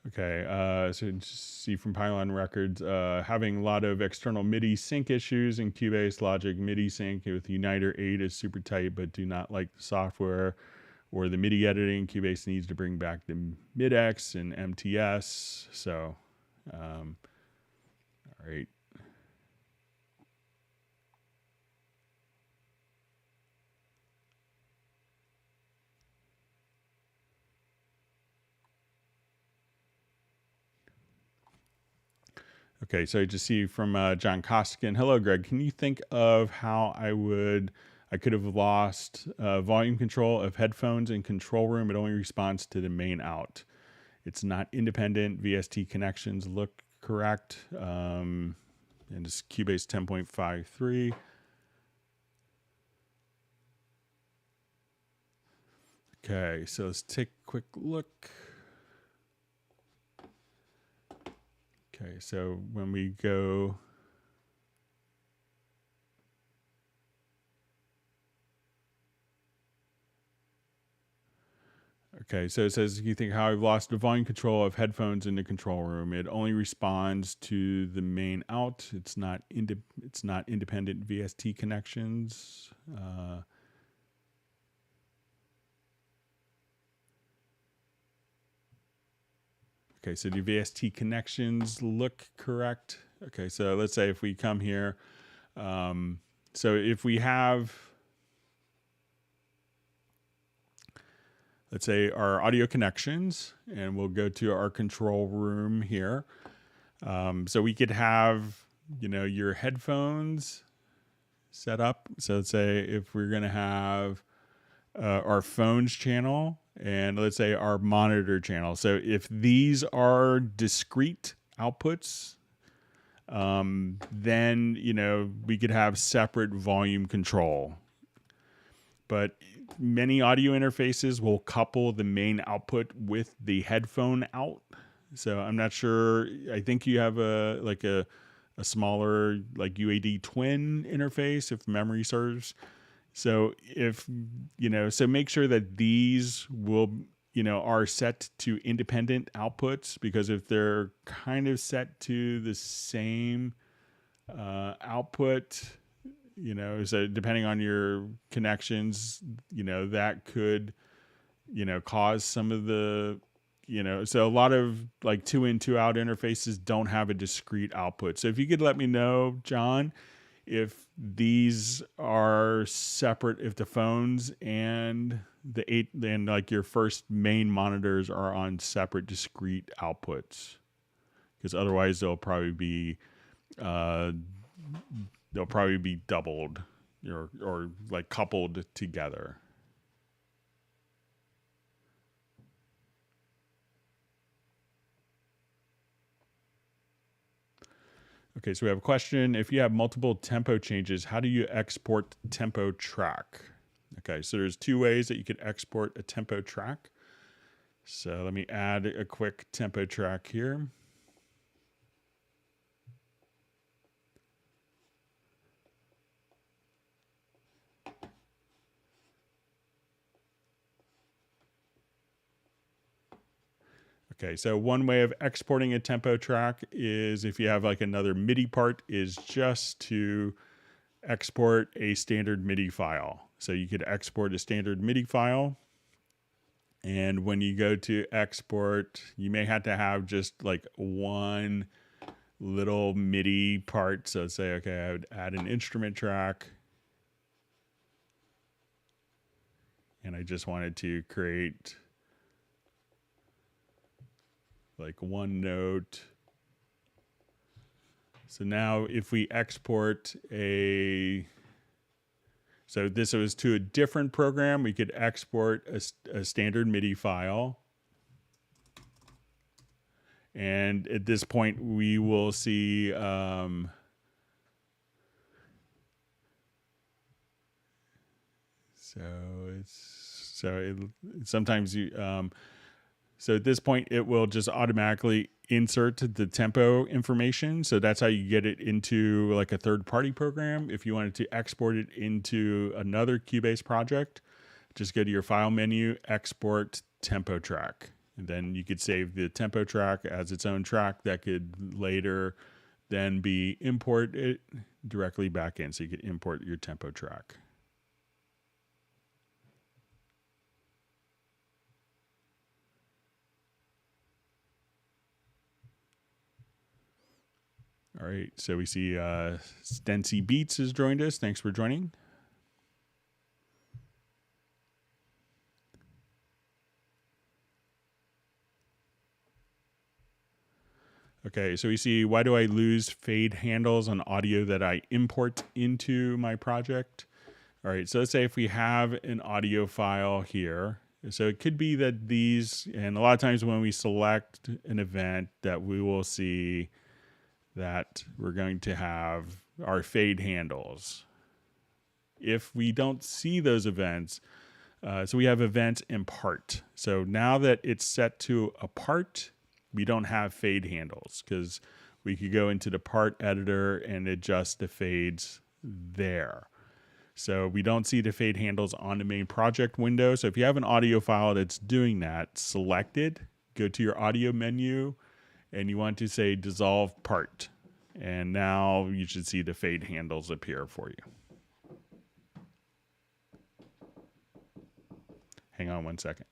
Okay, so just see from Pylon Records, having a lot of external MIDI sync issues in Cubase Logic. MIDI sync with Uniter 8 is super tight, but do not like the software or the MIDI editing. Cubase needs to bring back the MidX and MTS. So, all right. Okay, so I just see from John Kostigan. Hello, Greg. Can you think of how I could have lost volume control of headphones in control room? It only responds to the main out. It's not independent. VST connections look correct. And it's Cubase 10.53. Okay, so let's take a quick look. Okay, so when we go, Okay, so it says, you think how I've lost the volume control of headphones in the control room. It only responds to the main out. It's not independent VST connections. Okay, so the VST connections look correct. Okay, so let's say if we come here, so if we have, let's say our audio connections, and we'll go to our control room here. So we could have, your headphones set up. So let's say if we're going to have our phones channel, and let's say our monitor channel. So if these are discrete outputs, then, we could have separate volume control. But many audio interfaces will couple the main output with the headphone out. So I'm not sure. I think you have a smaller like UAD twin interface if memory serves. So so make sure that these will, are set to independent outputs, because if they're kind of set to the same output, so depending on your connections, that could, cause some of the, so a lot of like 2-in, 2-out interfaces don't have a discrete output. So if you could let me know, John, if these are separate, if the phones and like your first main monitors are on separate discrete outputs, because otherwise they'll probably be doubled or like coupled together. Okay, so we have a question. If you have multiple tempo changes, how do you export tempo track? Okay, so there's 2 ways that you can export a tempo track. So let me add a quick tempo track here. Okay, so one way of exporting a tempo track is, if you have like another MIDI part, is just to export a standard MIDI file. So you could export a standard MIDI file, and when you go to export, you may have to have just like one little MIDI part. So say, okay, I would add an instrument track, and I just wanted to create like one note. So now if we export so this was to a different program, we could export a standard MIDI file. And at this point, we will see sometimes you so at this point, it will just automatically insert the tempo information. So that's how you get it into like a third-party program. If you wanted to export it into another Cubase project, just go to your file menu, export tempo track. And then you could save the tempo track as its own track that could later then be imported directly back in. So you could import your tempo track. All right, so we see Stency Beats has joined us. Thanks for joining. Okay, so we see, why do I lose fade handles on audio that I import into my project? All right, so let's say if we have an audio file here. So it could be that these, and a lot of times when we select an event, that we will see that we're going to have our fade handles. If we don't see those events, so we have events in part. So now that it's set to a part, we don't have fade handles, because we could go into the part editor and adjust the fades there. So we don't see the fade handles on the main project window. So if you have an audio file that's doing that, select it, go to your audio menu, and you want to say dissolve part. And now you should see the fade handles appear for you. Hang on one second.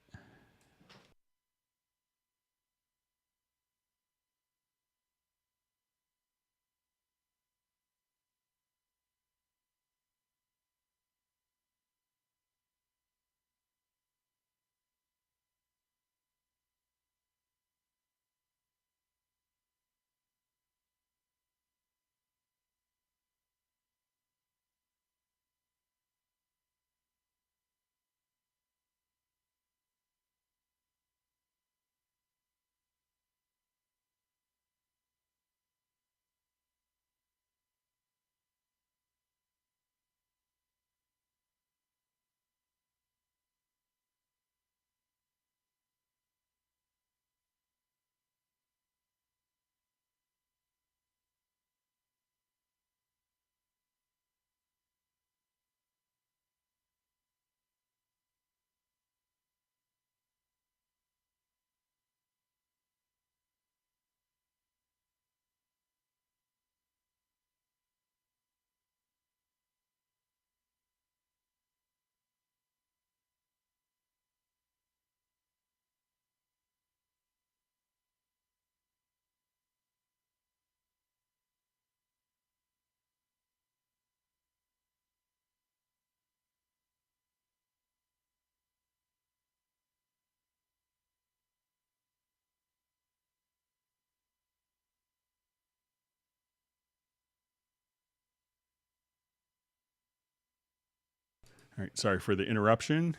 All right, sorry for the interruption.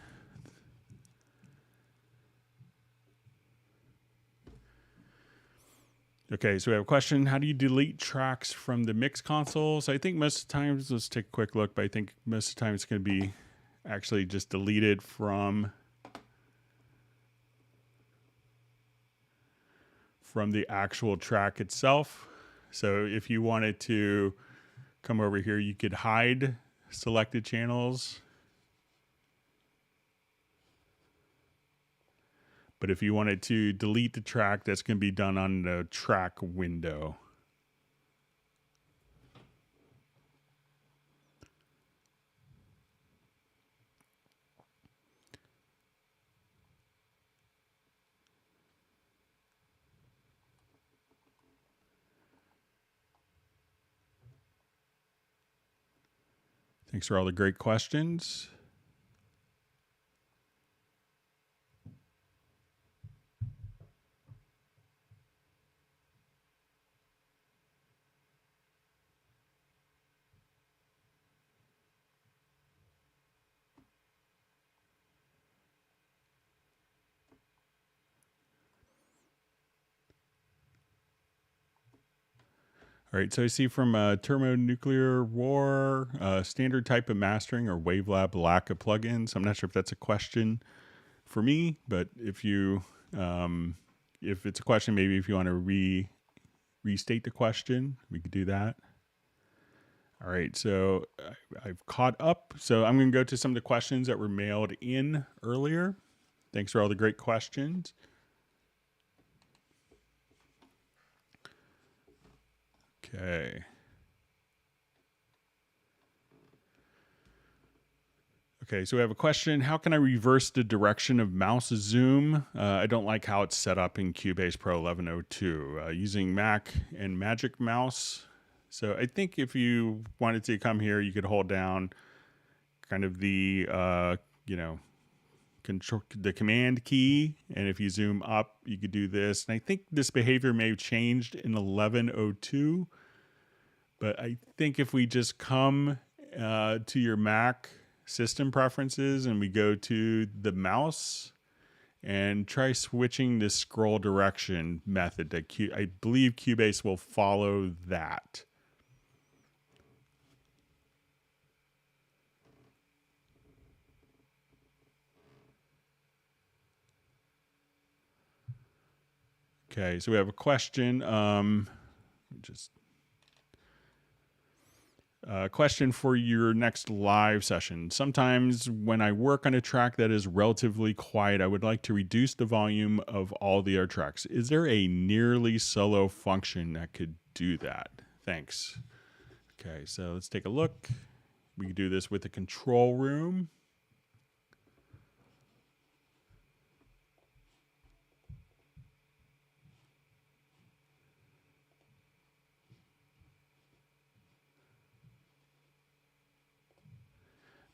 Okay, so we have a question. How do you delete tracks from the mix console? So I think most of the times, let's take a quick look, but I think most of the time it's going to be actually just deleted from the actual track itself. So if you wanted to come over here, you could hide selected channels. But if you wanted to delete the track, that's going to be done on the track window. Thanks for all the great questions. All right, so I see from Thermonuclear War, standard type of mastering or Wavelab lack of plugins. I'm not sure if that's a question for me, but if you, if it's a question, maybe if you want to restate the question, we could do that. All right, so I've caught up. So I'm going to go to some of the questions that were mailed in earlier. Thanks for all the great questions. Okay. Okay, so we have a question. How can I reverse the direction of mouse zoom? I don't like how it's set up in Cubase Pro 1102. Using Mac and Magic Mouse. So I think if you wanted to come here, you could hold down kind of the, control, the command key. And if you zoom up, you could do this. And I think this behavior may have changed in 1102. But I think if we just come to your Mac system preferences and we go to the mouse and try switching this scroll direction method, that I believe Cubase will follow that. Okay, so we have a question. Question for your next live session. Sometimes when I work on a track that is relatively quiet, I would like to reduce the volume of all the other tracks. Is there a nearly solo function that could do that? Thanks. Okay, so let's take a look. We can do this with the control room.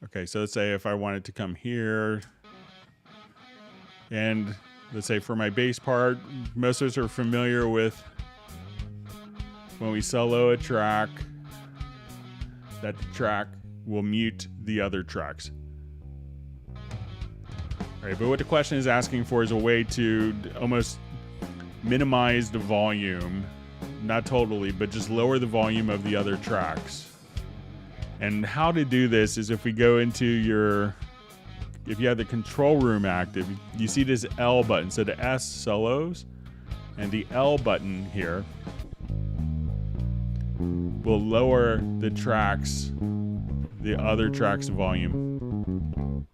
Okay, so let's say if I wanted to come here, and let's say for my bass part, most of us are familiar with when we solo a track, that the track will mute the other tracks. All right, but what the question is asking for is a way to almost minimize the volume, not totally, but just lower the volume of the other tracks. And how to do this is if we go into if you have the control room active, you see this L button. So the S solos and the L button here will lower the tracks, the other tracks' volume.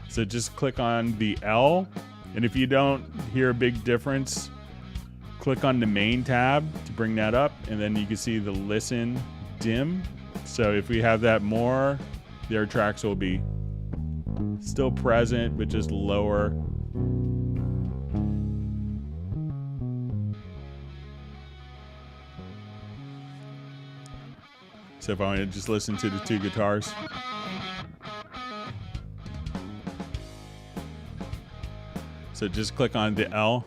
So just click on the L, and if you don't hear a big difference, click on the main tab to bring that up, and then you can see the listen dim. So if we have that more, their tracks will be still present, but just lower. So if I want to just listen to the two guitars. So just click on the L.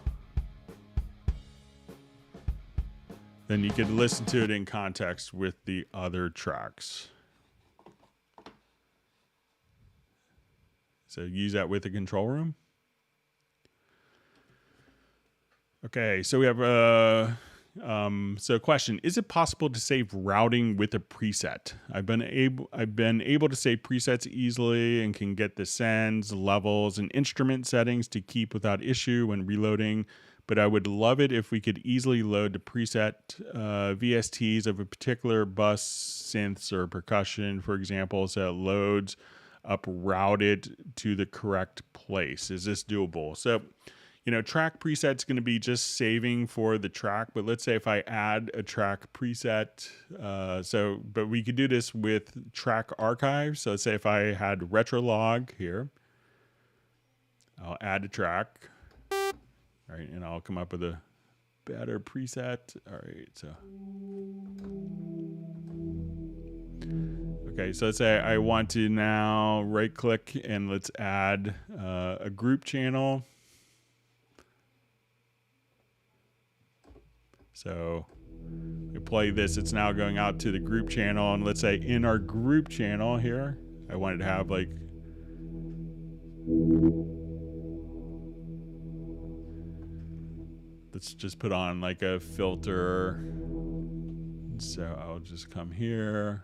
Then you can listen to it in context with the other tracks. So use that with the control room. Okay, so we have so question, is it possible to save routing with a preset? I've been able to save presets easily and can get the sends, levels, and instrument settings to keep without issue when reloading. But I would love it if we could easily load the preset VSTs of a particular bus, synths, or percussion, for example, so it loads up routed to the correct place. Is this doable? So, track preset's going to be just saving for the track, but let's say if I add a track preset, but we could do this with track archives. So let's say if I had retrolog here, I'll add a track. All right, and I'll come up with a better preset. All right, so. Okay, so let's say I want to now right click and let's add a group channel. So we play this, it's now going out to the group channel. And let's say in our group channel here, I wanted to have like, let's just put on like a filter. So I'll just come here.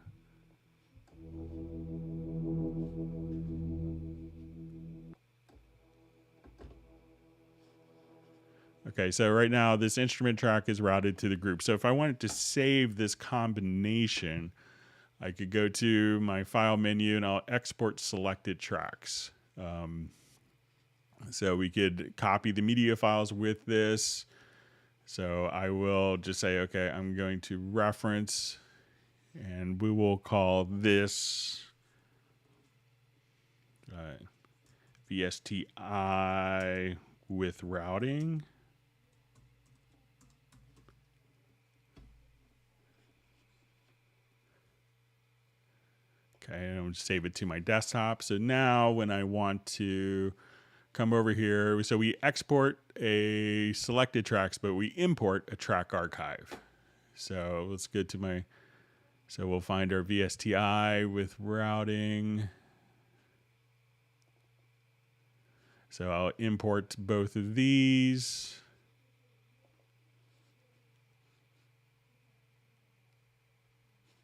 Okay, so right now this instrument track is routed to the group. So if I wanted to save this combination, I could go to my file menu and I'll export selected tracks. So we could copy the media files with this. So I will just say, okay, I'm going to reference, and we will call this VSTI with routing. Okay, and I'll just save it to my desktop. So now when I want to come over here, so we export a selected tracks, but we import a track archive. So let's go to so we'll find our VSTI with routing. So I'll import both of these.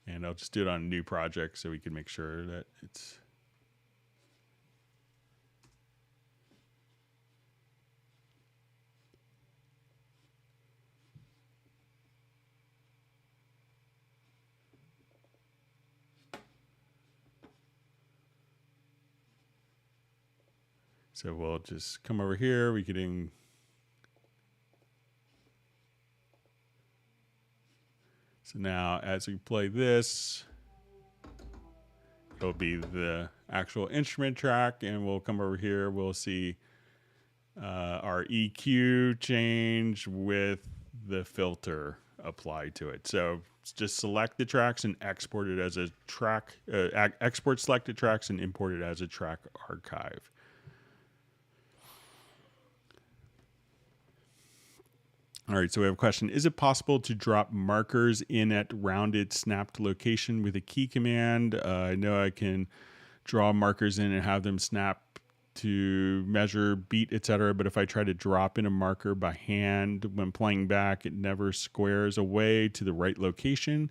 And I'll just do it on a new project so we can make sure that it's. So we'll just come over here. We can so now as we play this, it'll be the actual instrument track, and we'll come over here. We'll see our EQ change with the filter applied to it. So just select the tracks and export it as a track, export selected tracks and import it as a track archive. All right, so we have a question. Is it possible to drop markers in at rounded snapped location with a key command? I know I can draw markers in and have them snap to measure, beat, etc. But if I try to drop in a marker by hand when playing back, it never squares away to the right location.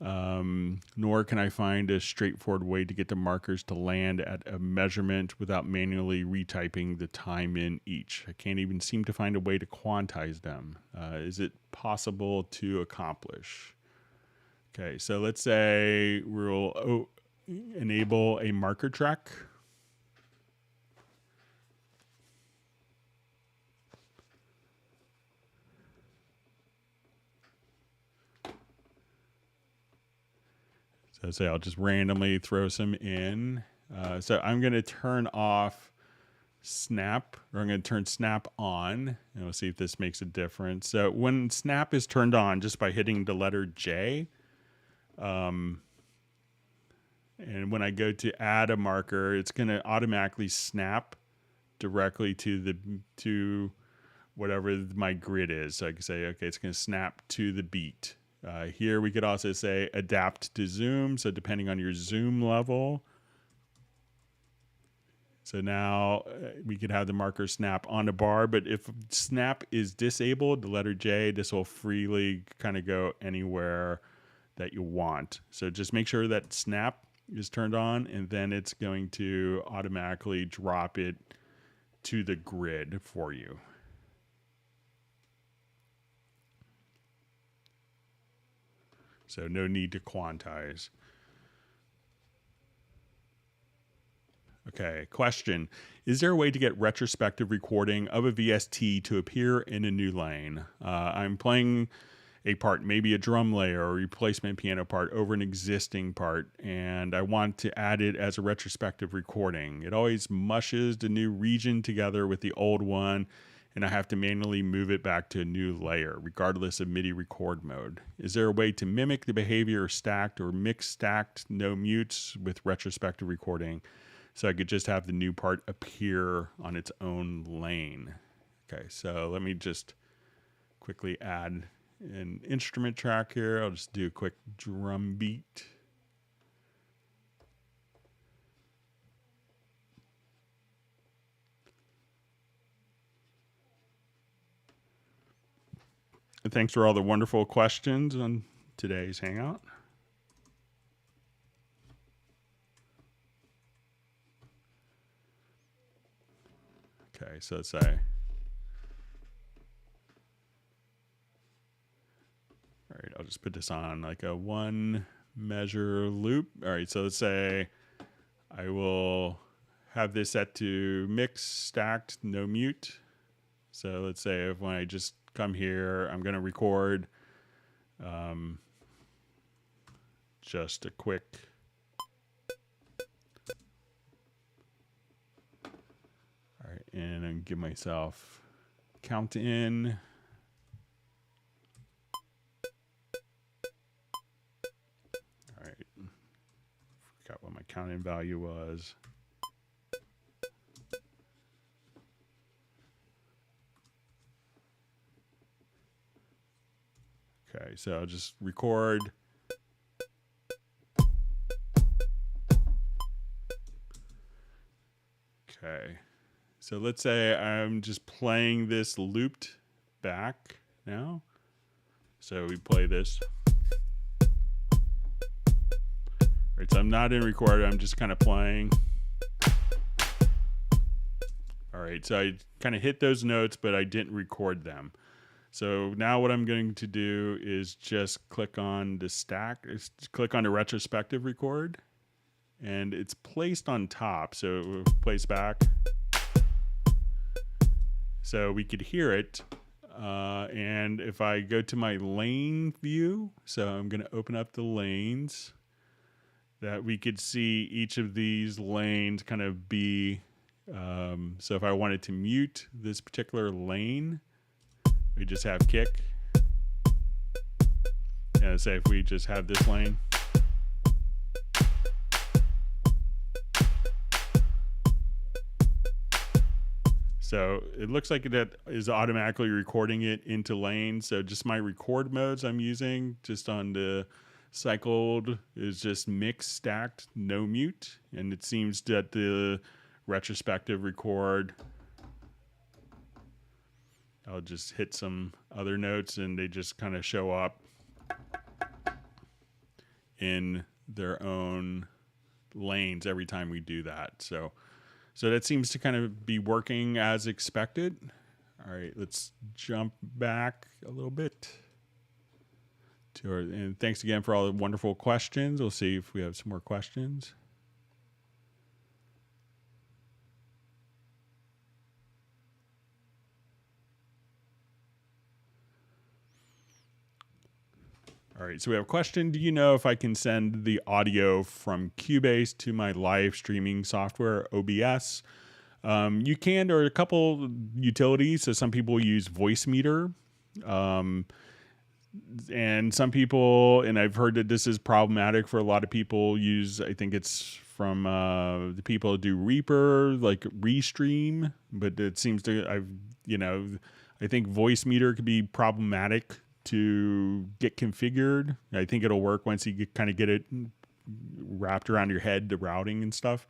Nor can I find a straightforward way to get the markers to land at a measurement without manually retyping the time in each. I can't even seem to find a way to quantize them. Is it possible to accomplish? Okay, so let's say we'll enable a marker track. So say I'll just randomly throw some in. So I'm going to turn off snap, or I'm going to turn snap on, and we'll see if this makes a difference. So when snap is turned on, just by hitting the letter J, and when I go to add a marker, it's going to automatically snap directly to whatever my grid is. So I can say, okay, it's going to snap to the beat. Here we could also say adapt to zoom. So depending on your zoom level. So now we could have the marker snap on the bar, but if snap is disabled, the letter J, this will freely kind of go anywhere that you want. So just make sure that snap is turned on, and then it's going to automatically drop it to the grid for you. So no need to quantize. Okay, question. Is there a way to get retrospective recording of a VST to appear in a new lane? I'm playing a part, maybe a drum layer or replacement piano part over an existing part, and I want to add it as a retrospective recording. It always mushes the new region together with the old one, and I have to manually move it back to a new layer, regardless of MIDI record mode. Is there a way to mimic the behavior of stacked or mixed stacked no mutes with retrospective recording, so I could just have the new part appear on its own lane? Okay, so let me just quickly add an instrument track here. I'll just do a quick drum beat. Thanks for all the wonderful questions on today's Hangout. Okay, so let's say, all right, I'll just put this on like a one measure loop. All right, so let's say I will have this set to mix, stacked, no mute. So let's say if when I just come here, I'm going to record just a quick all right, and then give myself count in. All right, forgot what my count in value was. Okay, so I'll just record. Okay, so let's say I'm just playing this looped back now. So we play this. All right, so I'm not in record, I'm just kind of playing. All right, so I kind of hit those notes, but I didn't record them. So now what I'm going to do is just click on the stack, click on the retrospective record, and it's placed on top. So it plays back. so we could hear it. And if I go to my lane view, so I'm going to open up the lanes, that we could see each of these lanes kind of be, so if I wanted to mute this particular lane, we just have kick. And say if we just have this lane. So it looks like that is automatically recording it into lanes. So just my record modes I'm using just on the cycled is just mix stacked, no mute. And it seems that the retrospective record, I'll just hit some other notes and they just kind of show up in their own lanes every time we do that. So that seems to kind of be working as expected. All right, let's jump back a little bit. And thanks again for all the wonderful questions. We'll see if we have some more questions. All right, so we have a question. Do you know if I can send the audio from Cubase to my live streaming software, OBS? You can. There are a couple utilities. So some people use Voicemeeter. And some people, and I've heard that this is problematic for a lot of people, use, I think it's from the people who do Reaper, like Restream. But it seems to, I think Voicemeeter could be problematic to get configured. I think it'll work once you kind of get it wrapped around your head, the routing and stuff.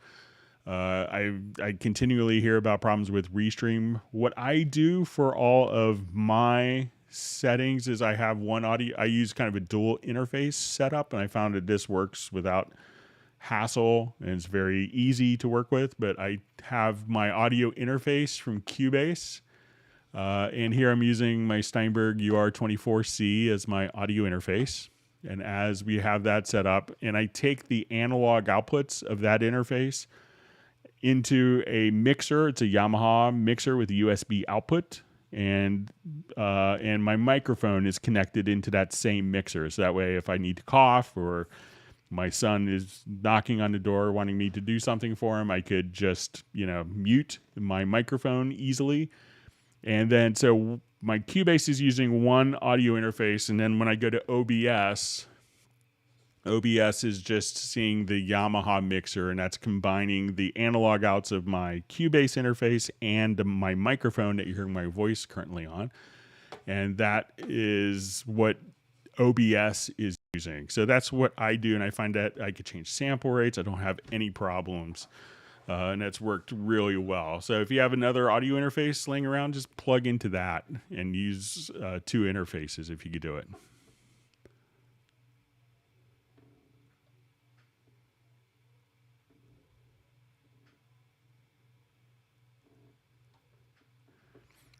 I continually hear about problems with Restream. What I do for all of my settings is I have one audio. I use kind of a dual interface setup, and I found that this works without hassle and it's very easy to work with. But I have my audio interface from Cubase. And here I'm using my Steinberg UR24C as my audio interface. And as we have that set up, and I take the analog outputs of that interface into a mixer. It's a Yamaha mixer with a USB output. And my microphone is connected into that same mixer. So that way, if I need to cough or my son is knocking on the door wanting me to do something for him, I could just, mute my microphone easily. And then, so my Cubase is using one audio interface. And then when I go to OBS is just seeing the Yamaha mixer, and that's combining the analog outs of my Cubase interface and my microphone that you're hearing my voice currently on. And that is what OBS is using. So that's what I do. And I find that I could change sample rates. I don't have any problems. And that's worked really well. So if you have another audio interface laying around, just plug into that and use two interfaces if you could do it.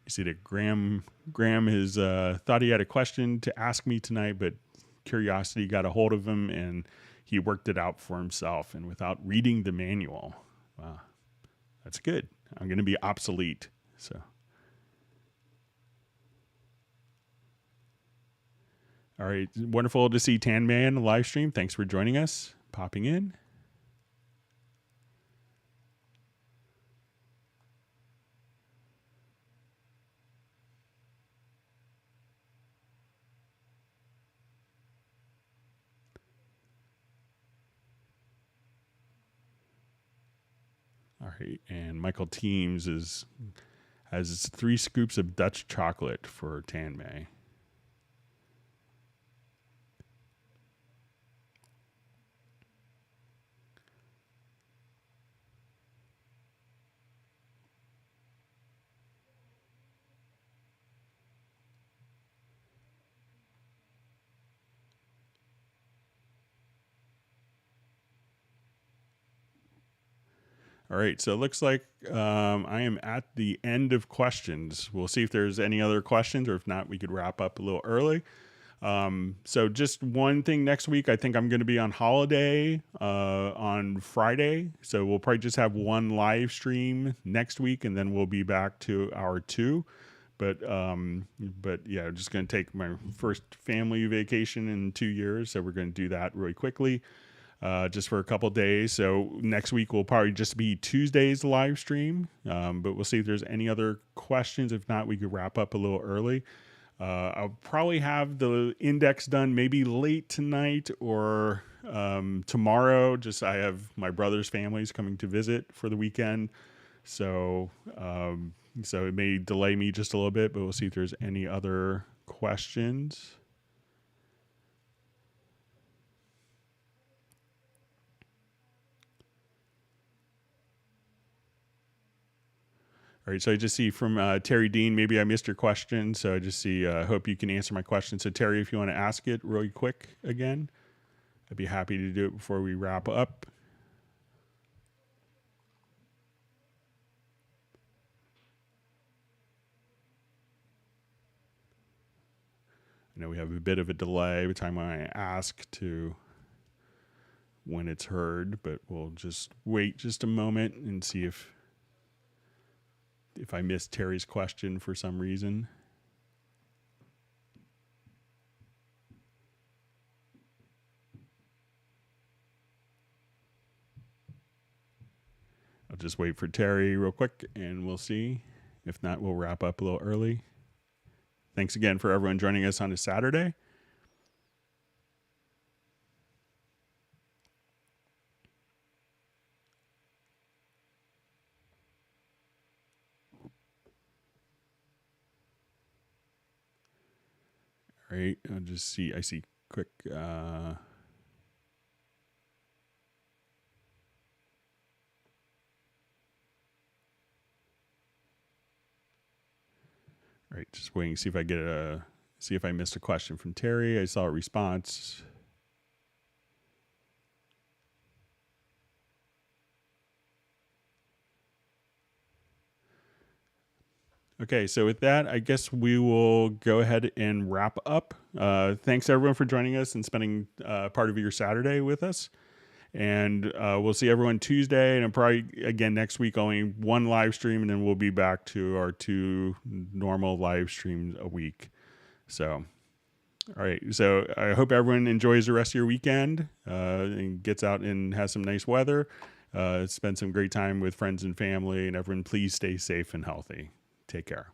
You see that Graham has thought he had a question to ask me tonight, but curiosity got a hold of him and he worked it out for himself and without reading the manual. Wow, that's good. I'm going to be obsolete. So, all right, wonderful to see Tan Man live stream. Thanks for joining us, popping in. All right, and Michael Teams has 3 scoops of Dutch chocolate for Tan May. All right, so it looks like I am at the end of questions. We'll see if there's any other questions, or if not, we could wrap up a little early. So just one thing next week, I think I'm going to be on holiday on Friday. So we'll probably just have one live stream next week, and then we'll be back to our two. But yeah, just going to take my first family vacation in 2 years. So we're going to do that really quickly, just for a couple days. So next week will probably just be Tuesday's live stream. But we'll see if there's any other questions. If not, we could wrap up a little early. I'll probably have the index done maybe late tonight or tomorrow. Just I have my brother's family's coming to visit for the weekend, so so it may delay me just a little bit. But we'll see if there's any other questions. All right, so I just see from Terry Dean, maybe I missed your question, so I just see, hope you can answer my question. So Terry, if you want to ask it really quick again, I'd be happy to do it before we wrap up. I know we have a bit of a delay by the time I ask to when it's heard, but we'll just wait just a moment and see if I missed Terry's question for some reason. I'll just wait for Terry real quick and we'll see. If not, we'll wrap up a little early. Thanks again for everyone joining us on a Saturday. All right, I'll just see. I see quick. All right, just waiting to see if I get see if I missed a question from Terry. I saw a response. Okay, so with that, I guess we will go ahead and wrap up. Thanks everyone for joining us and spending part of your Saturday with us. And we'll see everyone Tuesday, and probably again next week, only one live stream, and then we'll be back to our 2 normal live streams a week. So, all right. So I hope everyone enjoys the rest of your weekend and gets out and has some nice weather. Spend some great time with friends and family, and everyone please stay safe and healthy. Take care.